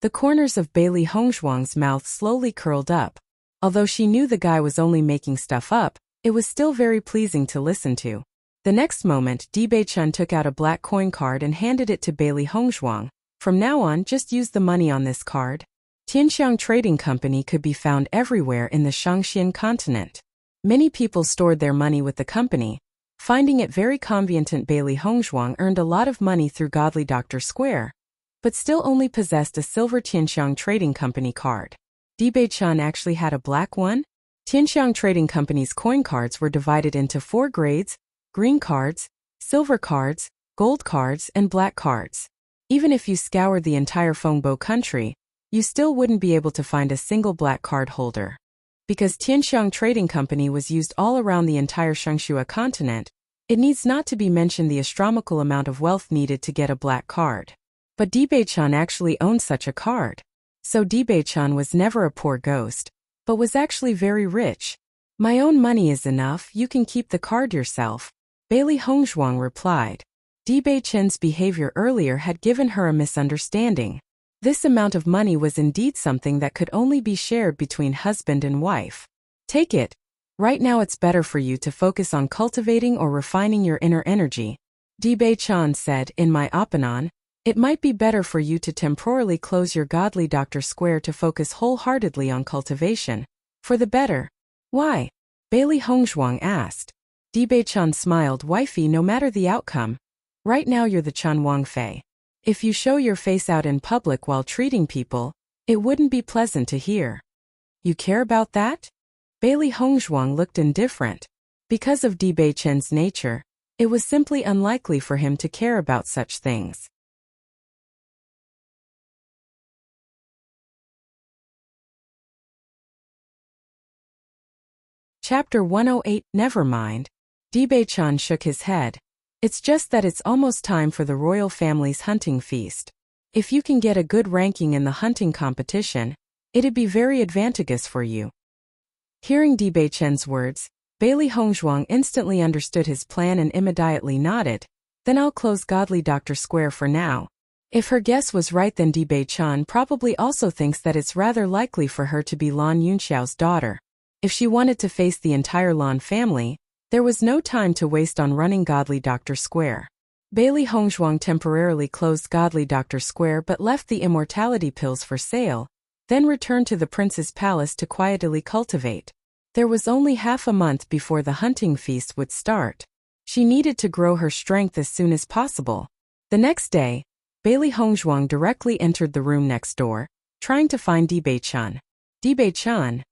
The corners of Bailey Hongzhuang's mouth slowly curled up. Although she knew the guy was only making stuff up, it was still very pleasing to listen to. The next moment, Bei Chen took out a black coin card and handed it to Bailey Hongzhuang. From now on, just use the money on this card. Tianxiang Trading Company could be found everywhere in the Shangxian continent. Many people stored their money with the company. Finding it very convenient, Bailey Hongzhuang earned a lot of money through Godly Doctor Square, but still only possessed a silver Tianxiang Trading Company card. Dibei-chan actually had a black one? Tianxiang Trading Company's coin cards were divided into 4 grades: green cards, silver cards, gold cards, and black cards. Even if you scoured the entire Fengbo country, you still wouldn't be able to find a single black card holder. Because Tianxiang Trading Company was used all around the entire Shangxua continent, it needs not to be mentioned the astronomical amount of wealth needed to get a black card. But Dibei-chan actually owned such a card. So Dibei-chan was never a poor ghost, but was actually very rich. My own money is enough, you can keep the card yourself, Bailey Hongzhuang replied. Dibei-chan's behavior earlier had given her a misunderstanding. This amount of money was indeed something that could only be shared between husband and wife. Take it. Right now it's better for you to focus on cultivating or refining your inner energy. Dibei-chan said, in my opinion, it might be better for you to temporarily close your Godly Doctor Square to focus wholeheartedly on cultivation. For the better. Why? Bailey Hongzhuang asked. Dibei-chan smiled. Wifey, no matter the outcome. Right now you're the Chan Wangfei. If you show your face out in public while treating people, it wouldn't be pleasant to hear. You care about that? Bailey Hongzhuang looked indifferent. Because of Dibei-chan's nature, it was simply unlikely for him to care about such things. Chapter 108. Never mind. Dibei-chan shook his head. It's just that it's almost time for the royal family's hunting feast. If you can get a good ranking in the hunting competition, it'd be very advantageous for you. Hearing Dibei-chan's words, Bailey Hongzhuang instantly understood his plan and immediately nodded. Then I'll close Godly Doctor Square for now. If her guess was right, then Dibei-chan probably also thinks that it's rather likely for her to be Lan Yunxiao's daughter. If she wanted to face the entire Lan family, there was no time to waste on running Godly Doctor Square. Bailey Hongzhuang temporarily closed Godly Doctor Square but left the immortality pills for sale, then returned to the prince's palace to quietly cultivate. There was only half a month before the hunting feast would start. She needed to grow her strength as soon as possible. The next day, Bailey Hongzhuang directly entered the room next door, trying to find Dibei-chan. Dibei-chan,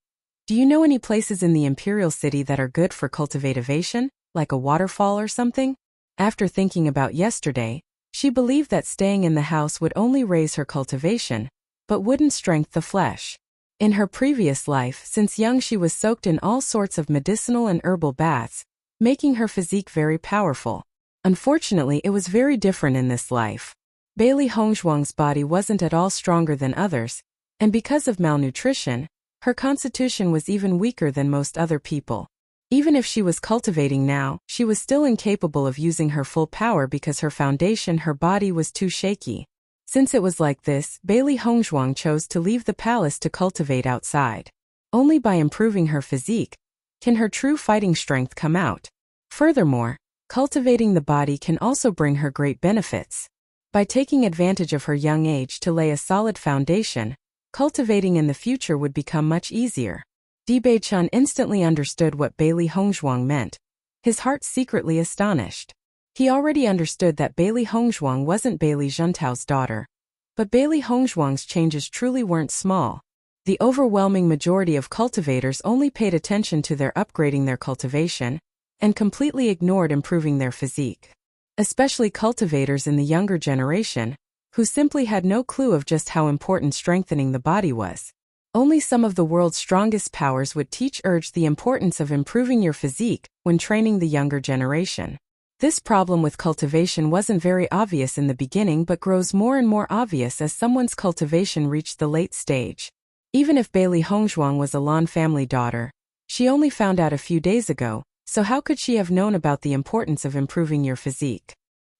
do you know any places in the imperial city that are good for cultivation, like a waterfall or something? After thinking about yesterday, she believed that staying in the house would only raise her cultivation, but wouldn't strengthen the flesh. In her previous life, since young, she was soaked in all sorts of medicinal and herbal baths, making her physique very powerful. Unfortunately, it was very different in this life. Bailey Hongzhuang's body wasn't at all stronger than others, and because of malnutrition, her constitution was even weaker than most other people. Even if she was cultivating now, she was still incapable of using her full power because her body was too shaky. Since it was like this, Bailey Hongzhuang chose to leave the palace to cultivate outside. Only by improving her physique can her true fighting strength come out. Furthermore, cultivating the body can also bring her great benefits. By taking advantage of her young age to lay a solid foundation, cultivating in the future would become much easier. Dibei-chan instantly understood what Bailey Hongzhuang meant. His heart secretly astonished. He already understood that Bailey Hongzhuang wasn't Bailey Zhentao's daughter. But Bailey Hongzhuang's changes truly weren't small. The overwhelming majority of cultivators only paid attention to their upgrading their cultivation, and completely ignored improving their physique. Especially cultivators in the younger generation, who simply had no clue of just how important strengthening the body was. Only some of the world's strongest powers would urge the importance of improving your physique when training the younger generation. This problem with cultivation wasn't very obvious in the beginning but grows more and more obvious as someone's cultivation reached the late stage. Even if Bailey Hongzhuang was a Lan family daughter, she only found out a few days ago, so how could she have known about the importance of improving your physique?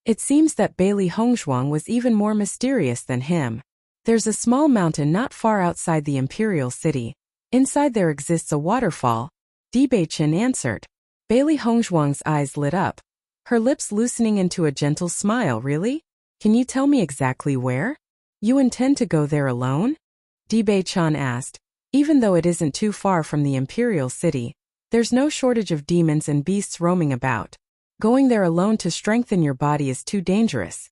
It seems that Bailey Hongzhuang was even more mysterious than him. There's a small mountain not far outside the imperial city. Inside there exists a waterfall, Dibei-chan answered. Bailey Hongzhuang's eyes lit up, her lips loosening into a gentle smile. Really? Can you tell me exactly where? You intend to go there alone? Bei-chan asked. Even though it isn't too far from the imperial city, there's no shortage of demons and beasts roaming about. Going there alone to strengthen your body is too dangerous.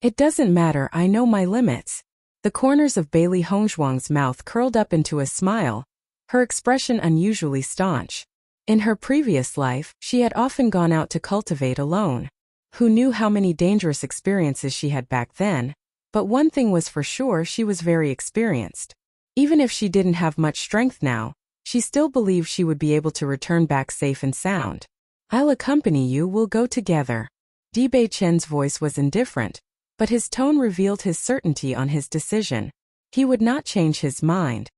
It doesn't matter, I know my limits. The corners of Bailey Hongzhuang's mouth curled up into a smile, her expression unusually staunch. In her previous life, she had often gone out to cultivate alone. Who knew how many dangerous experiences she had back then? But one thing was for sure, she was very experienced. Even if she didn't have much strength now, she still believed she would be able to return back safe and sound. I'll accompany you, we'll go together. Bei-chan's voice was indifferent, but his tone revealed his certainty on his decision. He would not change his mind.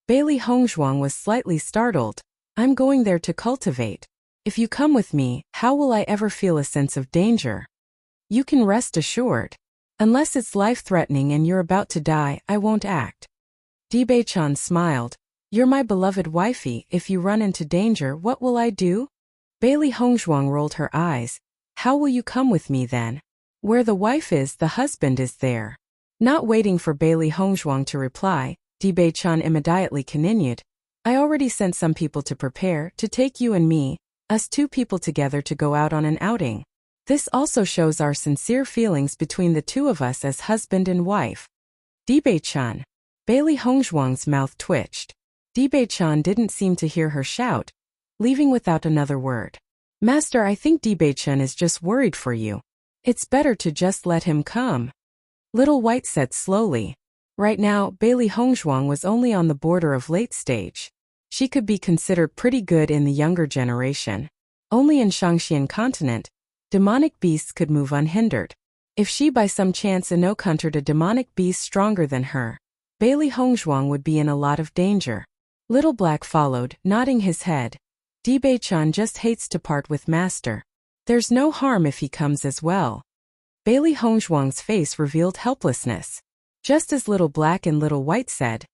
Bailey Hongzhuang was slightly startled. I'm going there to cultivate. If you come with me, how will I ever feel a sense of danger? You can rest assured. Unless it's life-threatening and you're about to die, I won't act. Bei-chan smiled. You're my beloved wifey, if you run into danger, what will I do? Bailey Hongzhuang rolled her eyes. How will you come with me then? Where the wife is, the husband is there. Not waiting for Bailey Hongzhuang to reply, Bei-chan immediately continued. I already sent some people to prepare, to take you and me, us two people together to go out on an outing. This also shows our sincere feelings between the two of us as husband and wife. Bei-chan. Bailey Hongzhuang's mouth twitched. Bei-chan didn't seem to hear her shout, leaving without another word. Master, I think Bei-chan is just worried for you. It's better to just let him come. Little White said slowly. Right now, Bailey Hongzhuang was only on the border of late stage. She could be considered pretty good in the younger generation. Only in Shangxian continent, demonic beasts could move unhindered. If she by some chance encountered a demonic beast stronger than her, Bailey Hongzhuang would be in a lot of danger. Little Black followed, nodding his head. Bei-chan just hates to part with Master. There's no harm if he comes as well. Bailey Hongzhuang's face revealed helplessness. Just as Little Black and Little White said,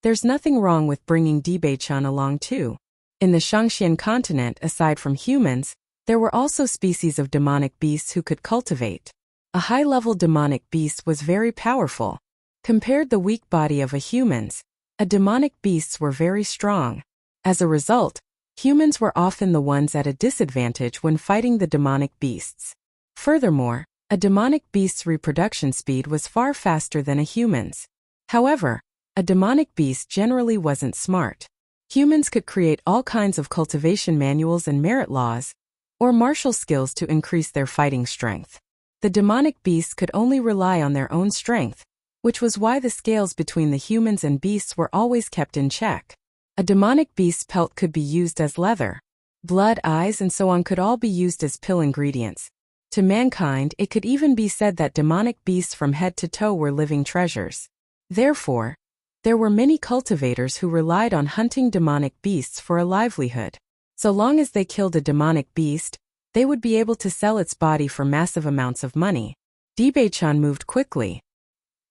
there's nothing wrong with bringing Bei-chan along too. In the Shangxian continent, aside from humans, there were also species of demonic beasts who could cultivate. A high-level demonic beast was very powerful. Compared the weak body of a human's, a demonic beasts were very strong. As a result, humans were often the ones at a disadvantage when fighting the demonic beasts. Furthermore, a demonic beast's reproduction speed was far faster than a human's. However, a demonic beast generally wasn't smart. Humans could create all kinds of cultivation manuals and merit laws, or martial skills to increase their fighting strength. The demonic beasts could only rely on their own strength, which was why the scales between the humans and beasts were always kept in check. A demonic beast's pelt could be used as leather. Blood, eyes, and so on could all be used as pill ingredients. To mankind, it could even be said that demonic beasts from head to toe were living treasures. Therefore, there were many cultivators who relied on hunting demonic beasts for a livelihood. So long as they killed a demonic beast, they would be able to sell its body for massive amounts of money. Bei-chan moved quickly.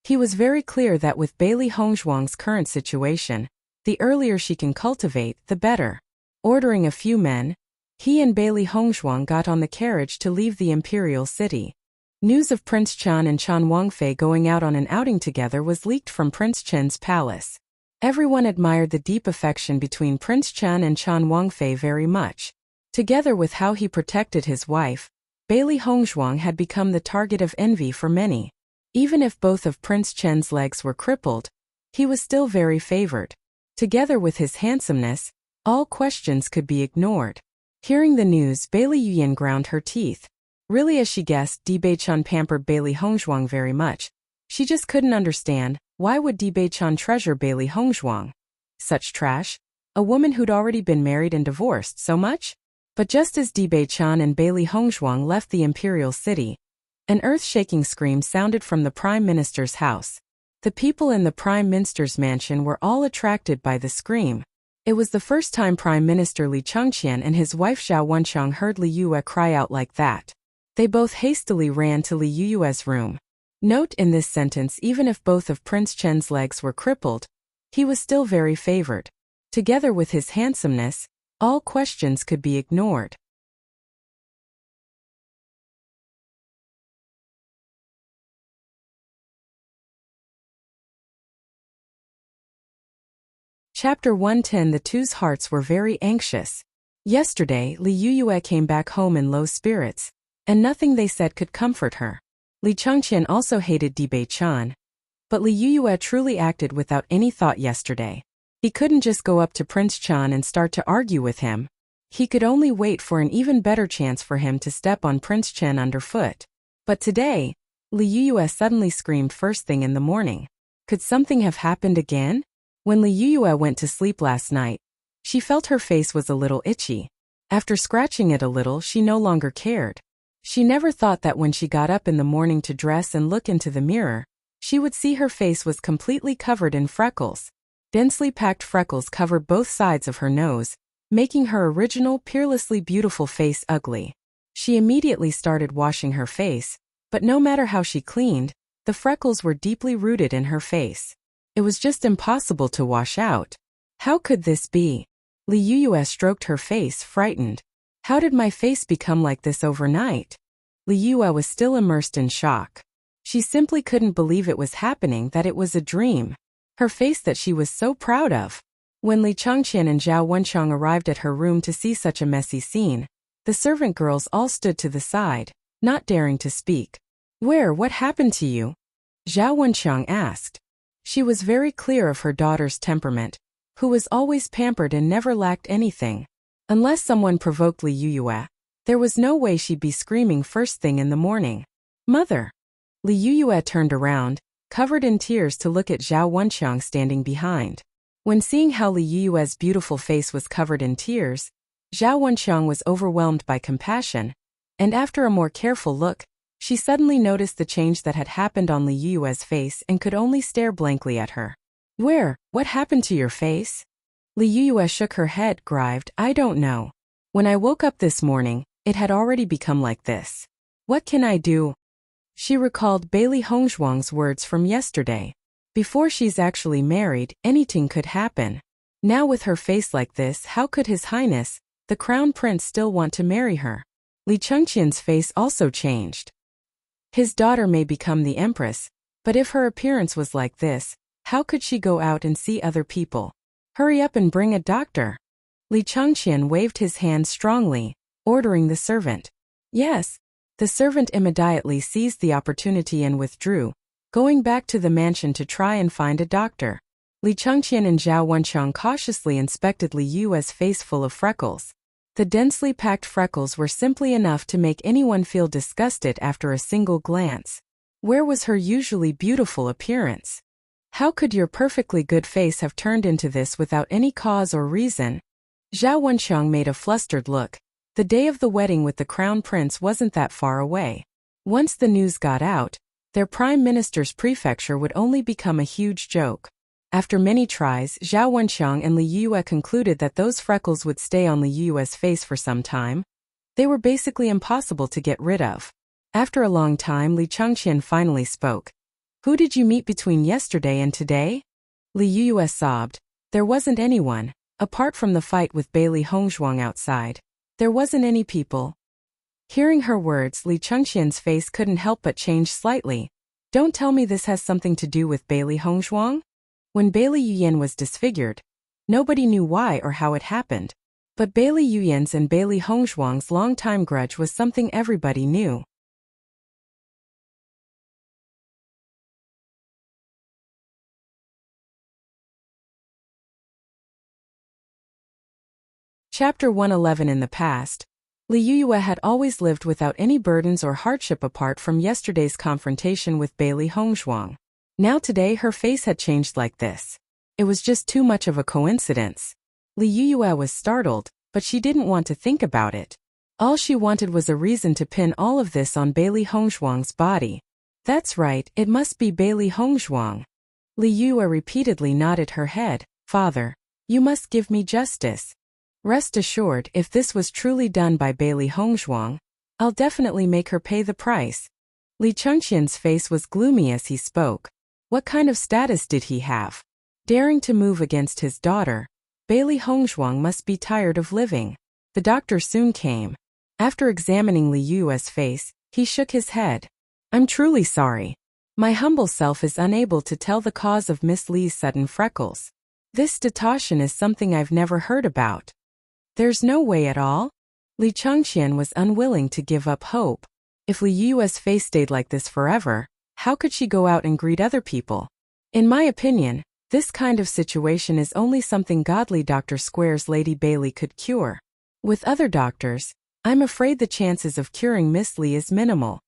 He was very clear that with Bailey Hongzhuang's current situation, the earlier she can cultivate, the better. Ordering a few men, he and Bailey Hongzhuang got on the carriage to leave the imperial city. News of Prince Chen and Chen Wangfei going out on an outing together was leaked from Prince Chen's palace. Everyone admired the deep affection between Prince Chen and Chen Wangfei very much. Together with how he protected his wife, Bailey Hongzhuang had become the target of envy for many. Even if both of Prince Chen's legs were crippled, he was still very favored. Together with his handsomeness, all questions could be ignored. Hearing the news, Bailey Yuyan ground her teeth. Really, as she guessed, Bei-chan pampered Bailey Hongzhuang very much. She just couldn't understand, why would Bei-chan treasure Bailey Hongzhuang? Such trash? A woman who'd already been married and divorced so much? But just as Bei-chan and Bailey Hongzhuang left the imperial city, an earth-shaking scream sounded from the Prime Minister's house. The people in the Prime Minister's mansion were all attracted by the scream. It was the first time Prime Minister Li Changqian and his wife Zhao Wenchang heard Li Yue cry out like that. They both hastily ran to Li Yue's room. Note in this sentence, even if both of Prince Chen's legs were crippled, he was still very favored. Together with his handsomeness, all questions could be ignored. Chapter 110. The two's hearts were very anxious. Yesterday, Li Yuyue came back home in low spirits, and nothing they said could comfort her. Li Changqian also hated Di Beichan, but Li Yuyue truly acted without any thought yesterday. He couldn't just go up to Prince Chan and start to argue with him. He could only wait for an even better chance for him to step on Prince Chen underfoot. But today, Li Yuyue suddenly screamed first thing in the morning. Could something have happened again? When Li Yuyue went to sleep last night, she felt her face was a little itchy. After scratching it a little, she no longer cared. She never thought that when she got up in the morning to dress and look into the mirror, she would see her face was completely covered in freckles. Densely packed freckles covered both sides of her nose, making her original, peerlessly beautiful face ugly. She immediately started washing her face, but no matter how she cleaned, the freckles were deeply rooted in her face. It was just impossible to wash out. How could this be? Li Yuyue stroked her face, frightened. How did my face become like this overnight? Li Yuyue was still immersed in shock. She simply couldn't believe it was happening, that it was a dream. Her face that she was so proud of. When Li Changqian and Zhao Wenchang arrived at her room to see such a messy scene, the servant girls all stood to the side, not daring to speak. What happened to you? Zhao Wenchang asked. She was very clear of her daughter's temperament, who was always pampered and never lacked anything. Unless someone provoked Li Yuyue, there was no way she'd be screaming first thing in the morning. Mother! Li Yuyue turned around, covered in tears, to look at Zhao Wenchang standing behind. When seeing how Li Yuyue's beautiful face was covered in tears, Zhao Wenchang was overwhelmed by compassion, and after a more careful look, she suddenly noticed the change that had happened on Li Yuyue's face and could only stare blankly at her. What happened to your face? Li Yuyue shook her head, grieved. I don't know. When I woke up this morning, it had already become like this. What can I do? She recalled Bailey Hongzhuang's words from yesterday. Before she's actually married, anything could happen. Now with her face like this, how could His Highness, the Crown Prince, still want to marry her? Li Changqian's face also changed. His daughter may become the empress, but if her appearance was like this, how could she go out and see other people? Hurry up and bring a doctor. Li Changqian waved his hand strongly, ordering the servant. Yes. The servant immediately seized the opportunity and withdrew, going back to the mansion to try and find a doctor. Li Changqian and Zhao Wenchang cautiously inspected Li Yue's face full of freckles. The densely packed freckles were simply enough to make anyone feel disgusted after a single glance. Where was her usually beautiful appearance? How could your perfectly good face have turned into this without any cause or reason? Zhao Wenchang made a flustered look. The day of the wedding with the crown prince wasn't that far away. Once the news got out, their prime minister's prefecture would only become a huge joke. After many tries, Zhao Wenchang and Li Yuyue concluded that those freckles would stay on Li Yue's face for some time. They were basically impossible to get rid of. After a long time, Li Changqian finally spoke. Who did you meet between yesterday and today? Li Yuyue sobbed. There wasn't anyone, apart from the fight with Bailey Hongzhuang outside. There wasn't any people. Hearing her words, Li Changqian's face couldn't help but change slightly. Don't tell me this has something to do with Bailey Hongzhuang? When Bailey Yuyan was disfigured, nobody knew why or how it happened. But Bailey Yuyan's and Bailey Hongzhuang's long-time grudge was something everybody knew. Chapter 111. In the past, Li Yuyue had always lived without any burdens or hardship apart from yesterday's confrontation with Bailey Hongzhuang. Now today her face had changed like this. It was just too much of a coincidence. Li Yuyue was startled, but she didn't want to think about it. All she wanted was a reason to pin all of this on Bailey Hongzhuang's body. That's right, it must be Bailey Hongzhuang. Li Yuyue repeatedly nodded her head. Father, you must give me justice. Rest assured, if this was truly done by Bailey Hongzhuang, I'll definitely make her pay the price. Li Changqian's face was gloomy as he spoke. What kind of status did he have? Daring to move against his daughter, Bailey Hongzhuang must be tired of living. The doctor soon came. After examining Li Yue's face, he shook his head. I'm truly sorry. My humble self is unable to tell the cause of Miss Li's sudden freckles. This Datashan is something I've never heard about. There's no way at all? Li Changqian was unwilling to give up hope. If Li Yue's face stayed like this forever, how could she go out and greet other people? In my opinion, this kind of situation is only something godly Dr. Square's Lady Bailey could cure. With other doctors, I'm afraid the chances of curing Miss Li is minimal.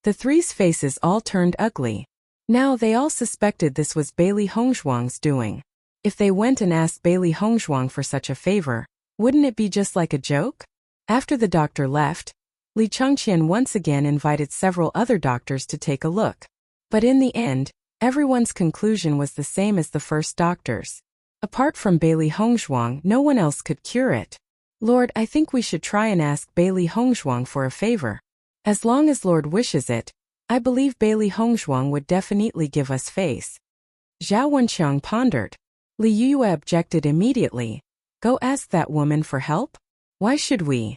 The three's faces all turned ugly. Now they all suspected this was Bailey Hongzhuang's doing. If they went and asked Bailey Hongzhuang for such a favor, wouldn't it be just like a joke? After the doctor left, Li Changqian once again invited several other doctors to take a look. But in the end, everyone's conclusion was the same as the first doctor's. Apart from Bailey Hongzhuang, no one else could cure it. Lord, I think we should try and ask Bailey Hongzhuang for a favor. As long as Lord wishes it, I believe Bailey Hongzhuang would definitely give us face. Zhao Wenqiang pondered. Li Yue objected immediately. Go ask that woman for help? Why should we?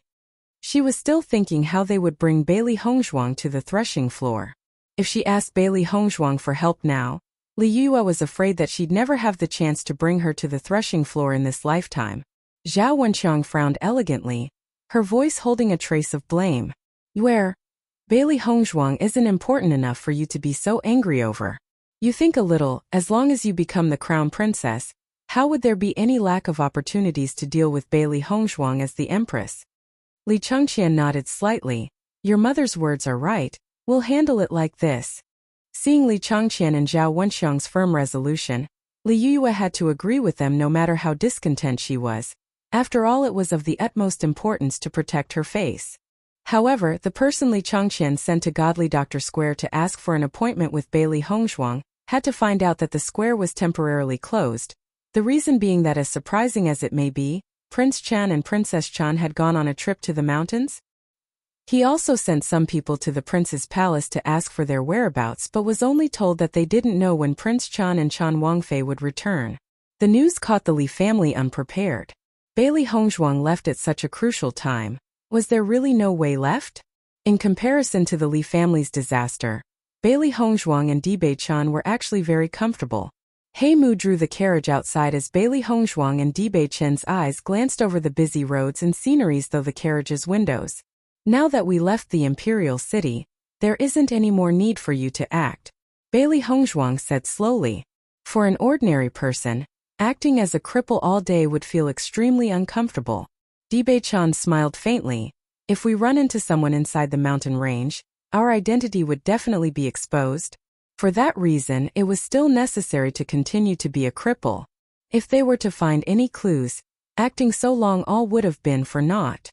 She was still thinking how they would bring Bailey Hongzhuang to the threshing floor. If she asked Bailey Hongzhuang for help now, Li Yue was afraid that she'd never have the chance to bring her to the threshing floor in this lifetime. Zhao Wenqiang frowned elegantly, her voice holding a trace of blame. Bailey Hongzhuang isn't important enough for you to be so angry over. You think a little, as long as you become the crown princess, how would there be any lack of opportunities to deal with Bailey Hongzhuang as the empress? Li Changqian nodded slightly. Your mother's words are right. We'll handle it like this. Seeing Li Changqian and Zhao Wenqiang's firm resolution, Li Yue had to agree with them no matter how discontent she was. After all, it was of the utmost importance to protect her face. However, the person Li Changqian sent to godly Dr. Square to ask for an appointment with Bailey Hongzhuang had to find out that the square was temporarily closed, the reason being that, as surprising as it may be, Prince Chan and Princess Chan had gone on a trip to the mountains. He also sent some people to the prince's palace to ask for their whereabouts but was only told that they didn't know when Prince Chan and Chan Wangfei would return. The news caught the Li family unprepared. Bailey Hongzhuang left at such a crucial time. Was there really no way left? In comparison to the Li family's disaster, Bailey Hongzhuang and Dibei Chan were actually very comfortable. He Mu drew the carriage outside as Bailey Hongzhuang and Dibei Chen's eyes glanced over the busy roads and sceneries through the carriage's windows. Now that we left the imperial city, there isn't any more need for you to act, Bailey Hongzhuang said slowly. For an ordinary person, acting as a cripple all day would feel extremely uncomfortable. Dibei Chan smiled faintly. If we run into someone inside the mountain range, our identity would definitely be exposed. For that reason, it was still necessary to continue to be a cripple. If they were to find any clues, acting so long all would have been for naught.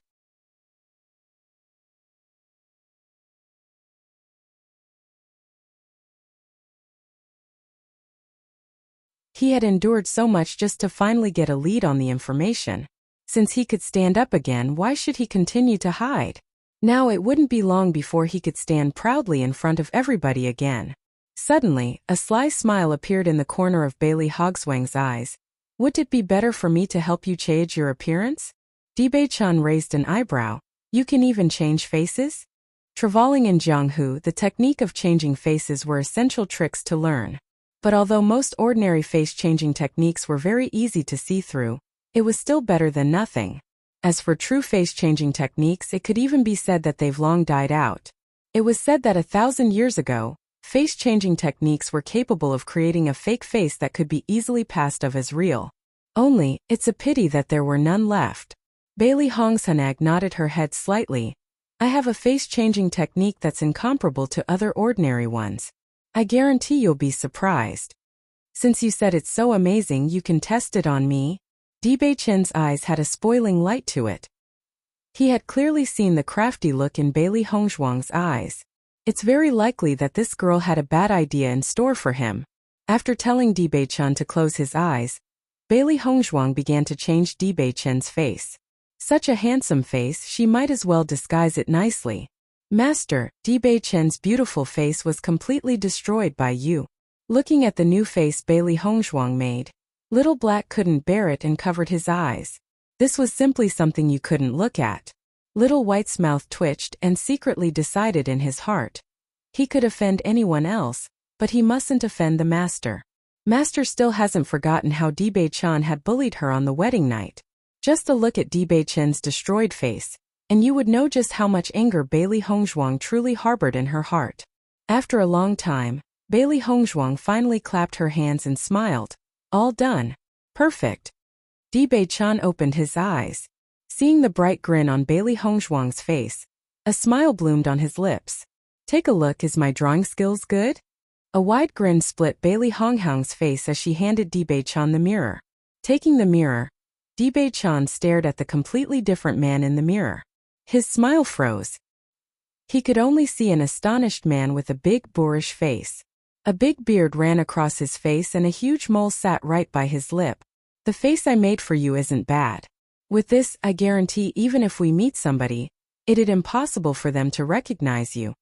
He had endured so much just to finally get a lead on the information. Since he could stand up again, why should he continue to hide? Now it wouldn't be long before he could stand proudly in front of everybody again. Suddenly, a sly smile appeared in the corner of Bailey Hongzhuang's eyes. Would it be better for me to help you change your appearance? Dibei Chan raised an eyebrow. You can even change faces? Traveling in Jianghu, the technique of changing faces were essential tricks to learn. But although most ordinary face-changing techniques were very easy to see through, it was still better than nothing. As for true face-changing techniques, it could even be said that they've long died out. It was said that 1,000 years ago, face-changing techniques were capable of creating a fake face that could be easily passed off as real. Only, it's a pity that there were none left. Bailey Hongzhuang nodded her head slightly. I have a face-changing technique that's incomparable to other ordinary ones. I guarantee you'll be surprised. Since you said it's so amazing, you can test it on me. Dibei Chen's eyes had a spoiling light to it. He had clearly seen the crafty look in Bailey Hongzhuang's eyes. It's very likely that this girl had a bad idea in store for him. After telling Dibei Chen to close his eyes, Bailey Hongzhuang began to change Dibei Chen's face. Such a handsome face, she might as well disguise it nicely. Master, Dibei Chen's beautiful face was completely destroyed by you. Looking at the new face Bailey Hongzhuang made, Little Black couldn't bear it and covered his eyes. This was simply something you couldn't look at. Little White's mouth twitched and secretly decided in his heart. He could offend anyone else, but he mustn't offend the master. Master still hasn't forgotten how Dibei-chan had bullied her on the wedding night. Just a look at Dibei-chan's destroyed face, and you would know just how much anger Bailey Hongzhuang truly harbored in her heart. After a long time, Bailey Hongzhuang finally clapped her hands and smiled. All done. Perfect. Dibei-chan opened his eyes. Seeing the bright grin on Bailey Hongzhuang's face, a smile bloomed on his lips. Take a look, is my drawing skills good? A wide grin split Bailey Hongzhuang's face as she handed Dibei-chan the mirror. Taking the mirror, Dibei-chan stared at the completely different man in the mirror. His smile froze. He could only see an astonished man with a big boorish face. A big beard ran across his face and a huge mole sat right by his lip. The face I made for you isn't bad. With this, I guarantee even if we meet somebody, it'd impossible for them to recognize you.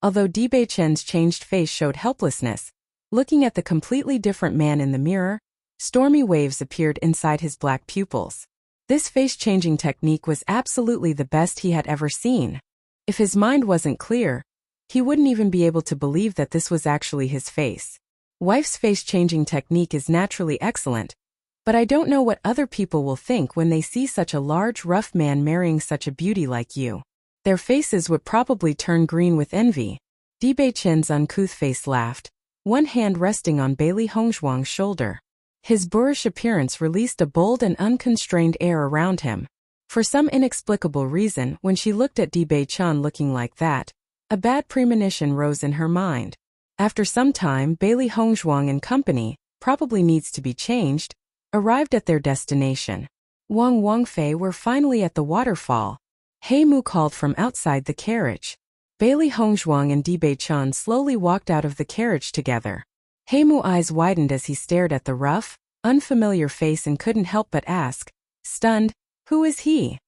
Although Dibei-chan's changed face showed helplessness, looking at the completely different man in the mirror, stormy waves appeared inside his black pupils. This face-changing technique was absolutely the best he had ever seen. If his mind wasn't clear, he wouldn't even be able to believe that this was actually his face. Wife's face-changing technique is naturally excellent, but I don't know what other people will think when they see such a large, rough man marrying such a beauty like you. Their faces would probably turn green with envy. Dibei-chan's uncouth face laughed, one hand resting on Bailey Hongzhuang's shoulder. His boorish appearance released a bold and unconstrained air around him. For some inexplicable reason, when she looked at Dibei-chan looking like that, a bad premonition rose in her mind. After some time, Bailey Hongzhuang and company, probably needs to be changed, arrived at their destination. Wang Wangfei were finally at the waterfall. Heimu called from outside the carriage. Bailey Hongzhuang and Dibei-chan slowly walked out of the carriage together. Heimu's eyes widened as he stared at the rough, unfamiliar face and couldn't help but ask, stunned, who is he?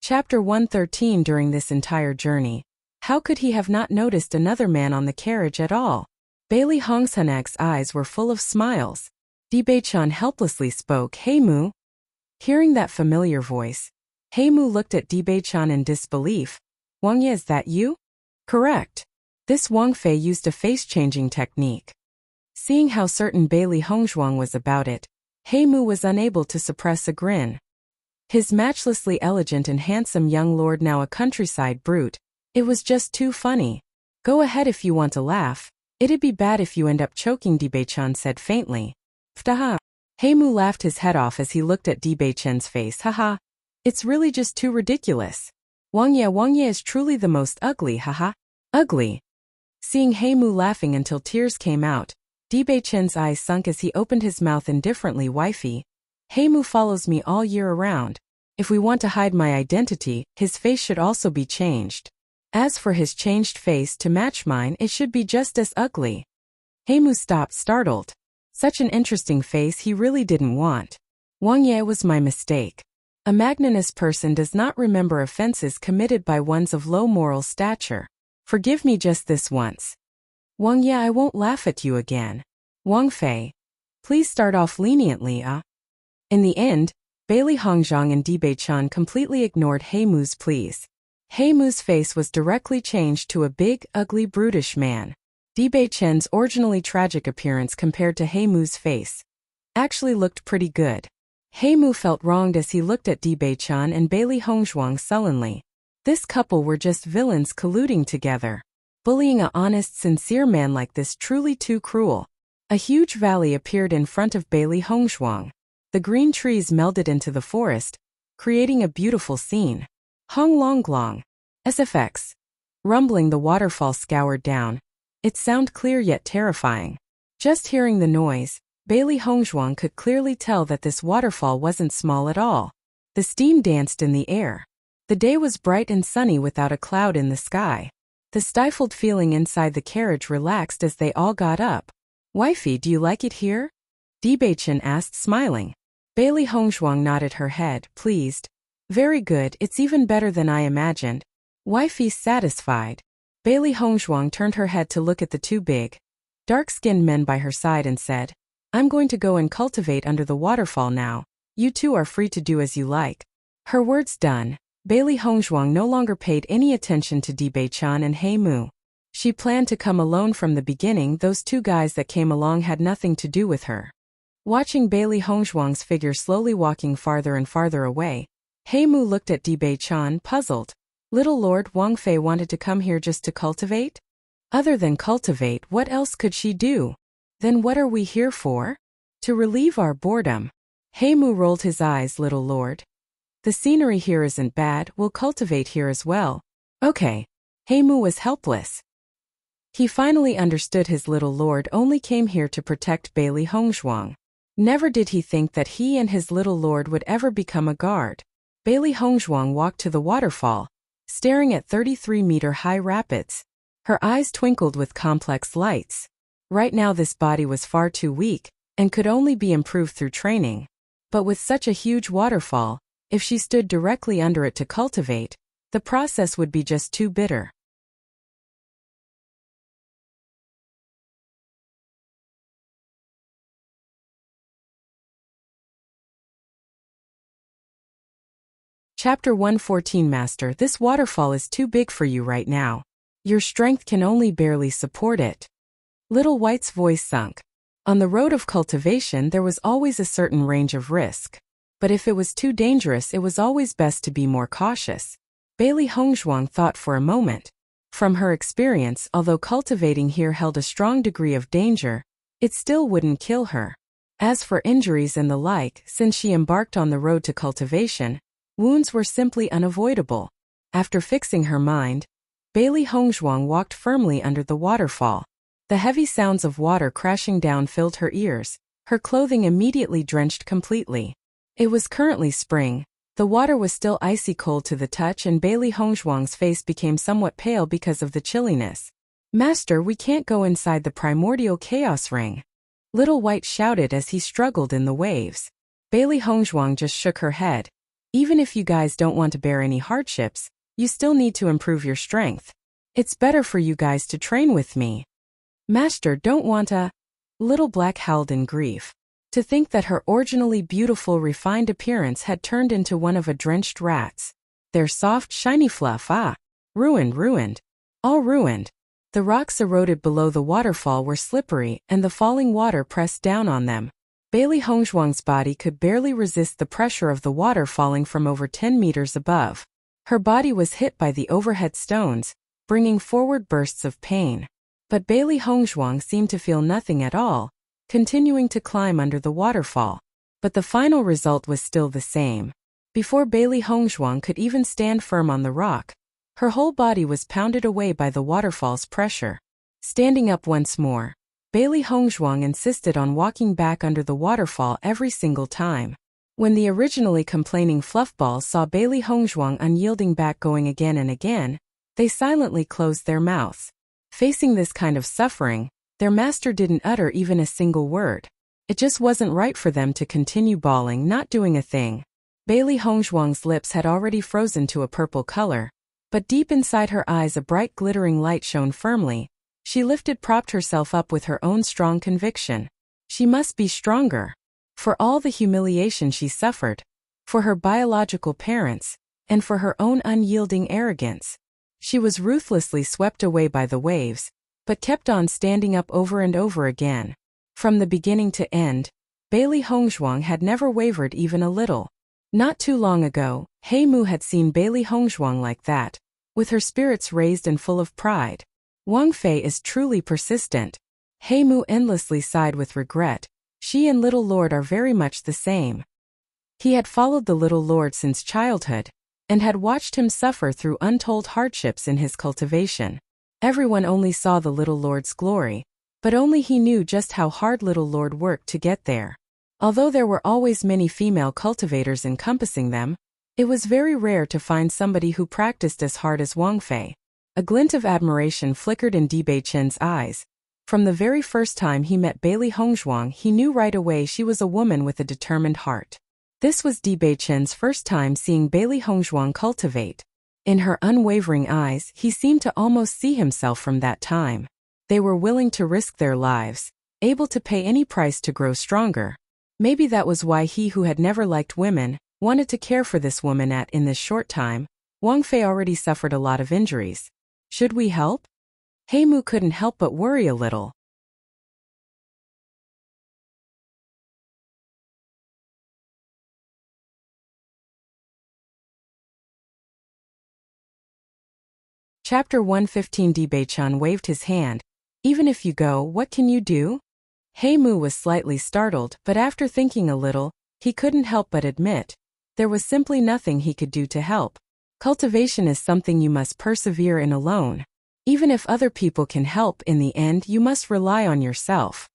Chapter 113. During this entire journey, how could he have not noticed another man on the carriage at all? Bailey Hongzhuang's eyes were full of smiles. Dibei-chan helplessly spoke, Heimu. Hearing that familiar voice, Heimu looked at Dibei-chan in disbelief. Wang Ye, is that you? Correct. This Wang Fei used a face-changing technique. Seeing how certain Bailey Hongzhuang was about it, Heimu was unable to suppress a grin. His matchlessly elegant and handsome young lord, now a countryside brute. It was just too funny. Go ahead if you want to laugh. It'd be bad if you end up choking, Dibei-chan said faintly. Ftaha. Heimu laughed his head off as he looked at Dibei-chan's face. Haha. It's really just too ridiculous. Wang Ye is truly the most ugly, haha. Ugly. Seeing Heimu laughing until tears came out, Dibei-chan's eyes sunk as he opened his mouth indifferently. Wifey. Heimu follows me all year around. If we want to hide my identity, his face should also be changed. As for his changed face to match mine, it should be just as ugly. Heimu stopped, startled. Such an interesting face he really didn't want. Wang Ye, was my mistake. A magnanimous person does not remember offenses committed by ones of low moral stature. Forgive me just this once. Wang Ye, I won't laugh at you again. Wang Fei. Please start off leniently, In the end, Bailey Hongzhuang and Dibei-chan completely ignored Heimu's pleas. Heimu's face was directly changed to a big, ugly, brutish man. Dibei-chan's originally tragic appearance compared to Heimu's face actually looked pretty good. Heimu felt wronged as he looked at Dibei-chan and Bailey Hongzhuang sullenly. This couple were just villains colluding together. Bullying a honest, sincere man like this truly too cruel. A huge valley appeared in front of Bailey Hongzhuang. The green trees melded into the forest, creating a beautiful scene. Hong Long Long. SFX. Rumbling, the waterfall scoured down. Its sound clear yet terrifying. Just hearing the noise, Bailey Hongzhuang could clearly tell that this waterfall wasn't small at all. The steam danced in the air. The day was bright and sunny without a cloud in the sky. The stifled feeling inside the carriage relaxed as they all got up. Wifey, do you like it here? Dibei-chan asked, smiling. Bailey Hongzhuang nodded her head, pleased. Very good, it's even better than I imagined. Wifey's satisfied. Bailey Hongzhuang turned her head to look at the two big, dark-skinned men by her side and said, I'm going to go and cultivate under the waterfall now. You two are free to do as you like. Her words done, Bailey Hongzhuang no longer paid any attention to Dibei-chan and He Mu. She planned to come alone from the beginning. Those two guys that came along had nothing to do with her. Watching Bailey Hongzhuang's figure slowly walking farther and farther away, He Mu looked at Dibei-chan, puzzled. Little Lord Wang Fei wanted to come here just to cultivate? Other than cultivate, what else could she do? Then what are we here for? To relieve our boredom. He Mu rolled his eyes. Little Lord. The scenery here isn't bad, we'll cultivate here as well. Okay. He Mu was helpless. He finally understood his little lord only came here to protect Bailey Hongzhuang. Never did he think that he and his little lord would ever become a guard. Bailey Hongzhuang walked to the waterfall, staring at 33-meter-high rapids. Her eyes twinkled with complex lights. Right now this body was far too weak, and could only be improved through training. But with such a huge waterfall, if she stood directly under it to cultivate, the process would be just too bitter. Chapter 114 Master, this waterfall is too big for you right now. Your strength can only barely support it. Little White's voice sunk. On the road of cultivation there was always a certain range of risk. But if it was too dangerous it was always best to be more cautious. Bailey Hongzhuang thought for a moment. From her experience, although cultivating here held a strong degree of danger, it still wouldn't kill her. As for injuries and the like, since she embarked on the road to cultivation, wounds were simply unavoidable. After fixing her mind, Bailey Hongzhuang walked firmly under the waterfall. The heavy sounds of water crashing down filled her ears, her clothing immediately drenched completely. It was currently spring. The water was still icy cold to the touch and Bailey Hongzhuang's face became somewhat pale because of the chilliness. Master, we can't go inside the primordial chaos ring. Little White shouted as he struggled in the waves. Bailey Hongzhuang just shook her head. Even if you guys don't want to bear any hardships, you still need to improve your strength. It's better for you guys to train with me. Master, don't want to. Little Black howled in grief. To think that her originally beautiful refined appearance had turned into one of a drenched rat's. Their soft shiny fluff, ruined. All ruined. The rocks eroded below the waterfall were slippery and the falling water pressed down on them. Bailey Hongzhuang's body could barely resist the pressure of the water falling from over 10 meters above. Her body was hit by the overhead stones, bringing forward bursts of pain. But Bailey Hongzhuang seemed to feel nothing at all, continuing to climb under the waterfall. But the final result was still the same. Before Bailey Hongzhuang could even stand firm on the rock, her whole body was pounded away by the waterfall's pressure. Standing up once more, Bailey Hongzhuang insisted on walking back under the waterfall every single time. When the originally complaining fluffballs saw Bailey Hongzhuang unyielding back going again and again, they silently closed their mouths. Facing this kind of suffering, their master didn't utter even a single word. It just wasn't right for them to continue bawling, not doing a thing. Bailey Hongzhuang's lips had already frozen to a purple color, but deep inside her eyes a bright glittering light shone firmly. She propped herself up with her own strong conviction. She must be stronger. For all the humiliation she suffered, for her biological parents, and for her own unyielding arrogance. She was ruthlessly swept away by the waves, but kept on standing up over and over again. From the beginning to end, Bailey Hongzhuang had never wavered even a little. Not too long ago, He Mu had seen Bailey Hongzhuang like that, with her spirits raised and full of pride. Wang Fei is truly persistent. He Mu endlessly sighed with regret. She and Little Lord are very much the same. He had followed the Little Lord since childhood, and had watched him suffer through untold hardships in his cultivation. Everyone only saw the Little Lord's glory, but only he knew just how hard Little Lord worked to get there. Although there were always many female cultivators encompassing them, it was very rare to find somebody who practiced as hard as Wang Fei. A glint of admiration flickered in Dibei Chen's eyes. From the very first time he met Bailey Hongzhuang, he knew right away she was a woman with a determined heart. This was Dibei Chen's first time seeing Bailey Hongzhuang cultivate. In her unwavering eyes, he seemed to almost see himself from that time. They were willing to risk their lives, able to pay any price to grow stronger. Maybe that was why he who had never liked women, wanted to care for this woman in this short time, Wang Fei already suffered a lot of injuries. Should we help? Heimu couldn't help but worry a little. Chapter 115. Dibei-chan waved his hand. Even if you go, what can you do? Heimu was slightly startled, but after thinking a little, he couldn't help but admit, there was simply nothing he could do to help. Cultivation is something you must persevere in alone. Even if other people can help, in the end you must rely on yourself.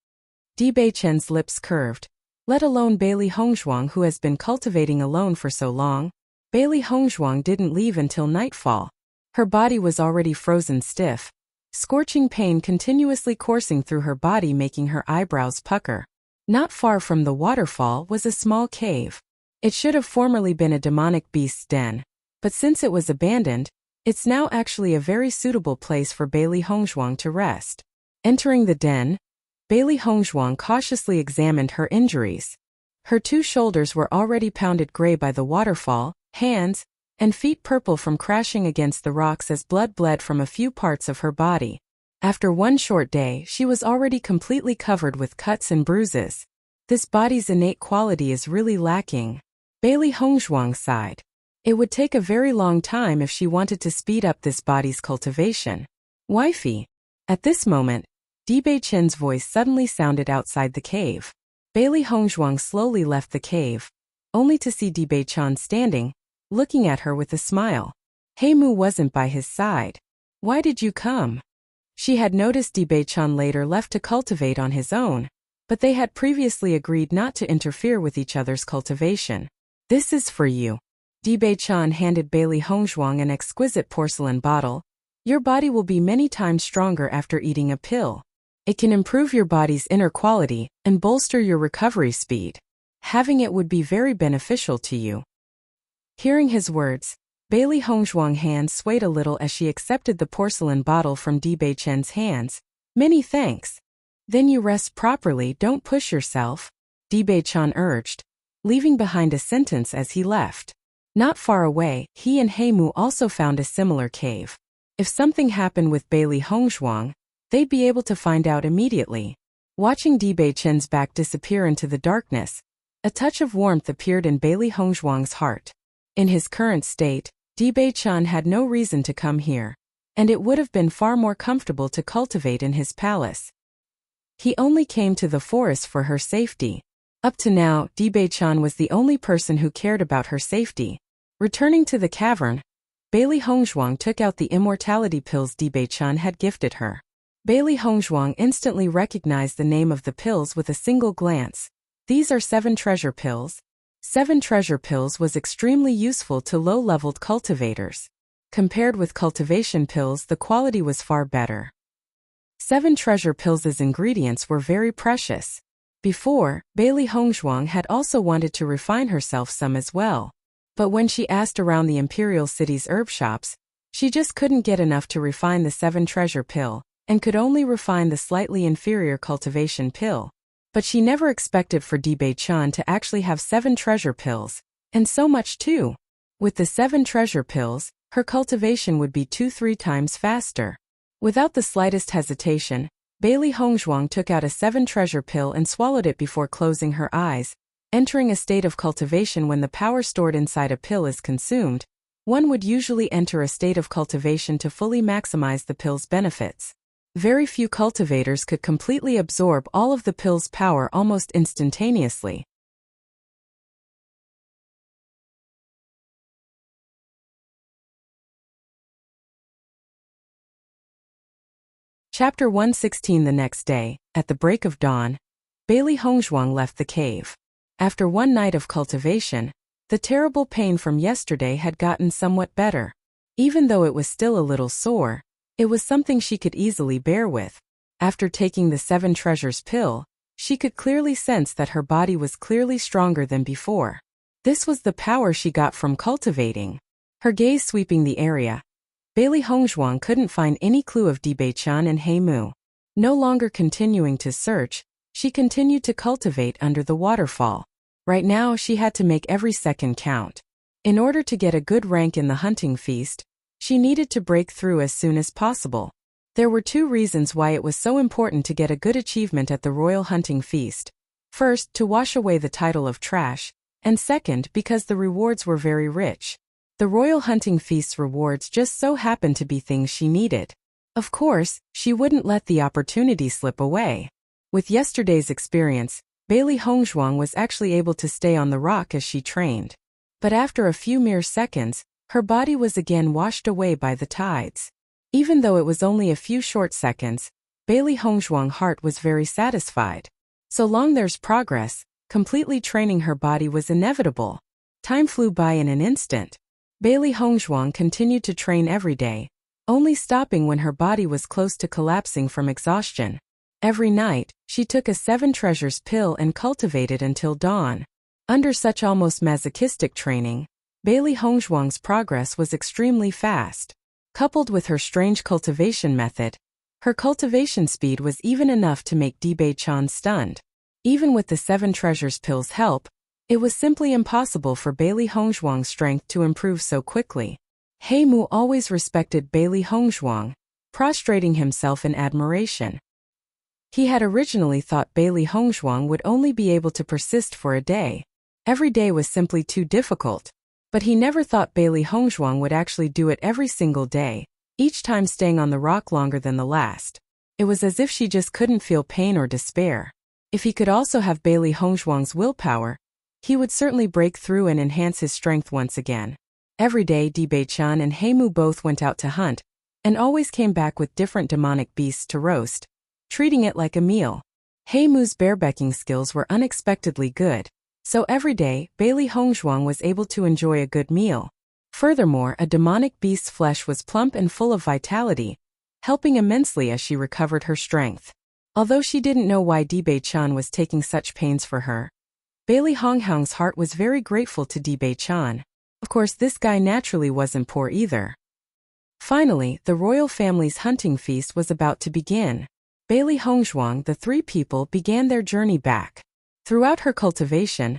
Dibei-chan's lips curved. Let alone Bailey Hongzhuang, who has been cultivating alone for so long. Bailey Hongzhuang didn't leave until nightfall. Her body was already frozen stiff. Scorching pain continuously coursing through her body, making her eyebrows pucker. Not far from the waterfall was a small cave. It should have formerly been a demonic beast's den, but since it was abandoned, it's now actually a very suitable place for Bailey Hongzhuang to rest. Entering the den, Bailey Hongzhuang cautiously examined her injuries. Her 2 shoulders were already pounded gray by the waterfall, hands and feet purple from crashing against the rocks as blood bled from a few parts of her body. After one short day, she was already completely covered with cuts and bruises. This body's innate quality is really lacking. Bailey Hongzhuang sighed. It would take a very long time if she wanted to speed up this body's cultivation. Wifey. At this moment, Dibei-chan's voice suddenly sounded outside the cave. Bailey Hongzhuang slowly left the cave, only to see Dibei-chan standing, looking at her with a smile. Heimu wasn't by his side. Why did you come? She had noticed Dibei-chan later left to cultivate on his own, but they had previously agreed not to interfere with each other's cultivation. This is for you. Dibei-chan handed Bailey Hongzhuang an exquisite porcelain bottle. Your body will be many times stronger after eating a pill. It can improve your body's inner quality and bolster your recovery speed. Having it would be very beneficial to you. Hearing his words, Bailey Hongzhuang's hands swayed a little as she accepted the porcelain bottle from Dibei-chan's hands. Many thanks. Then you rest properly, don't push yourself, Dibei-chan urged, leaving behind a sentence as he left. Not far away, he and Heimu also found a similar cave. If something happened with Bailey Hongzhuang, they'd be able to find out immediately. Watching Dibei-chan's back disappear into the darkness, a touch of warmth appeared in Bailey Hongzhuang's heart. In his current state, Dibei-chan had no reason to come here, and it would have been far more comfortable to cultivate in his palace. He only came to the forest for her safety. Up to now, Dibei-chan was the only person who cared about her safety. Returning to the cavern, Bailey Hongzhuang took out the immortality pills Dibei-chan had gifted her. Bailey Hongzhuang instantly recognized the name of the pills with a single glance. These are 7 treasure pills. 7 treasure pills was extremely useful to low-leveled cultivators. Compared with cultivation pills, the quality was far better. 7 treasure pills' ingredients were very precious. Before, Bailey Hongzhuang had also wanted to refine herself some as well. But when she asked around the Imperial City's herb shops, she just couldn't get enough to refine the 7 treasure pill, and could only refine the slightly inferior cultivation pill. But she never expected for Dibei-chan to actually have 7 treasure pills, and so much too. With the 7 treasure pills, her cultivation would be 2-3 times faster. Without the slightest hesitation, Bailey Hongzhuang took out a 7 treasure pill and swallowed it before closing her eyes. Entering a state of cultivation when the power stored inside a pill is consumed, one would usually enter a state of cultivation to fully maximize the pill's benefits. Very few cultivators could completely absorb all of the pill's power almost instantaneously. Chapter 116. The next day, at the break of dawn, Bailey Hongzhuang left the cave. After one night of cultivation, the terrible pain from yesterday had gotten somewhat better. Even though it was still a little sore, it was something she could easily bear with. After taking the 7 treasures pill, she could clearly sense that her body was clearly stronger than before. This was the power she got from cultivating. Her gaze sweeping the area, Bailey Hongzhuang couldn't find any clue of Dibei-chan and Heimu. No longer continuing to search, she continued to cultivate under the waterfall. Right now she had to make every second count. In order to get a good rank in the hunting feast, she needed to break through as soon as possible. There were 2 reasons why it was so important to get a good achievement at the royal hunting feast. First, to wash away the title of trash, and second, because the rewards were very rich. The royal hunting feast's rewards just so happened to be things she needed. Of course, she wouldn't let the opportunity slip away. With yesterday's experience, Bailey Hongzhuang was actually able to stay on the rock as she trained. But after a few mere seconds, her body was again washed away by the tides. Even though it was only a few short seconds, Bailey Hongzhuang's heart was very satisfied. So long there's progress, completely training her body was inevitable. Time flew by in an instant. Bailey Hongzhuang continued to train every day, only stopping when her body was close to collapsing from exhaustion. Every night, she took a 7 treasures pill and cultivated until dawn. Under such almost masochistic training, Bailey Hongzhuang's progress was extremely fast. Coupled with her strange cultivation method, her cultivation speed was even enough to make Dibei-chan stunned. Even with the 7 treasures pill's help, it was simply impossible for Bailey Hongzhuang's strength to improve so quickly. He Mu always respected Bailey Hongzhuang, prostrating himself in admiration. He had originally thought Bailey Hongzhuang would only be able to persist for a day. Every day was simply too difficult. But he never thought Bailey Hongzhuang would actually do it every single day, each time staying on the rock longer than the last. It was as if she just couldn't feel pain or despair. If he could also have Bailey Hongzhuang's willpower, he would certainly break through and enhance his strength once again. Every day Dibei-chan and Heimu both went out to hunt, and always came back with different demonic beasts to roast, treating it like a meal. Heimu's barebacking skills were unexpectedly good, so every day Bailey Hongzhuang was able to enjoy a good meal. Furthermore, a demonic beast's flesh was plump and full of vitality, helping immensely as she recovered her strength. Although she didn't know why Dibei-chan was taking such pains for her, Bailey Hongzhuang's heart was very grateful to Dibei-chan. Of course, this guy naturally wasn't poor either. Finally, the royal family's hunting feast was about to begin. Bailey Hongzhuang, the 3 people, began their journey back. Throughout her cultivation,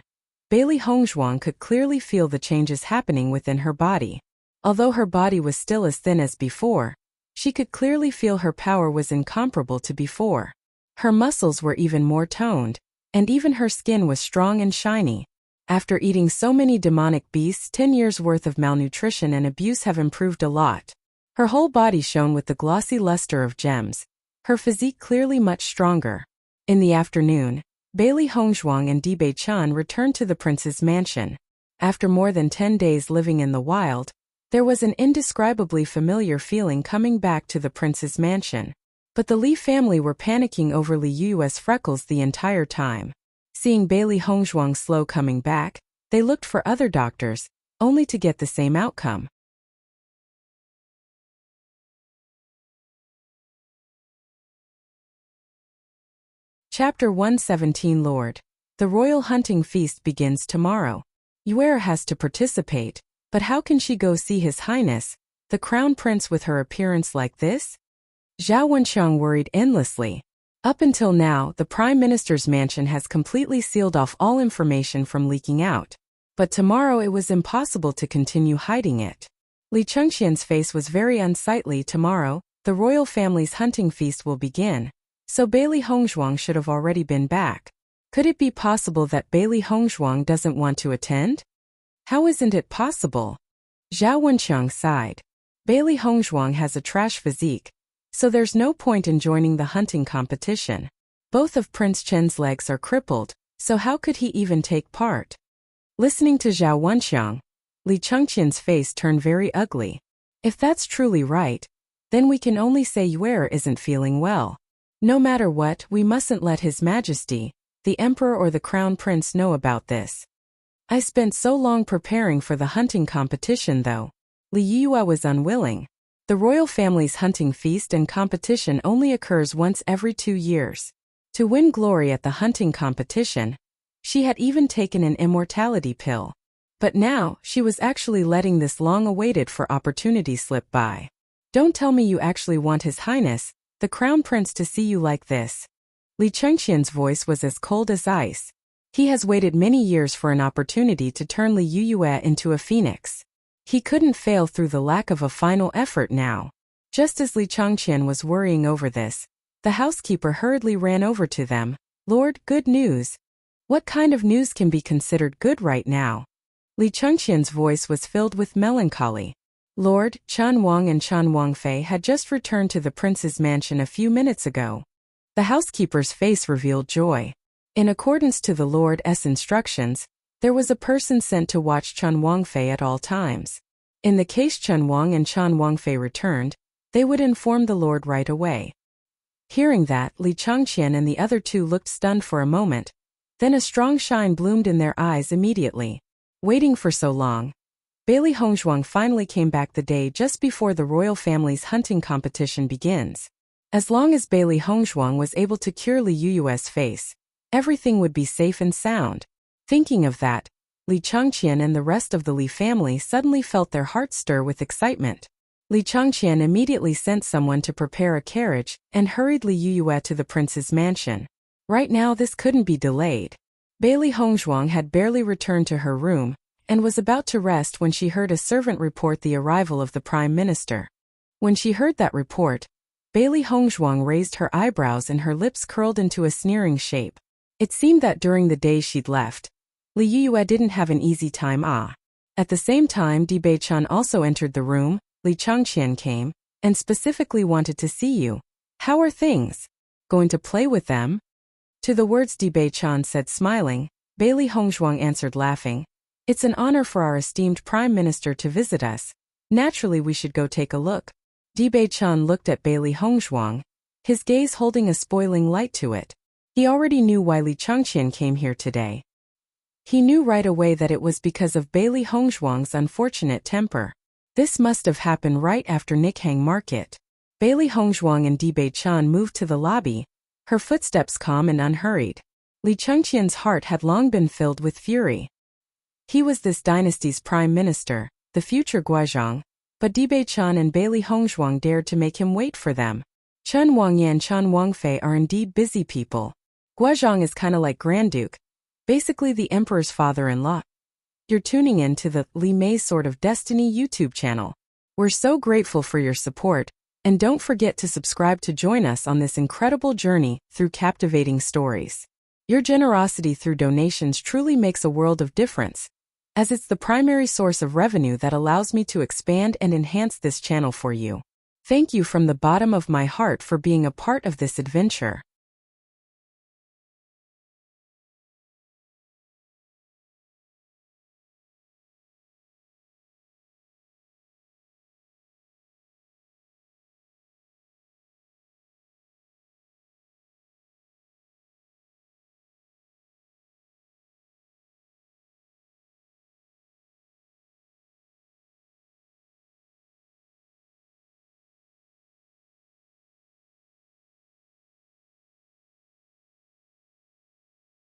Bailey Hongzhuang could clearly feel the changes happening within her body. Although her body was still as thin as before, she could clearly feel her power was incomparable to before. Her muscles were even more toned, and even her skin was strong and shiny. After eating so many demonic beasts, 10 years' worth of malnutrition and abuse have improved a lot. Her whole body shone with the glossy luster of gems, her physique clearly much stronger. In the afternoon, Bailey Hongzhuang and Dibei-chan returned to the prince's mansion. After more than 10 days living in the wild, there was an indescribably familiar feeling coming back to the prince's mansion. But the Li family were panicking over Li Yue's freckles the entire time. Seeing Bailey Hongzhuang slow coming back, they looked for other doctors, only to get the same outcome. Chapter 117 Lord. The royal hunting feast begins tomorrow. Yue has to participate, but how can she go see His Highness, the Crown Prince, with her appearance like this? Zhao Wenqiang worried endlessly. Up until now, the Prime Minister's mansion has completely sealed off all information from leaking out. But tomorrow it was impossible to continue hiding it. Li Chengxian's face was very unsightly. Tomorrow, the royal family's hunting feast will begin, so Bailey Hongzhuang should have already been back. Could it be possible that Bailey Hongzhuang doesn't want to attend? How isn't it possible? Zhao Wenqiang sighed. Bailey Hongzhuang has a trash physique, so there's no point in joining the hunting competition. Both of Prince Chen's legs are crippled, so how could he even take part? Listening to Zhao Wenqiang, Li Chengxian's face turned very ugly. If that's truly right, then we can only say Yue isn't feeling well. No matter what, we mustn't let His Majesty, the Emperor or the Crown Prince know about this. I spent so long preparing for the hunting competition though. Li Yue was unwilling. The royal family's hunting feast and competition only occurs once every 2 years. To win glory at the hunting competition, she had even taken an immortality pill. But now, she was actually letting this long-awaited for opportunity slip by. Don't tell me you actually want His Highness, the Crown Prince, to see you like this. Li Chengxian's voice was as cold as ice. He has waited many years for an opportunity to turn Li Yuyue into a phoenix. He couldn't fail through the lack of a final effort now. Just as Li Changqian was worrying over this, the housekeeper hurriedly ran over to them. Lord, good news. What kind of news can be considered good right now? Li Changqian's voice was filled with melancholy. Lord, Chen Wang and Chen Wangfei had just returned to the prince's mansion a few minutes ago. The housekeeper's face revealed joy. In accordance to the Lord's instructions, there was a person sent to watch Chen Wangfei at all times. In the case Chen Wang and Chen Wangfei returned, they would inform the Lord right away. Hearing that, Li Changqian and the other two looked stunned for a moment. Then a strong shine bloomed in their eyes immediately. Waiting for so long, Bailey Hongzhuang finally came back the day just before the royal family's hunting competition begins. As long as Bailey Hongzhuang was able to cure Li Yuyue's face, everything would be safe and sound. Thinking of that, Li Changqian and the rest of the Li family suddenly felt their hearts stir with excitement. Li Changqian immediately sent someone to prepare a carriage and hurried Li Yuyue to the prince's mansion. Right now this couldn't be delayed. Bailey Hongzhuang had barely returned to her room and was about to rest when she heard a servant report the arrival of the prime minister. When she heard that report, Bailey Hongzhuang raised her eyebrows and her lips curled into a sneering shape. It seemed that during the days she'd left, Li Yuyue didn't have an easy time. At the same time, Di Beichan also entered the room. Li Changqian came, and specifically wanted to see you. How are things? Going to play with them? To the words Di Beichan said smiling, Bailey Hongzhuang answered laughing. It's an honor for our esteemed Prime Minister to visit us. Naturally we should go take a look. Di Beichan looked at Bailey Hongzhuang, his gaze holding a spoiling light to it. He already knew why Li Changqian came here today. He knew right away that it was because of Bailey Hongzhuang's unfortunate temper. This must have happened right after Nikhang Market. Bailey Hongzhuang and Di Beichan moved to the lobby, her footsteps calm and unhurried. Li Changqian's heart had long been filled with fury. He was this dynasty's prime minister, the future Guizhong, but Di Beichan and Bailey Hongzhuang dared to make him wait for them. Chen Wangyan and Chen Wangfei are indeed busy people. Guizhong is kinda like Grand Duke, basically the emperor's father-in-law. You're tuning in to the Li Mei Sword of Destiny YouTube channel. We're so grateful for your support, and don't forget to subscribe to join us on this incredible journey through captivating stories. Your generosity through donations truly makes a world of difference, as it's the primary source of revenue that allows me to expand and enhance this channel for you. Thank you from the bottom of my heart for being a part of this adventure.